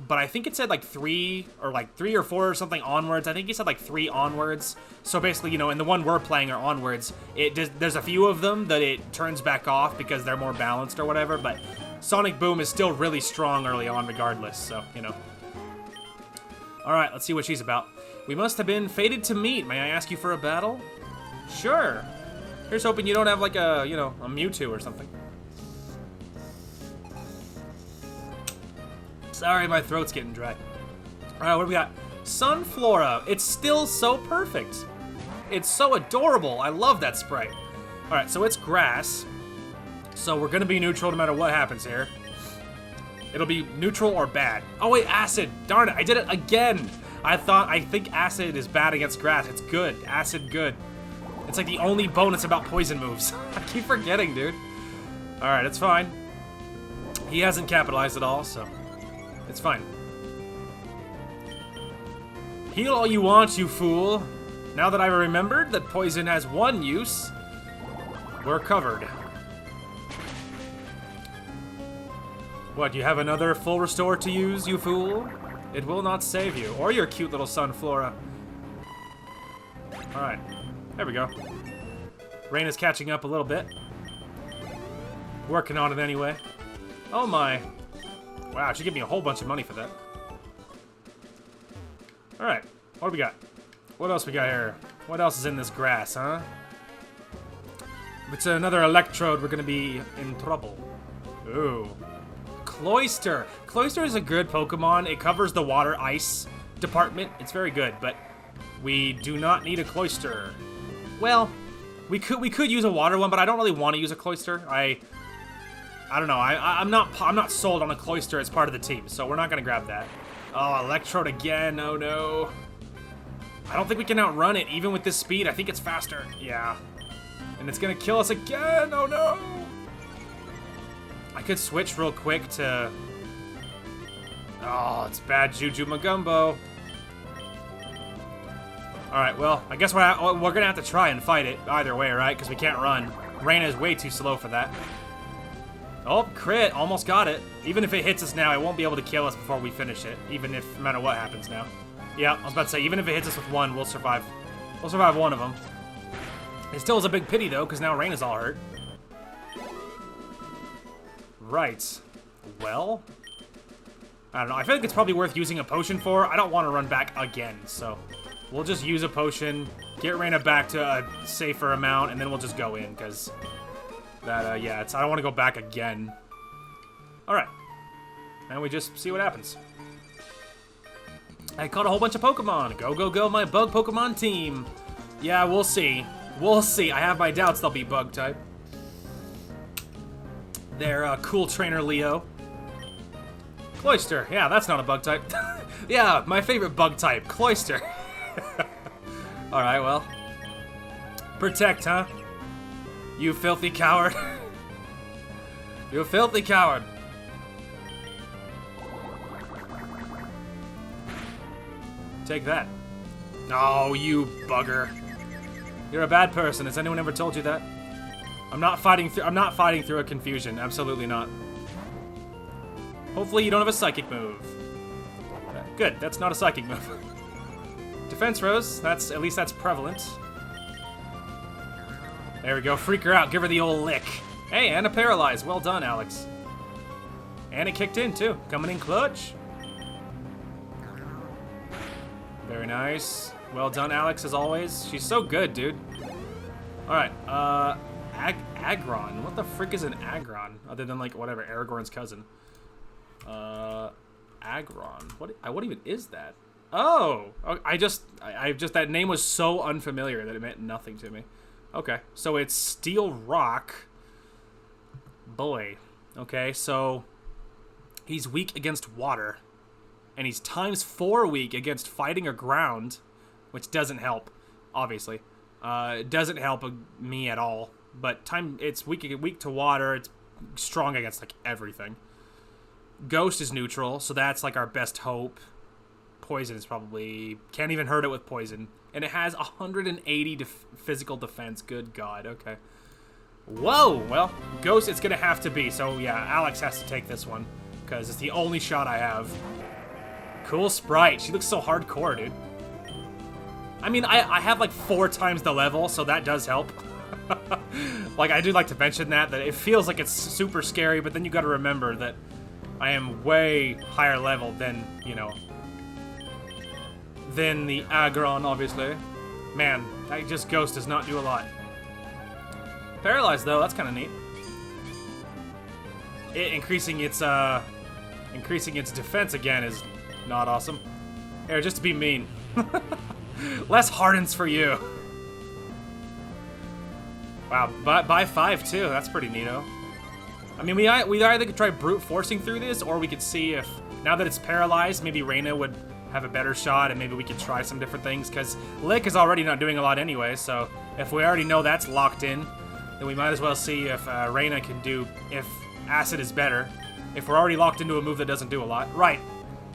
S1: But I think it said like 3 or 4 or something onwards. I think he said like 3 onwards. So basically, you know, in the one we're playing are onwards. There's a few of them that it turns back off because they're more balanced or whatever. But Sonic Boom is still really strong early on regardless. So, you know. All right, let's see what she's about. We must have been fated to meet. May I ask you for a battle? Sure. Here's hoping you don't have like a, you know, a Mewtwo or something. Sorry, my throat's getting dry. All right, what do we got? Sunflora. It's still so perfect. It's so adorable. I love that sprite. All right, so it's grass. So we're gonna be neutral no matter what happens here. It'll be neutral or bad. Oh wait, acid. Darn it, I did it again. I think acid is bad against grass. It's good. Acid, good. It's like the only bonus about poison moves. I keep forgetting, dude. All right, it's fine. He hasn't capitalized at all, so it's fine. Heal all you want, you fool. Now that I've remembered that poison has one use, we're covered. What, you have another full restore to use, you fool? It will not save you, or your cute little Sunflora. Alright, there we go. Rain is catching up a little bit. Working on it anyway. Oh my. Wow, she gave me a whole bunch of money for that. Alright, what do we got? What else we got here? What else is in this grass, huh? If it's another Electrode, we're gonna be in trouble. Ooh. Cloyster. Cloyster is a good Pokemon. It covers the water ice department. It's very good, but we do not need a Cloyster. Well, we could use a water one, but I don't really want to use a Cloyster. I don't know. I'm not sold on a Cloyster as part of the team, so we're not gonna grab that. Oh, Electrode again. Oh no. I don't think we can outrun it, even with this speed. I think it's faster. Yeah. And it's gonna kill us again. Oh no. I could switch real quick to... Oh, it's bad Juju Magumbo. Alright, well, I guess we're gonna have to try and fight it either way, right? Because we can't run. Reina is way too slow for that. Oh, crit. Almost got it. Even if it hits us now, it won't be able to kill us before we finish it. Even if, no matter what happens now. Yeah, I was about to say, even if it hits us with one, we'll survive. We'll survive one of them. It still is a big pity, though, because now Reina's all hurt. Right. Well, I don't know. I feel like it's probably worth using a potion for. I don't want to run back again, so we'll just use a potion, get Reina back to a safer amount, and then we'll just go in, because that, yeah, I don't want to go back again. Alright. And we just see what happens. I caught a whole bunch of Pokemon. Go, go, go, my bug Pokemon team. Yeah, we'll see. We'll see. I have my doubts they'll be bug type. They're cool trainer Leo. Cloyster. Yeah, that's not a bug type. Yeah, my favorite bug type. Cloyster. Alright, well. Protect, huh? You filthy coward. You filthy coward. Take that. Oh, you bugger. You're a bad person. Has anyone ever told you that? I'm not fighting through a confusion. Absolutely not. Hopefully you don't have a psychic move. Good, that's not a psychic move. Defense Rose, at least that's prevalent. There we go, freak her out, give her the old lick. Hey, and a paralyze. Well done, Alex. And it kicked in too, coming in clutch. Very nice. Well done, Alex, as always. She's so good, dude. Alright, Aggron. What the frick is an Aggron? Other than, like, whatever, Aragorn's cousin. Aggron. What even is that? Oh! I just, that name was so unfamiliar that it meant nothing to me. Okay, so it's Steel Rock. Boy. Okay, so he's weak against water. And he's ×4 weak against fighting or ground, which doesn't help, obviously. It doesn't help me at all. But it's weak to water. It's strong against like everything. Ghost is neutral, so that's like our best hope. Poison is probably can't even hurt it with poison, and it has 180 physical defense. Good God. Okay. Whoa. Well, Ghost it's gonna have to be. So yeah, Alex has to take this one because it's the only shot I have. Cool sprite. She looks so hardcore, dude. I mean, I have like 4 times the level, so that does help. Like, I do like to mention that it feels like it's super scary, but then you gotta remember that I am way higher level than, you know, than the Aggron, obviously. Man, Ghost does not do a lot. Paralyzed, though, that's kind of neat. Increasing its defense again is not awesome. Here, just to be mean. Less hardens for you. Wow, by 5 too. That's pretty neato. I mean, we either could try brute forcing through this, or we could see if now that it's paralyzed, maybe Reina would have a better shot, and maybe we could try some different things. Because Lick is already not doing a lot anyway, so if we already know that's locked in, then we might as well see if Reina can do if Acid is better. If we're already locked into a move that doesn't do a lot, right?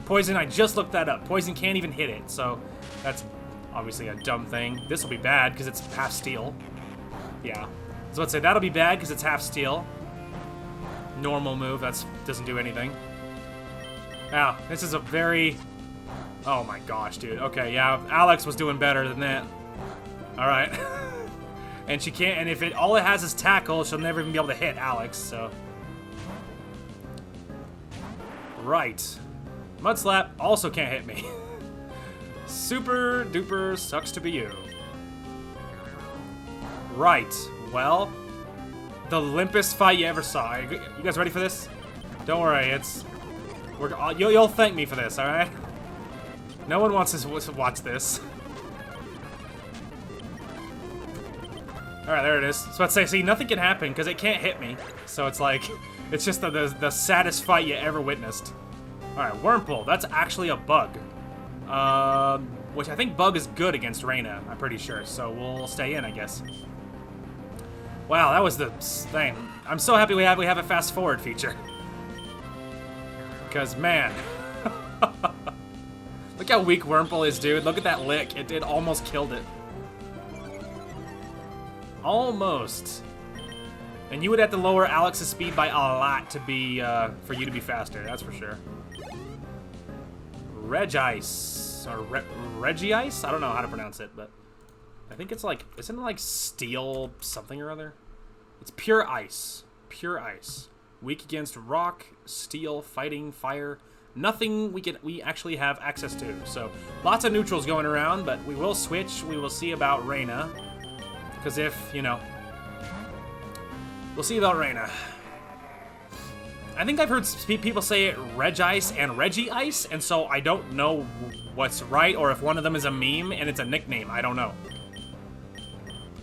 S1: Poison. I just looked that up. Poison can't even hit it, so that's obviously a dumb thing. This will be bad because it's half steel. Yeah. So I'd say that'll be bad because it's half steel. Normal move, doesn't do anything. Now, this is a very... Oh my gosh, dude. Okay, yeah, Alex was doing better than that. Alright. And she can't, and if all it has is tackle, she'll never even be able to hit Alex, so... Right. Mudslap also can't hit me. Super duper sucks to be you. Right. Well, the limpest fight you ever saw. You guys ready for this? Don't worry, you'll thank me for this, all right? No one wants to watch this. All right, there it is. So let's say, see, nothing can happen because it can't hit me. So it's like, it's just the saddest fight you ever witnessed. All right, Wurmple. That's actually a bug. Which I think bug is good against Reina. I'm pretty sure. So we'll stay in, I guess. Wow, that was the thing. I'm so happy we have a fast forward feature. Because man, look how weak Wurmple is, dude. Look at that lick. It almost killed it. Almost. And you would have to lower Alex's speed by a lot to be for you to be faster. That's for sure. Regice or Regice? I don't know how to pronounce it, but I think it's like, isn't it like steel something or other? It's pure ice. Pure ice. Weak against rock, steel, fighting, fire. Nothing we actually have access to. So lots of neutrals going around, but we will switch. We will see about Reina. Because if, you know, we'll see about Reina. I think I've heard people say it Regice and Regice, and so I don't know what's right, or if one of them is a meme and it's a nickname. I don't know.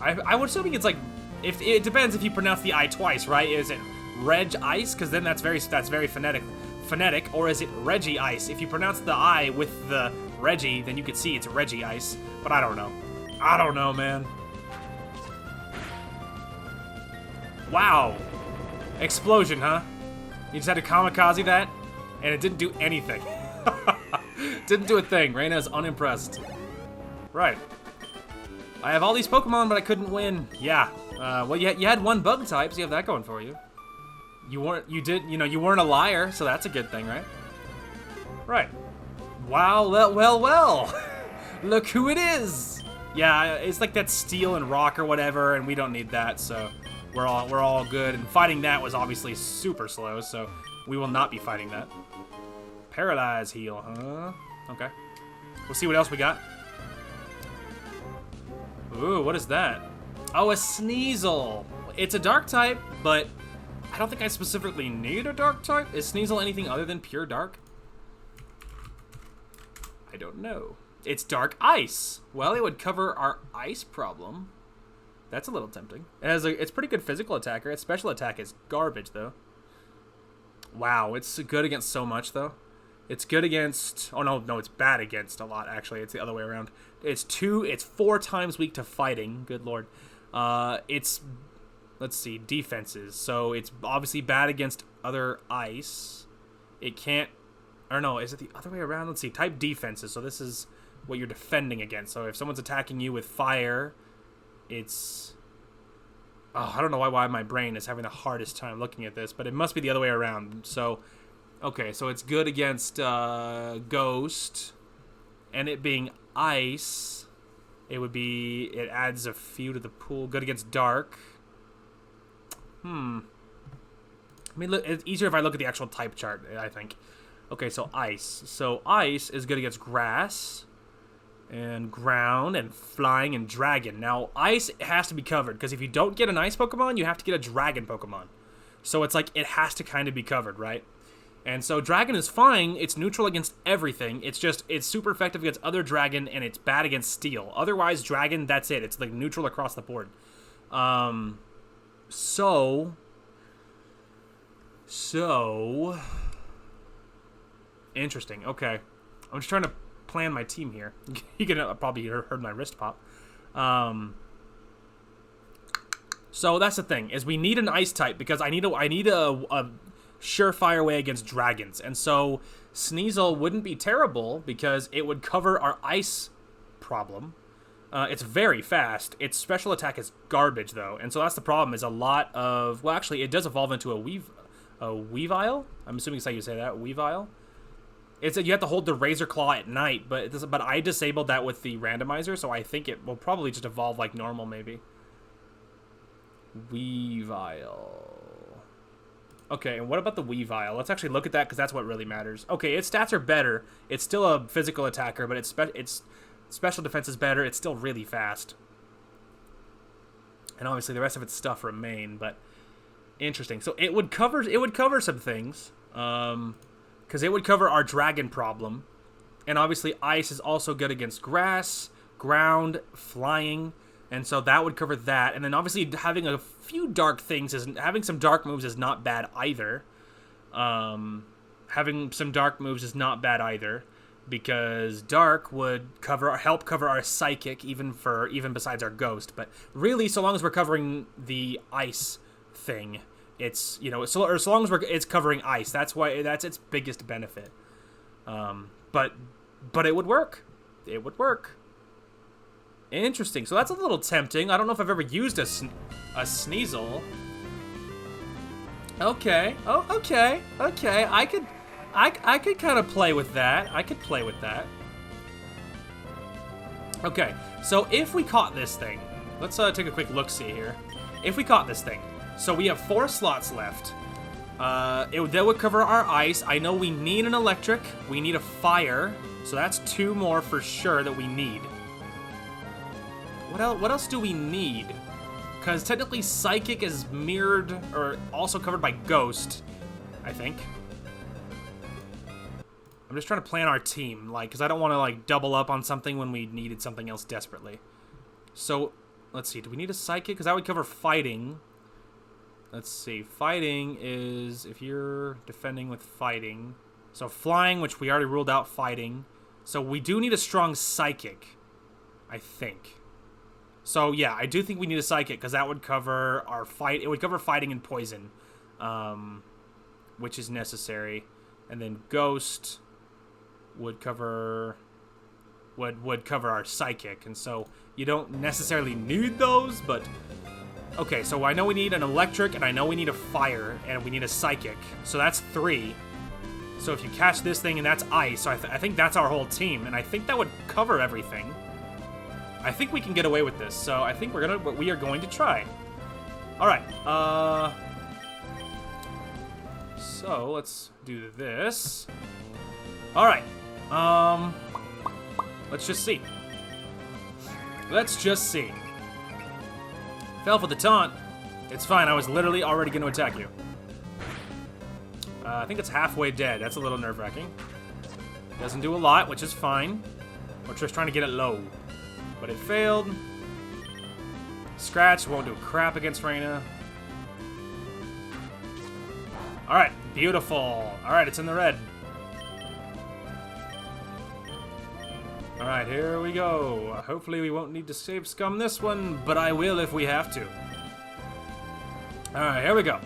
S1: I would assume it's like, if it depends if you pronounce the I twice, right? Is it Regice? Because then that's very phonetic, or is it Regice? If you pronounce the I with the Reggie, then you could see it's Regice, but I don't know. I don't know, man. Wow. Explosion, huh? You just had to kamikaze that, and it didn't do anything. Didn't do a thing. Reina's unimpressed. Right. I have all these Pokemon, but I couldn't win. Yeah. Well, you had one bug type, so you have that going for you. You weren't a liar, so that's a good thing, right? Right. Wow, well. Look who it is. Yeah, it's like that steel and rock or whatever, and we don't need that, so we're all good. And fighting that was obviously super slow, so we will not be fighting that. Paralyze heal, huh? Okay. We'll see what else we got. Ooh, what is that? Oh, a Sneasel. It's a dark type, but I don't think I specifically need a dark type. Is Sneasel anything other than pure dark? I don't know. It's dark ice. Well, it would cover our ice problem. That's a little tempting. It's pretty good physical attacker. Its special attack is garbage, though. Wow, it's good against so much, though. It's good against... Oh, no, it's bad against a lot, actually. It's the other way around. It's 4 times weak to fighting. Good lord. It's... Let's see, defenses. So it's obviously bad against other ice. It can't... Or no, is it the other way around? Let's see, type defenses. So this is what you're defending against. So if someone's attacking you with fire, it's... Oh, I don't know why my brain is having the hardest time looking at this, but it must be the other way around. So, okay, so it's good against Ghost, and it being ice, it adds a few to the pool. Good against Dark. I mean, look, it's easier if I look at the actual type chart, I think. Okay, so ice. So ice is good against grass and ground and flying and dragon. Now, ice has to be covered, because if you don't get an ice Pokemon, you have to get a dragon Pokemon. So it's like, it has to kind of be covered, right? And so dragon is fine. It's neutral against everything. It's super effective against other dragon, and it's bad against steel. Otherwise, dragon, that's it. It's like neutral across the board. So interesting. Okay, I'm just trying to plan my team here. You can probably heard my wrist pop. So that's the thing, is we need an ice type, because I need a surefire way against dragons, and so Sneasel wouldn't be terrible because it would cover our ice problem. It's very fast. Its special attack is garbage, though, and so that's the problem. Is a lot of, well, actually, it does evolve into a Weavile. I'm assuming that's how you say that, Weavile. It's that you have to hold the Razor Claw at night, but I disabled that with the randomizer, so I think it will probably just evolve like normal, maybe. Weavile. Okay, and what about the Weavile? Let's actually look at that, because that's what really matters. Okay, its stats are better. It's still a physical attacker, but its special defense is better. It's still really fast. And obviously the rest of its stuff remain, but interesting. So it would cover some things. Because it would cover our dragon problem. And obviously ice is also good against grass, ground, flying, and so that would cover that. And then obviously having a few dark things having some dark moves is not bad either. Having some dark moves is not bad either, because dark would help cover our psychic, even besides our ghost. But really, so long as we're covering the ice thing, it's, so long as it's covering ice, that's its biggest benefit. But it would work. It would work. Interesting. So that's a little tempting. I don't know if I've ever used a Sneasel. Okay. Oh, okay. Okay. I could kind of play with that. Okay. So if we caught this thing, let's take a quick look-see here. If we caught this thing, so we have 4 slots left. That would cover our ice. I know we need an electric. We need a fire. So that's 2 more for sure that we need. What else do we need? Because technically Psychic is mirrored, or also covered by Ghost. I think. I'm just trying to plan our team, like, because I don't want to, like, double up on something when we needed something else desperately. So, let's see. Do we need a Psychic? Because that would cover Fighting. Let's see. Fighting is if you're defending with Fighting. So, Flying, which we already ruled out Fighting. So, we do need a strong Psychic, I think. So, yeah, I do think we need a Psychic, because that would cover our fight. It would cover Fighting and Poison, which is necessary. And then Ghost would cover our Psychic, and so you don't necessarily need those, but okay, so I know we need an Electric, and I know we need a Fire, and we need a Psychic, so that's 3. So if you catch this thing, and that's Ice, so I think that's our whole team, and I think that would cover everything. I think we can get away with this, so I think we are going to try. Alright, so let's do this. Alright, let's just see. Let's just see. Fell for the taunt. It's fine, I was literally already going to attack you. I think it's halfway dead. That's a little nerve-wracking. Doesn't do a lot, which is fine. We're just trying to get it low. But it failed. Scratch won't do crap against Reyna. Alright, beautiful. Alright, it's in the red. Alright, here we go. Hopefully we won't need to save scum this one, but I will if we have to. Alright, here we go.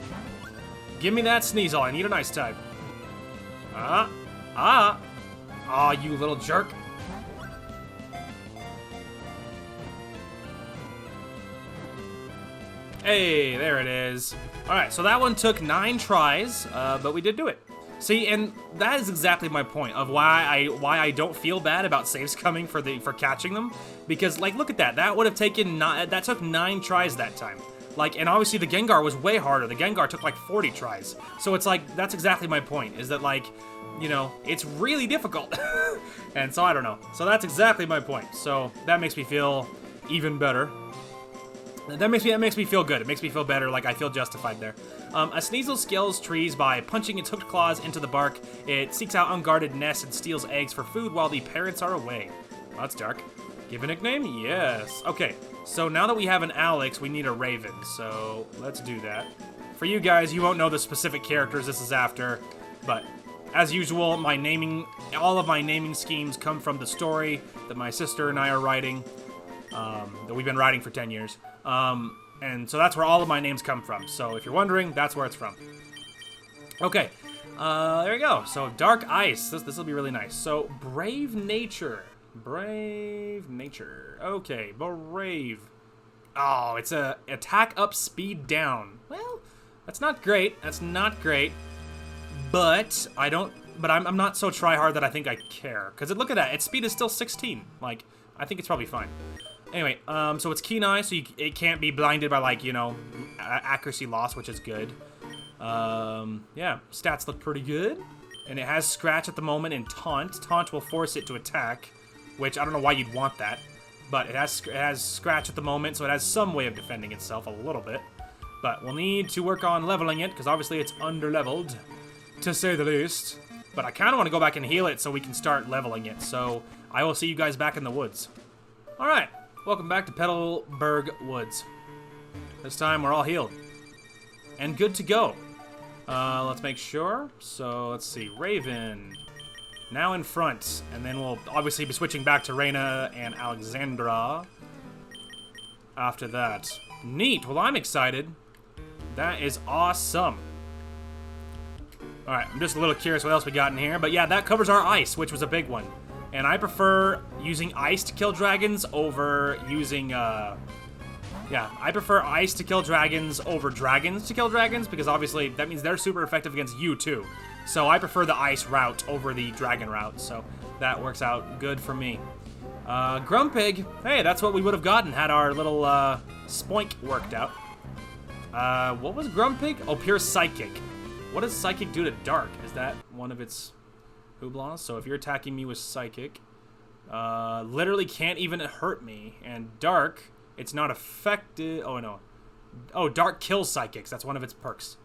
S1: Give me that Sneasel. I need an Ice type. Aw, you little jerk. Hey, there it is. Alright, so that one took 9 tries, but we did do it. See, and that is exactly my point of why I don't feel bad about saves coming for catching them, because like look at that. That would have taken that took 9 tries that time. Like, and obviously the Gengar was way harder. The Gengar took like 40 tries. So it's like that's exactly my point, is that like, you know, it's really difficult. And so I don't know. So that's exactly my point. So that makes me feel even better. That makes me feel good. It makes me feel better, like I feel justified there. A Sneasel scales trees by punching its hooked claws into the bark. It seeks out unguarded nests and steals eggs for food while the parents are away. Well, that's dark. Give a nickname? Yes. Okay, so now that we have an Alex, we need a Raven, so let's do that. For you guys, you won't know the specific characters this is after, but as usual, all of my naming schemes come from the story that my sister and I are writing, that we've been writing for 10 years. And so that's where all of my names come from. So if you're wondering, that's where it's from. Okay, there we go. So Dark Ice, this will be really nice. So Brave Nature. Okay, Brave. Oh, it's a attack up, speed down. Well, that's not great. But I'm not so try hard that I think I care. Because look at that, its speed is still 16. Like, I think it's probably fine. Anyway, so it's Keen Eye, so it can't be blinded by, like, you know, accuracy loss, which is good. Yeah, stats look pretty good. And it has Scratch at the moment and Taunt. Taunt will force it to attack, which I don't know why you'd want that. But it has Scratch at the moment, so it has some way of defending itself a little bit. But we'll need to work on leveling it, because obviously it's under-leveled, to say the least. But I kind of want to go back and heal it so we can start leveling it. So I will see you guys back in the woods. Alright. Welcome back to Petalburg Woods. This time we're all healed. And good to go. Let's make sure. So, let's see. Raven. Now in front. And then we'll obviously be switching back to Reyna and Alexandra. After that. Neat. Well, I'm excited. That is awesome. Alright, I'm just a little curious what else we got in here. But yeah, that covers our ice, which was a big one. And I prefer using ice to kill dragons over using, I prefer ice to kill dragons over dragons to kill dragons, because obviously that means they're super effective against you too. So I prefer the ice route over the dragon route, so that works out good for me. Grumpig, hey, that's what we would have gotten had our little, spoink worked out. What was Grumpig? Oh, pure Psychic. What does Psychic do to Dark? Is that one of its hooblas? So if you're attacking me with Psychic, literally can't even hurt me. And Dark, it's not affected. Oh, no. Oh, Dark kills Psychics. That's one of its perks.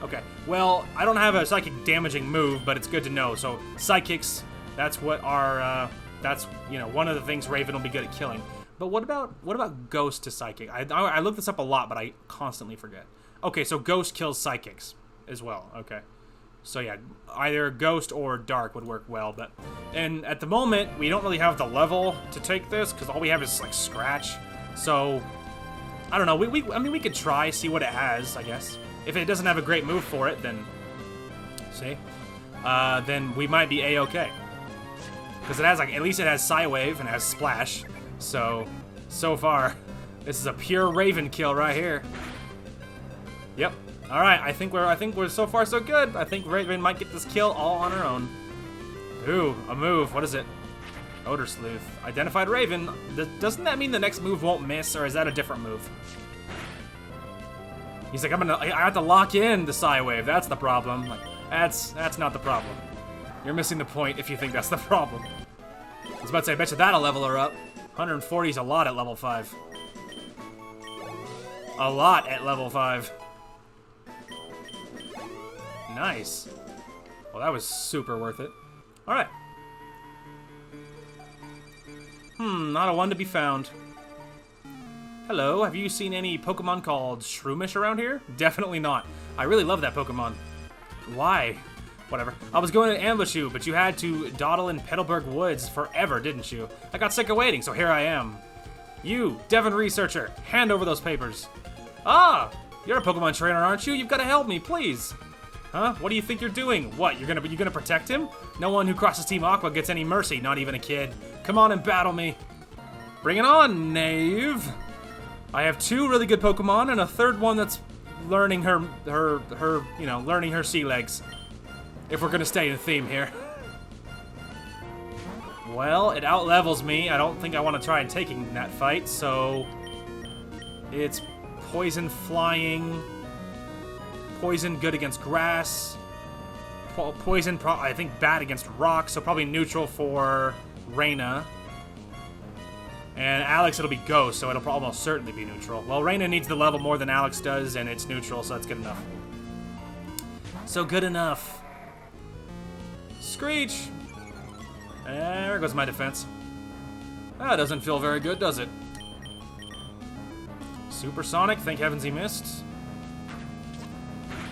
S1: Okay, well, I don't have a psychic damaging move, but it's good to know. So, psychics, that's what our, that's, you know, one of the things Raven will be good at killing. But what about ghost to psychic? I looked this up a lot, but I constantly forget. Okay, so ghost kills psychics as well. Okay. So yeah, either ghost or dark would work well, but... And at the moment, we don't really have the level to take this, because all we have is, like, scratch. So, I don't know, I mean, we could try, see what it has, I guess. If it doesn't have a great move for it, then... See? Then we might be A-okay. Because it has, like, at least it has Psywave and it has Splash. So far, this is a pure Raven kill right here. Yep. Alright, I think we're so far so good. I think Raven might get this kill all on her own. Ooh, a move. What is it? Odor Sleuth. Identified Raven. Doesn't that mean the next move won't miss, or is that a different move? He's like, I have to lock in the Psywave. That's the problem. Like, that's not the problem. You're missing the point if you think that's the problem. I was about to say, I bet you that'll level her up. 140 is a lot at level 5. A lot at level 5. Nice. Well, that was super worth it. Alright. Not a one to be found. Hello, have you seen any Pokemon called Shroomish around here? Definitely not. I really love that Pokemon. Why? Whatever. I was going to ambush you, but you had to dawdle in Petalburg Woods forever, didn't you? I got sick of waiting, so here I am. You, Devon Researcher, hand over those papers. Ah! You're a Pokemon trainer, aren't you? You've got to help me, please. Huh? What do you think you're doing? What, you're gonna protect him? No one who crosses Team Aqua gets any mercy, not even a kid. Come on and battle me. Bring it on, knave. I have 2 really good Pokemon and a 3rd one that's learning her learning her sea legs. If we're gonna stay in theme here. Well, it outlevels me. I don't think I want to try and taking that fight, so... It's poison flying. Poison good against grass. Poison, I think, bad against rock, so probably neutral for Reyna. And Alex, it'll be ghost, so it'll almost certainly be neutral. Well, Reyna needs the level more than Alex does, and it's neutral, so that's good enough. So good enough. Screech! There goes my defense. That doesn't feel very good, does it? Supersonic, thank heavens he missed.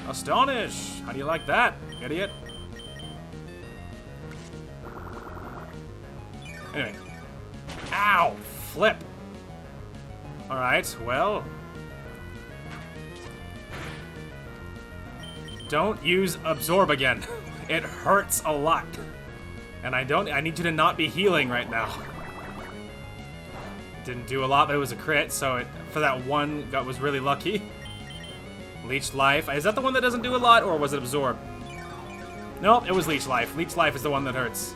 S1: Astonish! How do you like that, idiot? Anyway. Ow! Flip! Alright, well... Don't use Absorb again. It hurts a lot. And I need you to not be healing right now. Didn't do a lot, but it was a crit, so for that one, that was really lucky. Leech Life. Is that the one that doesn't do a lot, or was it Absorb? Nope, it was Leech Life. Leech Life is the one that hurts.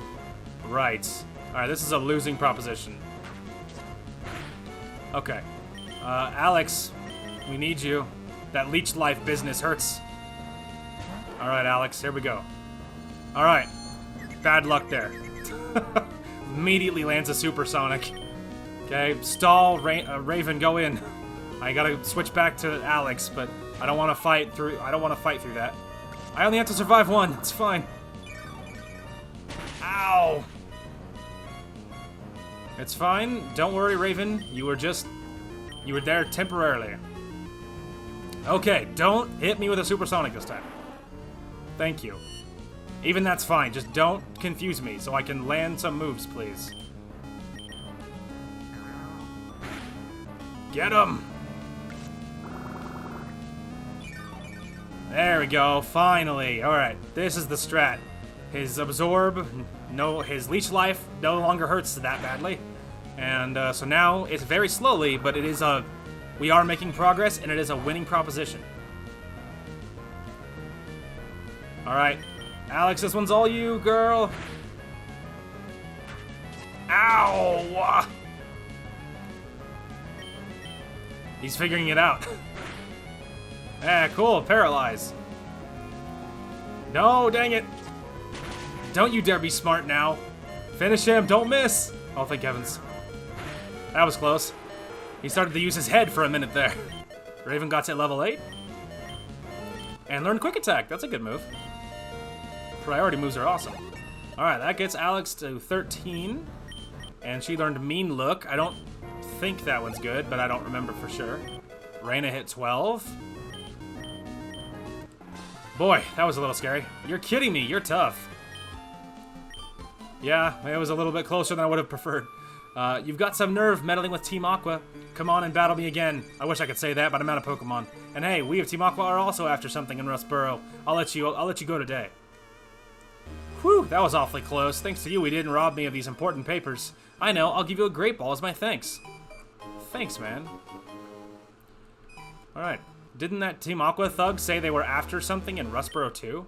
S1: Right. Alright, this is a losing proposition. Okay. Alex, we need you. That Leech Life business hurts. Alright, Alex, here we go. Alright. Bad luck there. Immediately lands a Supersonic. Okay, stall, Raven, go in. I gotta switch back to Alex, but I don't want to fight through that. I only have to survive one. It's fine. Ow. It's fine. Don't worry, Raven. You were there temporarily. Okay, don't hit me with a Supersonic this time. Thank you. Even that's fine. Just don't confuse me so I can land some moves, please. Get him! There we go, finally. Alright, this is the strat. His Absorb, his Leech Life no longer hurts that badly. And so now, it's very slowly, but it is we are making progress, and it is a winning proposition. Alright, Alex, this one's all you, girl. Ow! He's figuring it out. Yeah, cool. Paralyze. No, dang it. Don't you dare be smart now. Finish him. Don't miss. Oh, thank heavens. That was close. He started to use his head for a minute there. Raven got to level 8. And learn Quick Attack. That's a good move. Priority moves are awesome. Alright, that gets Alex to 13. And she learned Mean Look. I don't think that one's good, but I don't remember for sure. Reina hit 12. Boy, that was a little scary. You're kidding me. You're tough. Yeah, it was a little bit closer than I would have preferred. You've got some nerve meddling with Team Aqua. Come on and battle me again. I wish I could say that, but I'm out of Pokemon. And hey, we of Team Aqua are also after something in Rustboro. I'll let you go today. Whew, that was awfully close. Thanks to you, we didn't rob me of these important papers. I know, I'll give you a Great Ball as my thanks. Thanks, man. Alright. Didn't that Team Aqua thug say they were after something in Rustboro too?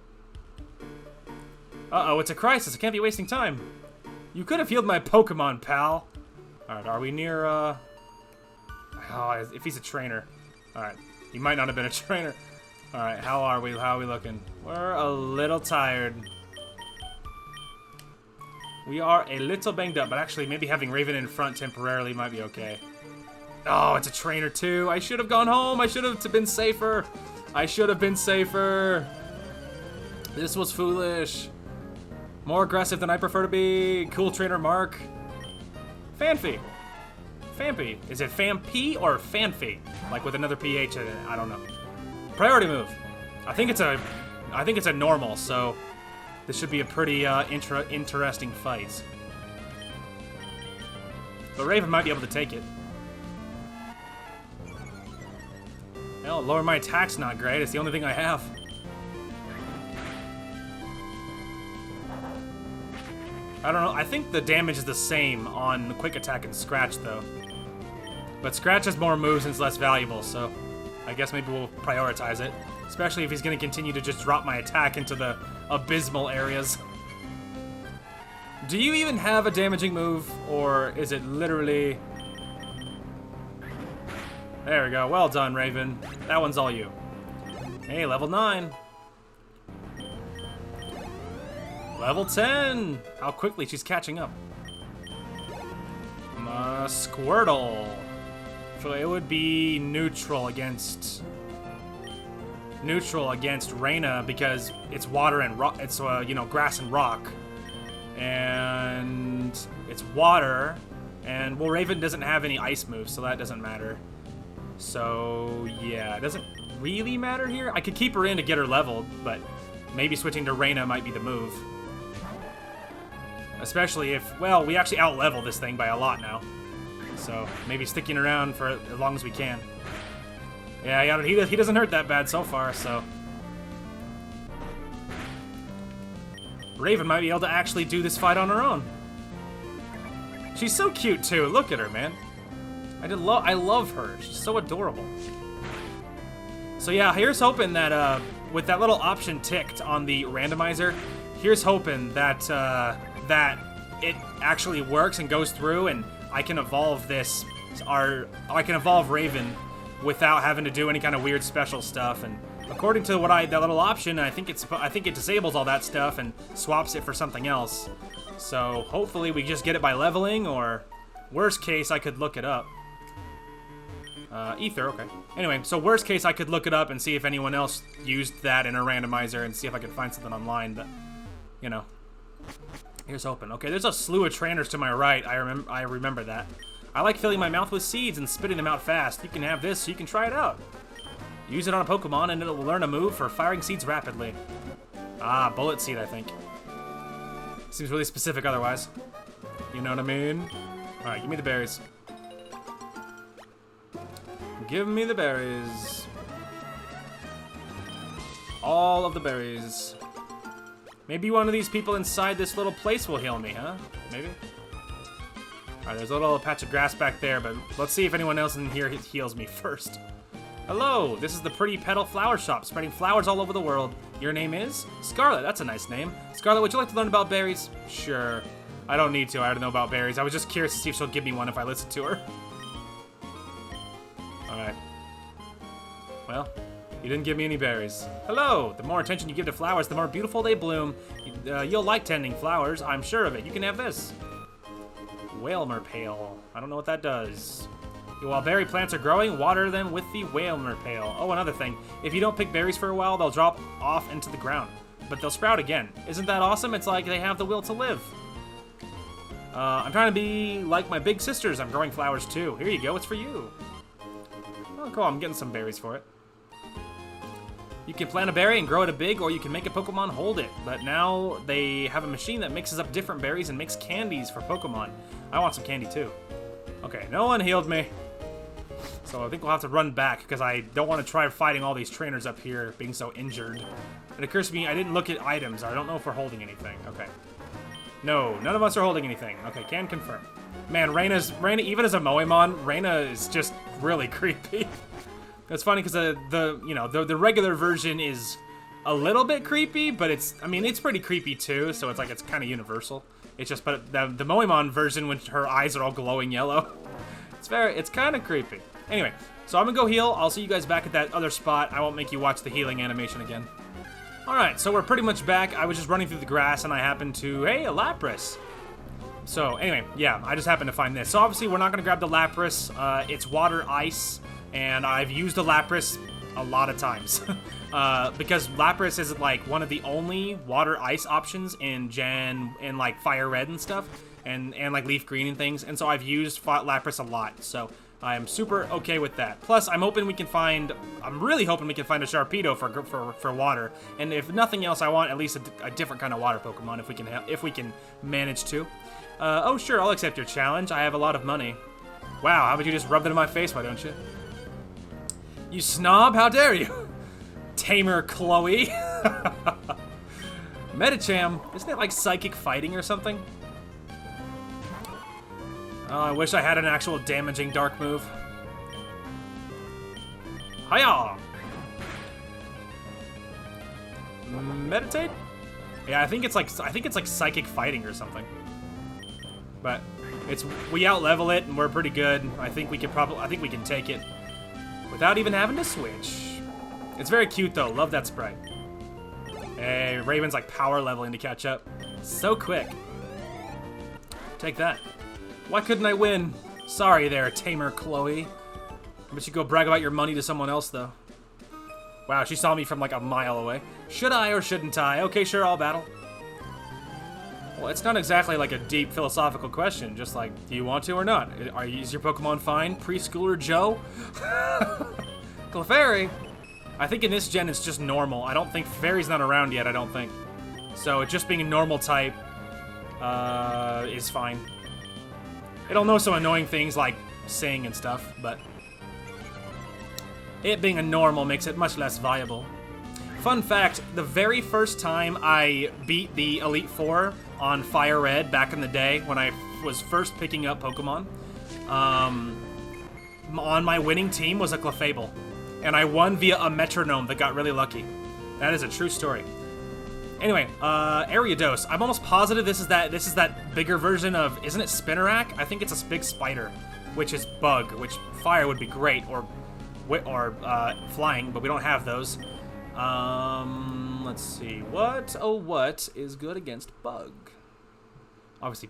S1: Uh-oh, it's a crisis. I can't be wasting time. You could have healed my Pokemon, pal. Alright, are we near, Oh, if he's a trainer. Alright, he might not have been a trainer. Alright, how are we looking? We're a little tired. We are a little banged up, but actually maybe having Raven in front temporarily might be okay. Oh, it's a trainer too. I should have gone home. I should have been safer. I should have been safer. This was foolish. More aggressive than I prefer to be. Cool trainer Mark. Fanfi. Fampi. Is it Fampi or Fanfi? Like with another PH in it. I don't know. Priority move. I think it's a normal, so this should be a pretty interesting fight. But Raven might be able to take it. Hell, lower my attack's not great. It's the only thing I have. I don't know. I think the damage is the same on Quick Attack and Scratch, though. But Scratch has more moves and is less valuable, so I guess maybe we'll prioritize it. Especially if he's going to continue to just drop my attack into the abysmal areas. Do you even have a damaging move, or is it literally... There we go. Well done, Raven. That one's all you. Hey, level 9. Level 10. How quickly she's catching up. Squirtle. So it would be neutral against Reina because it's water and rock. It's grass and rock, and it's water. And well, Raven doesn't have any ice moves, so that doesn't matter. So, yeah, it doesn't really matter here. I could keep her in to get her leveled, but maybe switching to Reina might be the move. Especially if, well, we actually out-level this thing by a lot now. So, maybe sticking around for as long as we can. Yeah, he doesn't hurt that bad so far, so... Raven might be able to actually do this fight on her own. She's so cute, too. Look at her, man. I love her. She's so adorable. So yeah, here's hoping that with that little option ticked on the randomizer, here's hoping that that it actually works and goes through, and I can evolve I can evolve Raven without having to do any kind of weird special stuff. And according to that little option, I think it disables all that stuff and swaps it for something else. So hopefully we just get it by leveling, or worst case I could look it up. Ether, okay. Anyway, so worst case, I could look it up and see if anyone else used that in a randomizer and see if I could find something online, but, you know. Here's hoping. Okay, there's a slew of trainers to my right. I remember that. I like filling my mouth with seeds and spitting them out fast. You can have this so you can try it out. Use it on a Pokemon and it will learn a move for firing seeds rapidly. Ah, Bullet Seed, I think. Seems really specific otherwise. You know what I mean? Alright, give me the berries. Give me the berries. All of the berries. Maybe one of these people inside this little place will heal me, huh? Maybe? Alright, there's a little patch of grass back there, but let's see if anyone else in here heals me first. Hello, this is the Pretty Petal Flower Shop, spreading flowers all over the world. Your name is? Scarlet, that's a nice name. Scarlet, would you like to learn about berries? Sure. I don't need to, I already know about berries. I was just curious to see if she'll give me one if I listen to her. Alright. Well, you didn't give me any berries. Hello! The more attention you give to flowers, the more beautiful they bloom. You'll like tending flowers, I'm sure of it. You can have this. Whalmer Pail. I don't know what that does. While berry plants are growing, water them with the Whalmer pail. Oh, another thing. If you don't pick berries for a while, they'll drop off into the ground. But they'll sprout again. Isn't that awesome? It's like they have the will to live. I'm trying to be like my big sisters. I'm growing flowers too. Here you go. It's for you. Oh, cool. I'm getting some berries for it. You can plant a berry and grow it big, or you can make a Pokemon hold it. But now they have a machine that mixes up different berries and makes candies for Pokemon. I want some candy too. Okay, no one healed me. So I think we'll have to run back because I don't want to try fighting all these trainers up here being so injured. It occurs to me I didn't look at items. I don't know if we're holding anything. Okay. No, none of us are holding anything. Okay, can confirm. Man, Reina, even as a Moemon, Reina is just really creepy. It's funny because the regular version is a little bit creepy, but it's pretty creepy too. So it's like it's kind of universal. It's just, but the Moemon version when her eyes are all glowing yellow, it's kind of creepy. Anyway, so I'm gonna go heal. I'll see you guys back at that other spot. I won't make you watch the healing animation again. All right, so we're pretty much back. I was just running through the grass and I happened to, hey, a Lapras. So anyway, yeah, I just happened to find this. So obviously we're not gonna grab the Lapras. It's water ice. And I've used a Lapras a lot of times because Lapras is like one of the only water ice options in like Fire Red and stuff, and like Leaf Green and things. And so I've used Lapras a lot. So I'm super okay with that. Plus, I'm really hoping we can find a Sharpedo for water. And if nothing else, I want at least a different kind of water Pokemon if we can manage to. Oh sure, I'll accept your challenge. I have a lot of money. Wow, how about you just rub that in my face? Why don't you? You snob, how dare you? Tamer Chloe. Medicham, isn't it like psychic fighting or something? Oh, I wish I had an actual damaging dark move. Hiya! Meditate? Yeah, I think it's like psychic fighting or something. But we out level it and we're pretty good. I think we can take it. Without even having to switch. It's very cute though, love that sprite. Hey, Raven's like power leveling to catch up. So quick. Take that. Why couldn't I win? Sorry there, Tamer Chloe. But you go brag about your money to someone else though. Wow, she saw me from like a mile away. Should I or shouldn't I? Okay, sure, I'll battle. Well, it's not exactly like a deep philosophical question, just like, do you want to or not? Is your Pokemon fine? Preschooler Joe? Clefairy? I think in this gen it's just normal. I don't think Fairy's not around yet, I don't think. So it just being a normal type is fine. It'll know some annoying things like sing and stuff, but it being a normal makes it much less viable. Fun fact, the very first time I beat the Elite Four on Fire Red back in the day when I was first picking up Pokemon, on my winning team was a Clefable. And I won via a metronome that got really lucky. That is a true story. Anyway, Ariados. I'm almost positive this is that bigger version of, isn't it Spinarak? I think it's a big spider, which is Bug, which fire would be great, or flying, but we don't have those. Let's see. What is good against Bug? Obviously,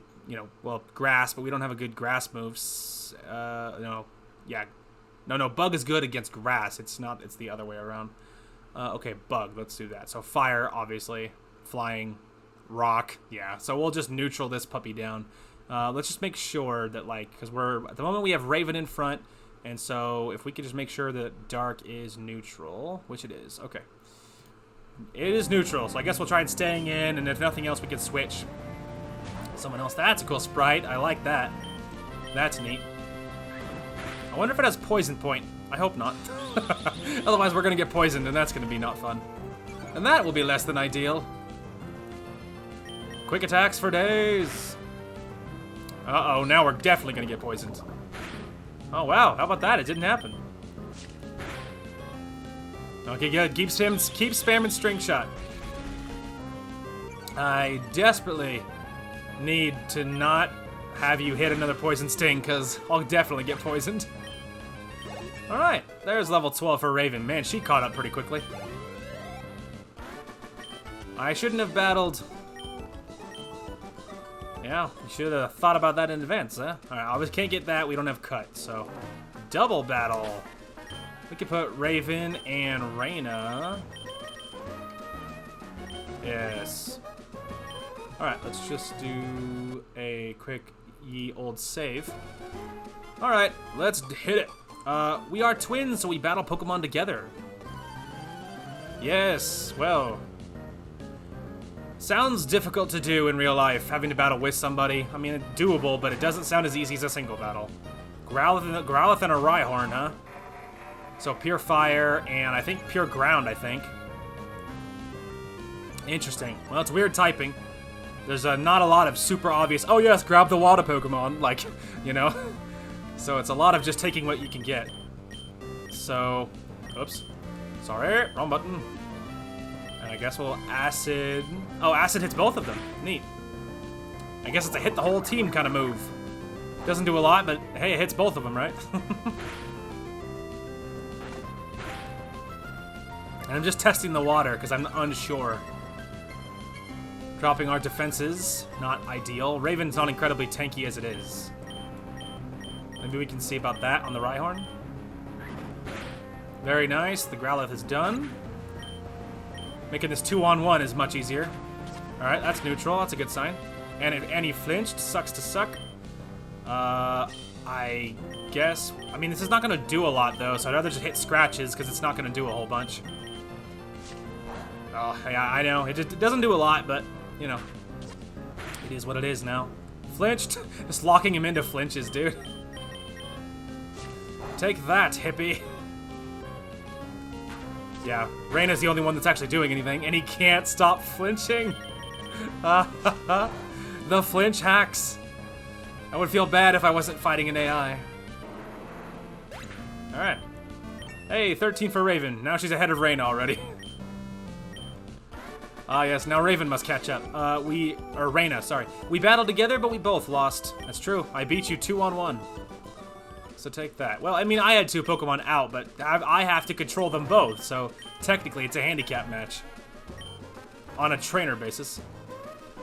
S1: grass, but we don't have a good grass moves. No, Bug is good against grass. It's the other way around. Okay, Bug, let's do that. So fire, obviously. Flying, rock, yeah. So we'll just neutral this puppy down. Let's just make sure that, because at the moment we have Raven in front, and so if we could just make sure that Dark is neutral, which it is, okay. It is neutral, so I guess we'll try and staying in, and if nothing else, we can switch. Someone else. That's a cool sprite. I like that. That's neat. I wonder if it has Poison Point. I hope not. Otherwise, we're going to get poisoned, and that's going to be not fun. And that will be less than ideal. Quick attacks for days. Uh-oh, now we're definitely going to get poisoned. Oh, wow. How about that? It didn't happen. Okay, good. Keep spamming String Shot. I desperately need to not have you hit another Poison Sting, because I'll definitely get poisoned. Alright, there's level 12 for Raven. Man, she caught up pretty quickly. I shouldn't have battled. Yeah, you should have thought about that in advance, huh? Alright, I can't get that. We don't have Cut, so double battle. We could put Raven and Reyna. Yes. Alright, let's just do a quick ye old save. Alright, let's hit it. We are twins, so we battle Pokemon together. Yes, well. Sounds difficult to do in real life, having to battle with somebody. I mean, it's doable, but it doesn't sound as easy as a single battle. Growlithe and a Rhyhorn, huh? So pure fire, and I think pure ground, I think. Interesting. Well, it's weird typing. There's not a lot of super obvious, oh yes, grab the water Pokemon, like, you know? So it's a lot of just taking what you can get. So, oops. Sorry, wrong button. And I guess we'll Acid. Oh, Acid hits both of them. Neat. I guess it's a hit the whole team kind of move. Doesn't do a lot, but hey, it hits both of them, right? And I'm just testing the water because I'm unsure. Dropping our defenses, not ideal. Raven's not incredibly tanky as it is. Maybe we can see about that on the Rhyhorn. Very nice. The Growlithe is done. Making this 2-on-1 is much easier. All right, that's neutral. That's a good sign. And he flinched. Sucks to suck. I guess. I mean, this is not going to do a lot, though, so I'd rather just hit scratches because it's not going to do a whole bunch. Oh, yeah, I know. It doesn't do a lot, but, you know. It is what it is now. Flinched. Just locking him into flinches, dude. Take that, hippie. Yeah, Reyna's the only one that's actually doing anything, and he can't stop flinching. The flinch hacks. I would feel bad if I wasn't fighting an AI. Alright. Hey, 13 for Raven. Now she's ahead of Reyna already. Ah, yes, now Raven must catch up. Or Reyna, sorry. We battled together, but we both lost. That's true. I beat you 2-on-1. So take that. Well, I mean, I had 2 Pokemon out, but I have to control them both, so technically it's a handicap match. On a trainer basis.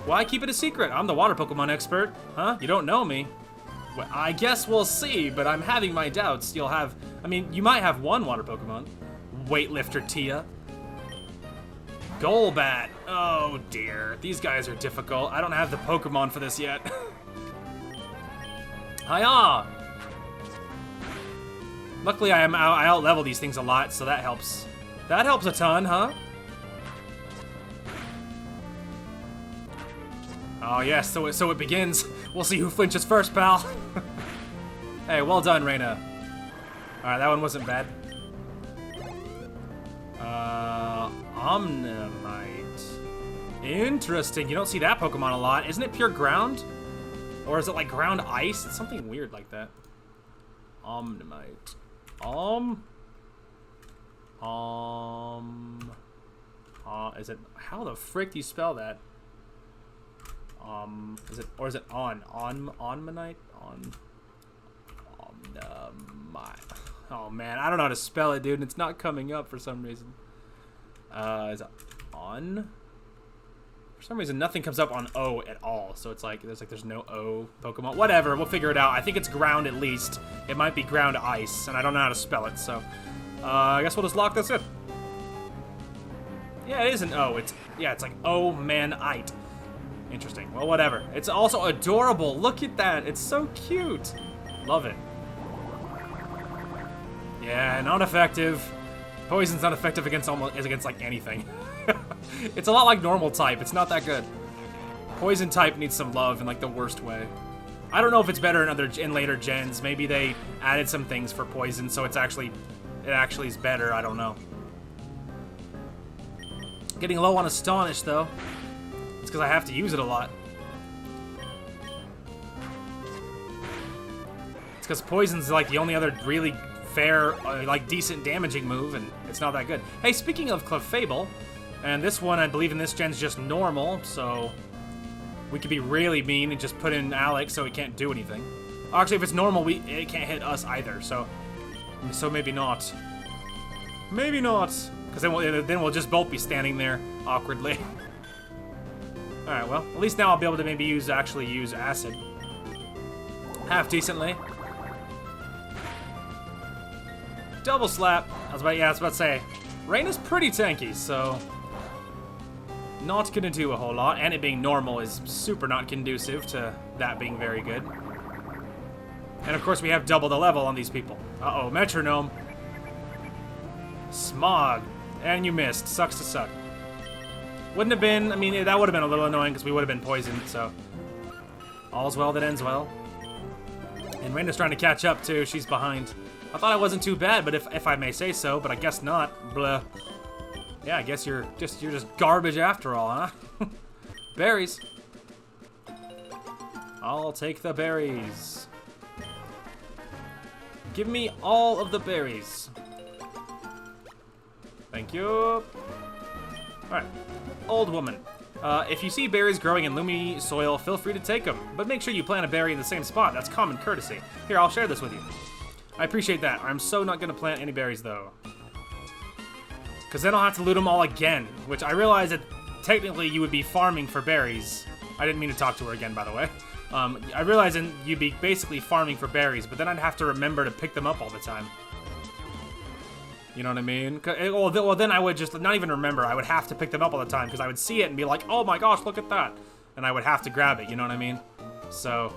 S1: Why keep it a secret? I'm the water Pokemon expert. Huh? You don't know me. Well, I guess we'll see, but I'm having my doubts. You'll have... I mean, you might have 1 water Pokemon. Weightlifter Tia. Golbat. Oh, dear. These guys are difficult. I don't have the Pokemon for this yet. Hiya! Luckily, I out-level these things a lot, so that helps. That helps a ton, huh? Oh, yes, so it begins. We'll see who flinches first, pal. Hey, well done, Reyna. Alright, that one wasn't bad. Omnimite. Interesting. You don't see that Pokemon a lot. Isn't it pure ground? Or is it like ground ice? It's something weird like that. Omnimite. Is it, how the frick do you spell that? Is it, or is it onmanite? Omnimite. Oh man, I don't know how to spell it, dude, and it's not coming up for some reason. Is it on? For some reason, nothing comes up on O at all, so it's like, there's no O Pokemon. Whatever, we'll figure it out. I think it's ground at least. It might be ground ice, and I don't know how to spell it, so I guess we'll just lock this in. Yeah, it is an O. It's like O-man-ite. Interesting. Well, whatever. It's also adorable. Look at that. It's so cute. Love it. Yeah, not effective. Poison's not effective against like anything. It's a lot like normal type. It's not that good. Poison type needs some love in like the worst way. I don't know if it's better in later gens. Maybe they added some things for poison, so it actually is better. I don't know. Getting low on Astonish though. It's because I have to use it a lot. It's because poison's like the only other really fair, like decent damaging move, and it's not that good. Hey, speaking of Clefable, and this one I believe in this gen's just normal, so we could be really mean and just put in Alex so it can't do anything. Actually, if it's normal, it can't hit us either, so maybe not. Maybe not, because then we'll just both be standing there awkwardly. All right, well, at least now I'll be able to maybe actually use Acid half decently. Double slap. I was about to say, rain is pretty tanky, so not gonna do a whole lot. And it being normal is super not conducive to that being very good. And of course we have double the level on these people. Uh-oh, metronome. Smog. And you missed. Sucks to suck. Wouldn't have been, I mean, that would have been a little annoying because we would have been poisoned, so. All's well that ends well. And Raina's trying to catch up too, she's behind. I thought I wasn't too bad, but if I may say so, but I guess not. Blah. Yeah, I guess you're just garbage after all, huh? Berries. I'll take the berries. Give me all of the berries. Thank you. Alright. Old woman. If you see berries growing in loomy soil, feel free to take them. But make sure you plant a berry in the same spot. That's common courtesy. Here, I'll share this with you. I appreciate that. I'm so not going to plant any berries, though. Because then I'll have to loot them all again. Which I realize that technically you would be farming for berries. I didn't mean to talk to her again, by the way. I realize you'd be basically farming for berries, but then I'd have to remember to pick them up all the time. You know what I mean? Well, then I would just not even remember. I would have to pick them up all the time because I would see it and be like, oh my gosh, look at that. And I would have to grab it, you know what I mean? So,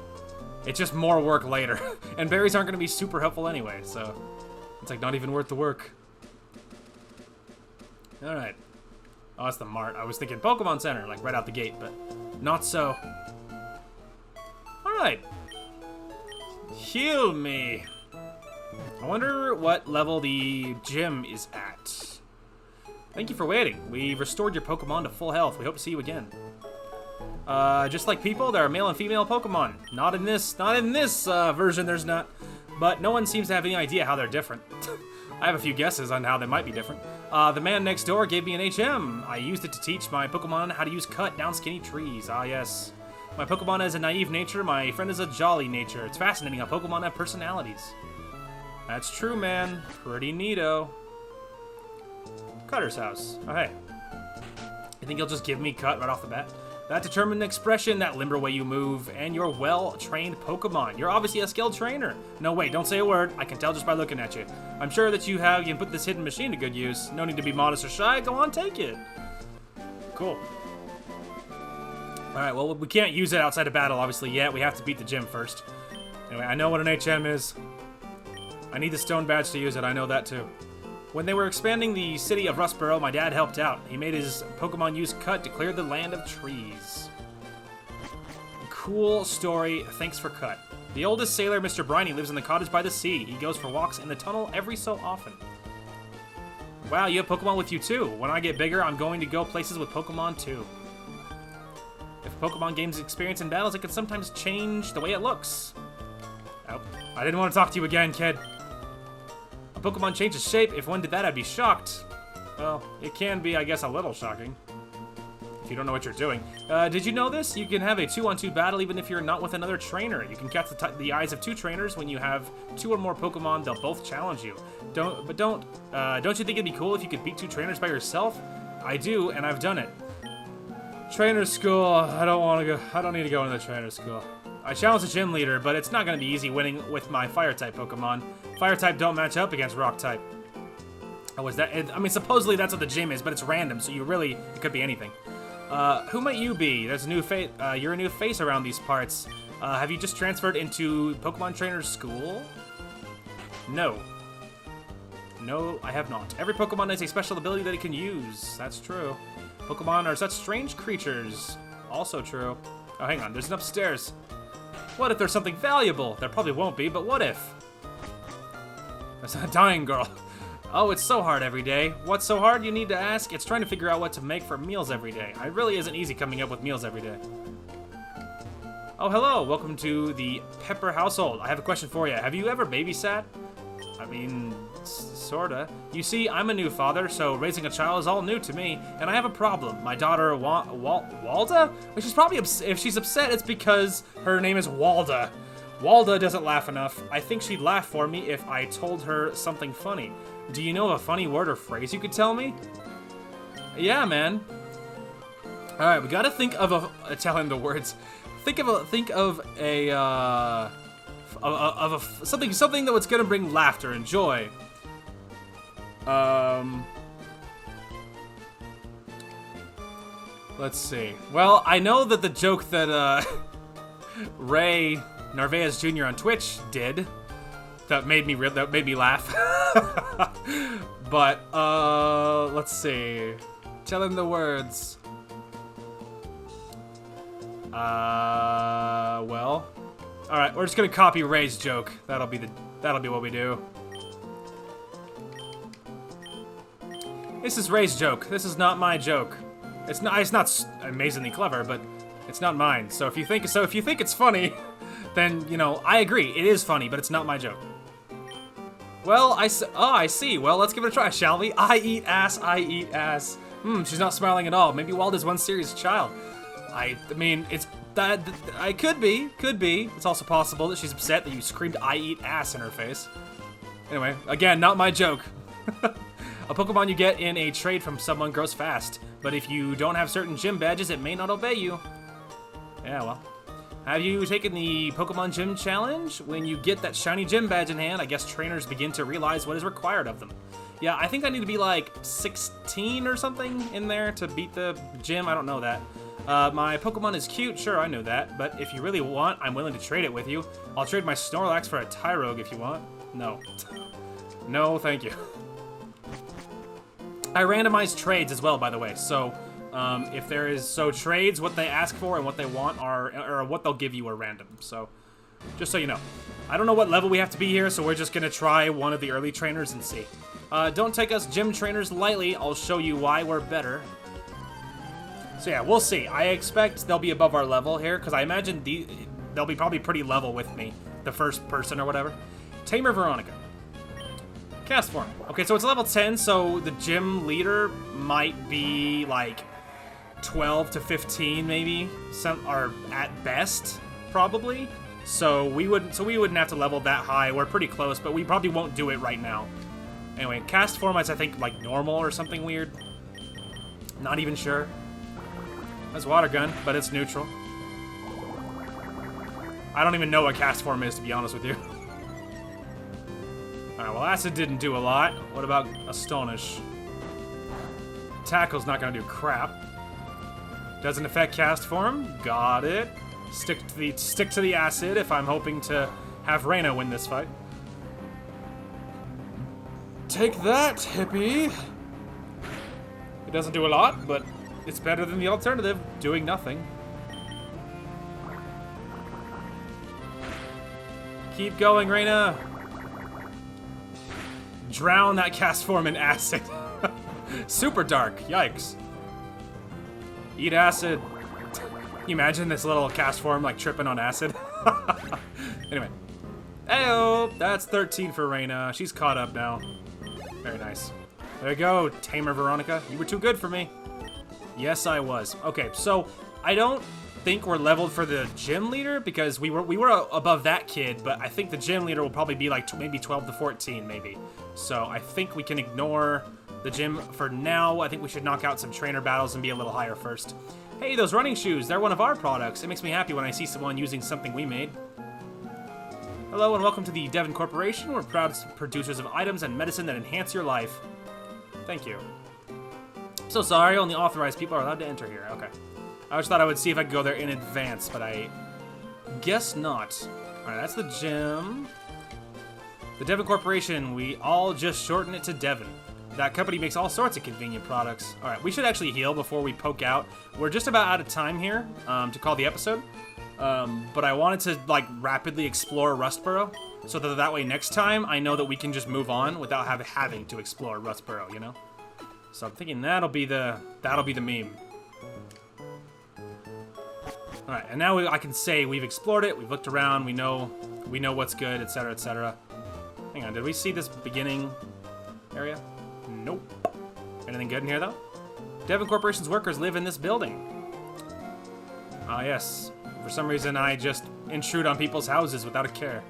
S1: it's just more work later. And berries aren't going to be super helpful anyway, so it's like not even worth the work. Alright. Oh, that's the Mart. I was thinking Pokemon Center, like right out the gate, but not so. Alright. Heal me. I wonder what level the gym is at. Thank you for waiting. We restored your Pokemon to full health. We hope to see you again. Just like people, there are male and female Pokemon. Not in this version, there's not. But no one seems to have any idea how they're different. I have a few guesses on how they might be different. The man next door gave me an HM. I used it to teach my Pokemon how to use cut down skinny trees. Ah, yes. My Pokemon has a naive nature. My friend is a jolly nature. It's fascinating how Pokemon have personalities. That's true, man. Pretty neato. Cutter's house. Oh, hey. You think he'll just give me cut right off the bat? That determined expression, that limber way you move, and your well-trained Pokemon. You're obviously a skilled trainer. No, wait, don't say a word. I can tell just by looking at you. I'm sure that you can put this hidden machine to good use. No need to be modest or shy. Go on, take it. Cool. Alright, well, we can't use it outside of battle, obviously, yet. We have to beat the gym first. Anyway, I know what an HM is. I need the stone badge to use it, I know that too. When they were expanding the city of Rustboro, my dad helped out. He made his Pokemon use Cut to clear the land of trees. Cool story, thanks for Cut. The oldest sailor, Mr. Briny, lives in the cottage by the sea. He goes for walks in the tunnel every so often. Wow, you have Pokemon with you too. When I get bigger, I'm going to go places with Pokemon too. If a Pokemon gains experience in battles, it can sometimes change the way it looks. Oh, I didn't want to talk to you again, kid. A Pokemon changes shape. If one did that, I'd be shocked. Well, it can be, I guess, a little shocking. If you don't know what you're doing. Did you know this? You can have a 2-on-2 battle even if you're not with another trainer. You can catch the eyes of two trainers. When you have 2 or more Pokemon, they'll both challenge you. Don't you think it'd be cool if you could beat 2 trainers by yourself? I do, and I've done it. Trainer school. I don't want to go. I don't need to go into the trainer school. I challenged the gym leader, but it's not going to be easy winning with my Fire-type Pokemon. Fire-type don't match up against Rock-type. Oh, is that... I mean, supposedly that's what the gym is, but it's random, so it could be anything. Who might you be? There's a new face... you're a new face around these parts. Have you just transferred into Pokemon Trainer's school? No. No, I have not. Every Pokemon has a special ability that it can use. That's true. Pokemon are such strange creatures. Also true. Oh, hang on. There's an upstairs. What if there's something valuable? There probably won't be, but what if? There's a dying girl. Oh, it's so hard every day. What's so hard, you need to ask? It's trying to figure out what to make for meals every day. It really isn't easy coming up with meals every day. Oh, hello. Welcome to the Pepper household. I have a question for you. Have you ever babysat? I mean, sorta. You see, I'm a new father, so raising a child is all new to me, and I have a problem. My daughter, Walda? She's probably if she's upset, it's because her name is Walda. Walda doesn't laugh enough. I think she'd laugh for me if I told her something funny. Do you know of a funny word or phrase you could tell me? Yeah, man. All right, we gotta think of tell him the words. Think of something that was gonna bring laughter and joy. Let's see. Well, I know that the joke that Ray Narvaez Jr. on Twitch did that made me laugh. But let's see. Tell him the words. Well, all right. We're just gonna copy Ray's joke. That'll be what we do. This is Ray's joke. This is not my joke. It's not amazingly clever, but it's not mine. So if you think it's funny, then you know I agree. It is funny, but it's not my joke. Well, I see. Well, let's give it a try, shall we? I eat ass. I eat ass. She's not smiling at all. Maybe Wald is one serious child. I mean, it's that. I could be. It's also possible that she's upset that you screamed "I eat ass" in her face. Anyway, again, not my joke. A Pokemon you get in a trade from someone grows fast, but if you don't have certain gym badges, it may not obey you. Yeah, well. Have you taken the Pokemon Gym Challenge? When you get that shiny gym badge in hand, I guess trainers begin to realize what is required of them. Yeah, I think I need to be like 16 or something in there to beat the gym. I don't know that. My Pokemon is cute, sure, I know that, but if you really want, I'm willing to trade it with you. I'll trade my Snorlax for a Tyrogue if you want. No. No, thank you. I randomize trades as well, by the way, so if there is trades, what they ask for and what they want or what they'll give you are random. So just so you know, I don't know what level we have to be here, so we're just gonna try one of the early trainers and see. Don't take us gym trainers lightly. I'll show you why we're better. So yeah, we'll see. I expect they'll be above our level here because I imagine they'll be probably pretty level with me, the first person or whatever. Tamer Veronica. Cast form. Okay, so it's level 10, so the gym leader might be like 12 to 15 maybe, or at best probably. So we wouldn't have to level that high. We're pretty close, but we probably won't do it right now. Anyway, cast form is I think like normal or something weird. Not even sure. That's water gun, but it's neutral. I don't even know what cast form is, to be honest with you. Alright, well, Acid didn't do a lot. What about Astonish? Tackle's not gonna do crap. Doesn't affect cast form. Got it. Stick to the Acid if I'm hoping to have Reyna win this fight. Take that, hippie! It doesn't do a lot, but it's better than the alternative, doing nothing. Keep going, Reyna! Drown that cast form in acid. Super dark, yikes. Eat acid. Can you imagine this little cast form like tripping on acid? Anyway. Ayo! That's 13 for Reyna. She's caught up now. Very nice. There you go, Tamer Veronica. You were too good for me. Yes, I was. Okay, so I don't think we're leveled for the gym leader because we were above that kid, but I think the gym leader will probably be like maybe 12 to 14 maybe. So I think we can ignore the gym for now. I think we should knock out some trainer battles and be a little higher first. Hey, those running shoes, they're one of our products. It makes me happy when I see someone using something we made. Hello and welcome to the Devon Corporation. We're proud producers of items and medicine that enhance your life. Thank you. So sorry, only authorized people are allowed to enter here. Okay. I just thought I would see if I could go there in advance, but I guess not. Alright, that's the gym. The Devon Corporation, we all just shorten it to Devon. That company makes all sorts of convenient products. Alright, we should actually heal before we poke out. We're just about out of time here to call the episode. But I wanted to, like, rapidly explore Rustboro, so that way next time I know that we can just move on without having to explore Rustboro, you know? So I'm thinking that'll be the meme. All right, and now I can say we've explored it, we've looked around, we know what's good, etc., etc. Hang on, did we see this beginning area? Nope. Anything good in here though? Devon Corporation's workers live in this building. Ah, yes. For some reason, I just intrude on people's houses without a care.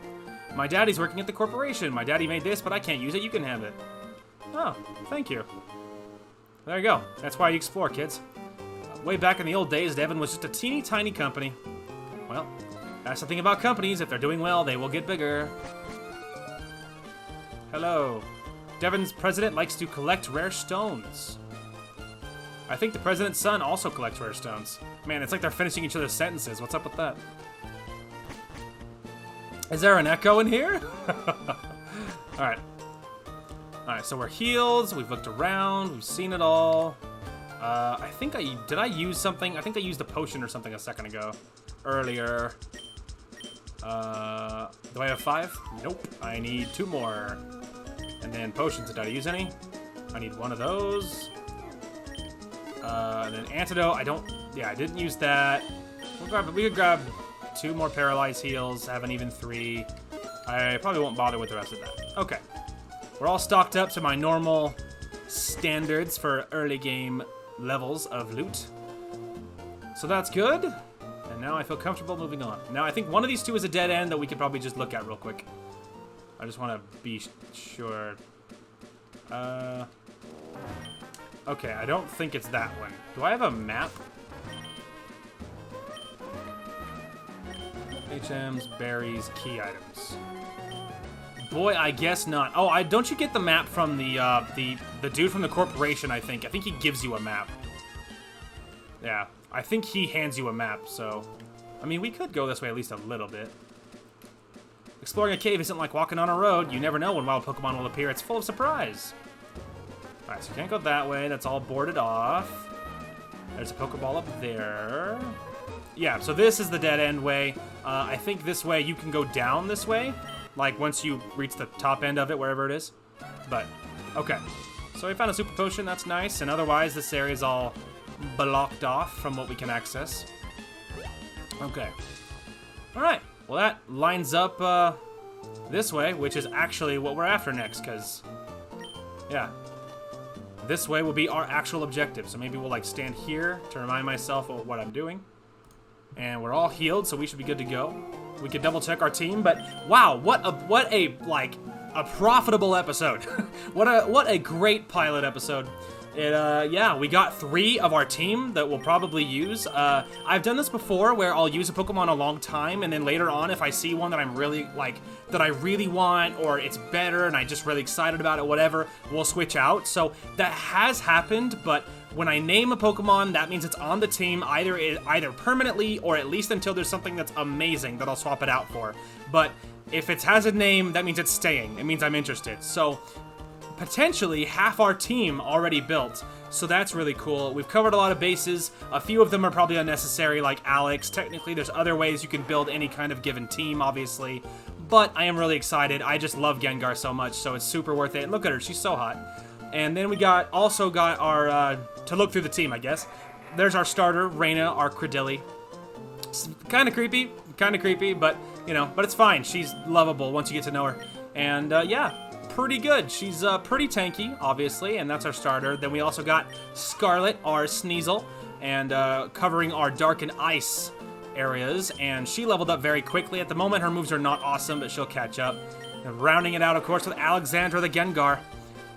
S1: My daddy's working at the corporation. My daddy made this, but I can't use it. You can have it. Oh, thank you. There you go. That's why you explore, kids. Way back in the old days, Devon was just a teeny tiny company. Well, that's the thing about companies. If they're doing well, they will get bigger. Hello. Devon's president likes to collect rare stones. I think the president's son also collects rare stones. Man, it's like they're finishing each other's sentences. What's up with that? Is there an echo in here? Alright. Alright, so we're healed. We've looked around. We've seen it all. I think did I use something? I think I used a potion or something a second ago. Earlier. Do I have 5? Nope. I need 2 more. And then potions. Did I use any? I need 1 of those. And then antidote. I didn't use that. We could grab 2 more paralyzed heals. Have an even 3. I probably won't bother with the rest of that. Okay. We're all stocked up to my normal standards for early game levels of loot. So that's good. And now I feel comfortable moving on. Now I think one of these 2 is a dead end that we could probably just look at real quick. I just want to be sure. Okay, I don't think it's that one. Do I have a map? HMs, berries, key items. Boy, I guess not. Oh, don't you get the map from the dude from the corporation, I think. I think he gives you a map. Yeah, I think he hands you a map, so... I mean, we could go this way at least a little bit. Exploring a cave isn't like walking on a road. You never know when wild Pokemon will appear. It's full of surprise. Alright, so you can't go that way. That's all boarded off. There's a Pokeball up there. Yeah, so this is the dead-end way. I think this way you can go down this way. Like, once you reach the top end of it, wherever it is. But, okay. So we found a Super Potion. That's nice. And otherwise, this area is all blocked off from what we can access. Okay. Alright. Well, that lines up this way, which is actually what we're after next, because, yeah. This way will be our actual objective. So maybe we'll, like, stand here to remind myself of what I'm doing. And we're all healed, so we should be good to go. We could double check our team, but wow, what a profitable episode. what a great pilot episode. Yeah, we got 3 of our team that we'll probably use. I've done this before where I'll use a Pokemon a long time, and then later on, if I see one that I'm really, that I really want, or it's better, and I'm just really excited about it, whatever, we'll switch out. So that has happened, but when I name a Pokemon, that means it's on the team either permanently, or at least until there's something that's amazing that I'll swap it out for. But if it has a name, that means it's staying. It means I'm interested. So potentially half our team already built, so that's really cool. We've covered a lot of bases. A few of them are probably unnecessary, like Alex. Technically, there's other ways you can build any kind of given team, obviously, but I am really excited. I just love Gengar so much, so it's super worth it. And look at her, she's so hot. And then we also got our, to look through the team, I guess. There's our starter, Reina, our Credilli. Kind of creepy, but, you know, but it's fine. She's lovable once you get to know her. And, yeah. Pretty good. She's pretty tanky, obviously, and that's our starter. Then we also got Scarlet, our Sneasel, and covering our Dark and Ice areas, and she leveled up very quickly. At the moment, her moves are not awesome, but she'll catch up. And rounding it out, of course, with Alexandra the Gengar.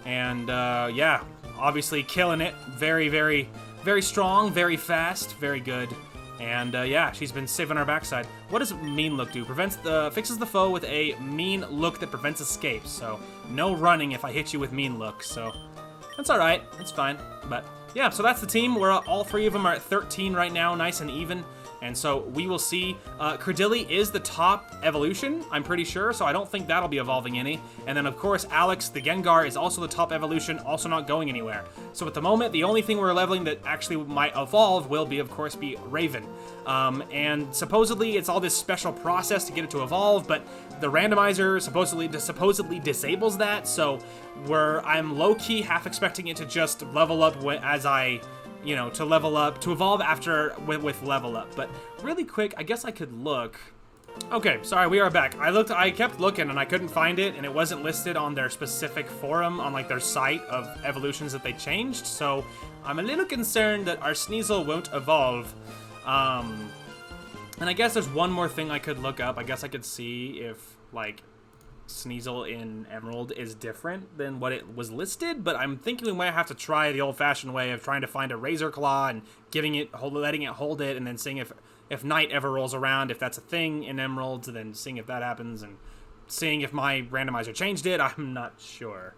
S1: And, yeah, obviously killing it. Very, very, very strong, very fast, very good. And, yeah, she's been saving our backside. What does Mean Look do? Fixes the foe with a Mean Look that prevents escapes. So, no running if I hit you with Mean Look. So, that's alright. It's fine. But, yeah, so that's the team. All 3 of them are at 13 right now, nice and even. And so we will see. Credilli is the top evolution, I'm pretty sure, so I don't think that'll be evolving any. And then, of course, Alex, the Gengar, is also the top evolution, also not going anywhere. So at the moment, the only thing we're leveling that actually might evolve will be, of course, be Raven. And supposedly, it's all this special process to get it to evolve, but the randomizer supposedly disables that, so I'm low-key half expecting it to just level up as I... you know, to level up, to evolve after with level up. But really quick, I guess I could look. Okay, sorry, we are back. I kept looking and I couldn't find it, and it wasn't listed on their specific forum, on like their site of evolutions that they changed. So I'm a little concerned that our Sneasel won't evolve. And I guess there's one more thing I could look up. I guess I could see if like Sneasel in Emerald is different than what it was listed, but I'm thinking we might have to try the old-fashioned way of trying to find a Razor Claw and letting it hold it, and then seeing if Night ever rolls around, if that's a thing in Emerald, then seeing if that happens, and seeing if my randomizer changed it. I'm not sure.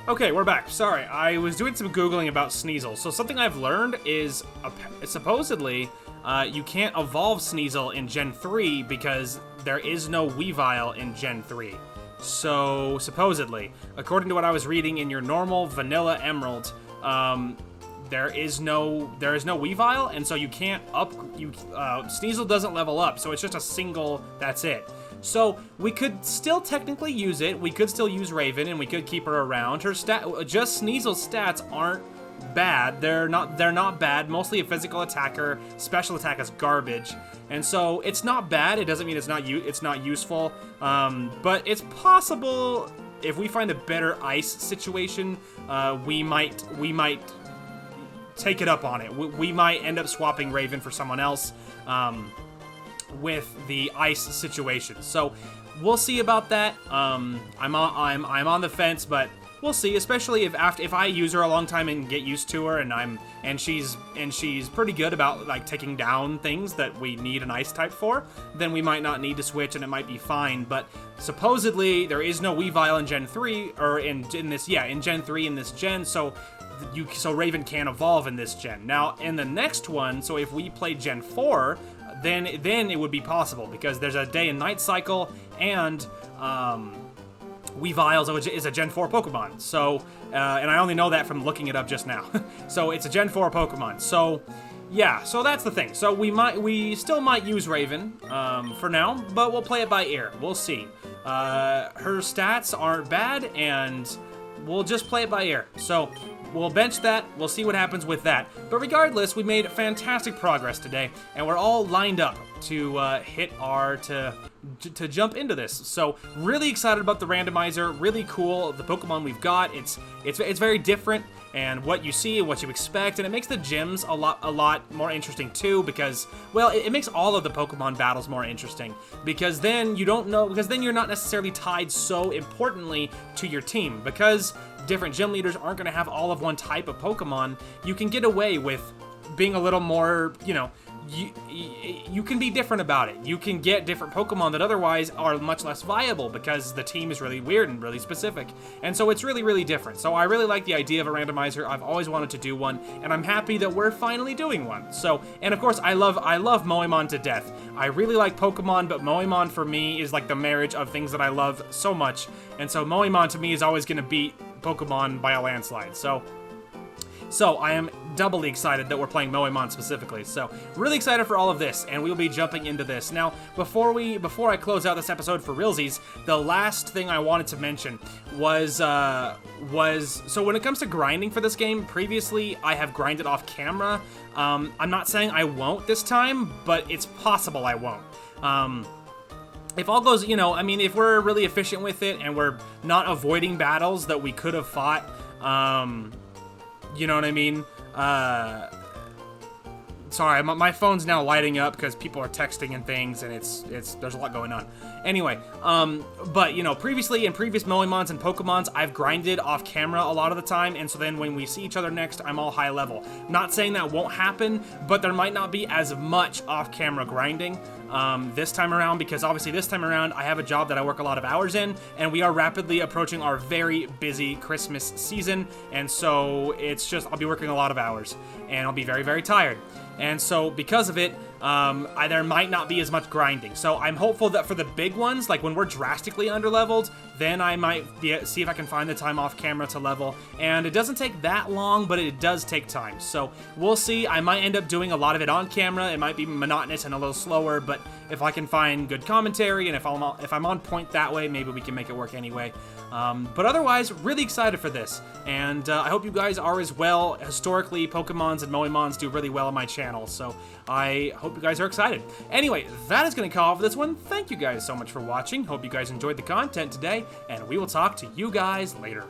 S1: Okay, we're back. Sorry, I was doing some Googling about Sneasel. So something I've learned is supposedly you can't evolve Sneasel in Gen 3 because there is no Weavile in Gen 3. So, supposedly, according to what I was reading in your normal vanilla Emerald, there is no Weavile, and so you can't Sneasel doesn't level up, so it's just a single, that's it. So we could still technically use it. We could still use Raven, and we could keep her around. Just Sneasel's stats aren't bad. They're not bad. Mostly a physical attacker. Special attack is garbage, and so it's not bad. It doesn't mean it's not useful. But it's possible if we find a better ice situation, we might take it up on it. We might end up swapping Raven for someone else. With the ice situation, so we'll see about that. I'm on the fence, but we'll see. Especially if I use her a long time and get used to her, and she's pretty good about like taking down things that we need an ice type for, then we might not need to switch, and it might be fine. But supposedly there is no Weavile in Gen 3 or in Gen 3 in this gen, so Raven can evolve in this gen. Now in the next one, so if we play Gen 4. Then it would be possible because there's a day and night cycle, and Weavile is a Gen 4 Pokemon. So, and I only know that from looking it up just now. So it's a Gen 4 Pokemon. So, yeah. So that's the thing. So we still might use Raven for now, but we'll play it by ear. We'll see. Her stats aren't bad, and we'll just play it by ear. So. We'll bench that, we'll see what happens with that. But regardless, we made fantastic progress today, and we're all lined up to to jump into this. So really excited about the randomizer, really cool, the Pokemon we've got. It's very different, and what you see and what you expect, and it makes the gyms a lot more interesting too, because, well, it makes all of the Pokemon battles more interesting, because then you're not necessarily tied so importantly to your team, because different gym leaders aren't going to have all of one type of Pokemon. You can get away with being a little more, you can be different about it. You can get different Pokemon that otherwise are much less viable because the team is really weird and really specific. And so it's really, really different. So I really like the idea of a randomizer. I've always wanted to do one, and I'm happy that we're finally doing one. So, and of course, I love Moemon to death. I really like Pokemon, but Moemon for me is like the marriage of things that I love so much. And so Moemon to me is always going to beat Pokemon by a landslide. So I am doubly excited that we're playing Moemon specifically. So really excited for all of this, and we'll be jumping into this. Now, before I close out this episode for realsies, the last thing I wanted to mention was so when it comes to grinding for this game, previously I have grinded off camera. I'm not saying I won't this time, but it's possible I won't. If all goes, if we're really efficient with it and we're not avoiding battles that we could have fought, you know what I mean? Sorry, my phone's now lighting up because people are texting and things, and there's a lot going on. Anyway, but previously in previous Moemons and Pokemons, I've grinded off camera a lot of the time, and so then when we see each other next, I'm all high level. Not saying that won't happen, but there might not be as much off camera grinding this time around, because obviously this time around I have a job that I work a lot of hours in, and we are rapidly approaching our very busy Christmas season, and so it's just I'll be working a lot of hours, and I'll be very, very tired. And so because of it, there might not be as much grinding. So I'm hopeful that for the big ones, like when we're drastically underleveled, then I might see if I can find the time off camera to level. And it doesn't take that long, but it does take time. So we'll see. I might end up doing a lot of it on camera. It might be monotonous and a little slower, but if I can find good commentary and if I'm on point that way, maybe we can make it work anyway. But otherwise, really excited for this. And I hope you guys are as well. Historically, Pokemons and Moemons do really well on my channel, so I hope you guys are excited. Anyway, that is going to call for this one. Thank you guys so much for watching. Hope you guys enjoyed the content today, and we will talk to you guys later.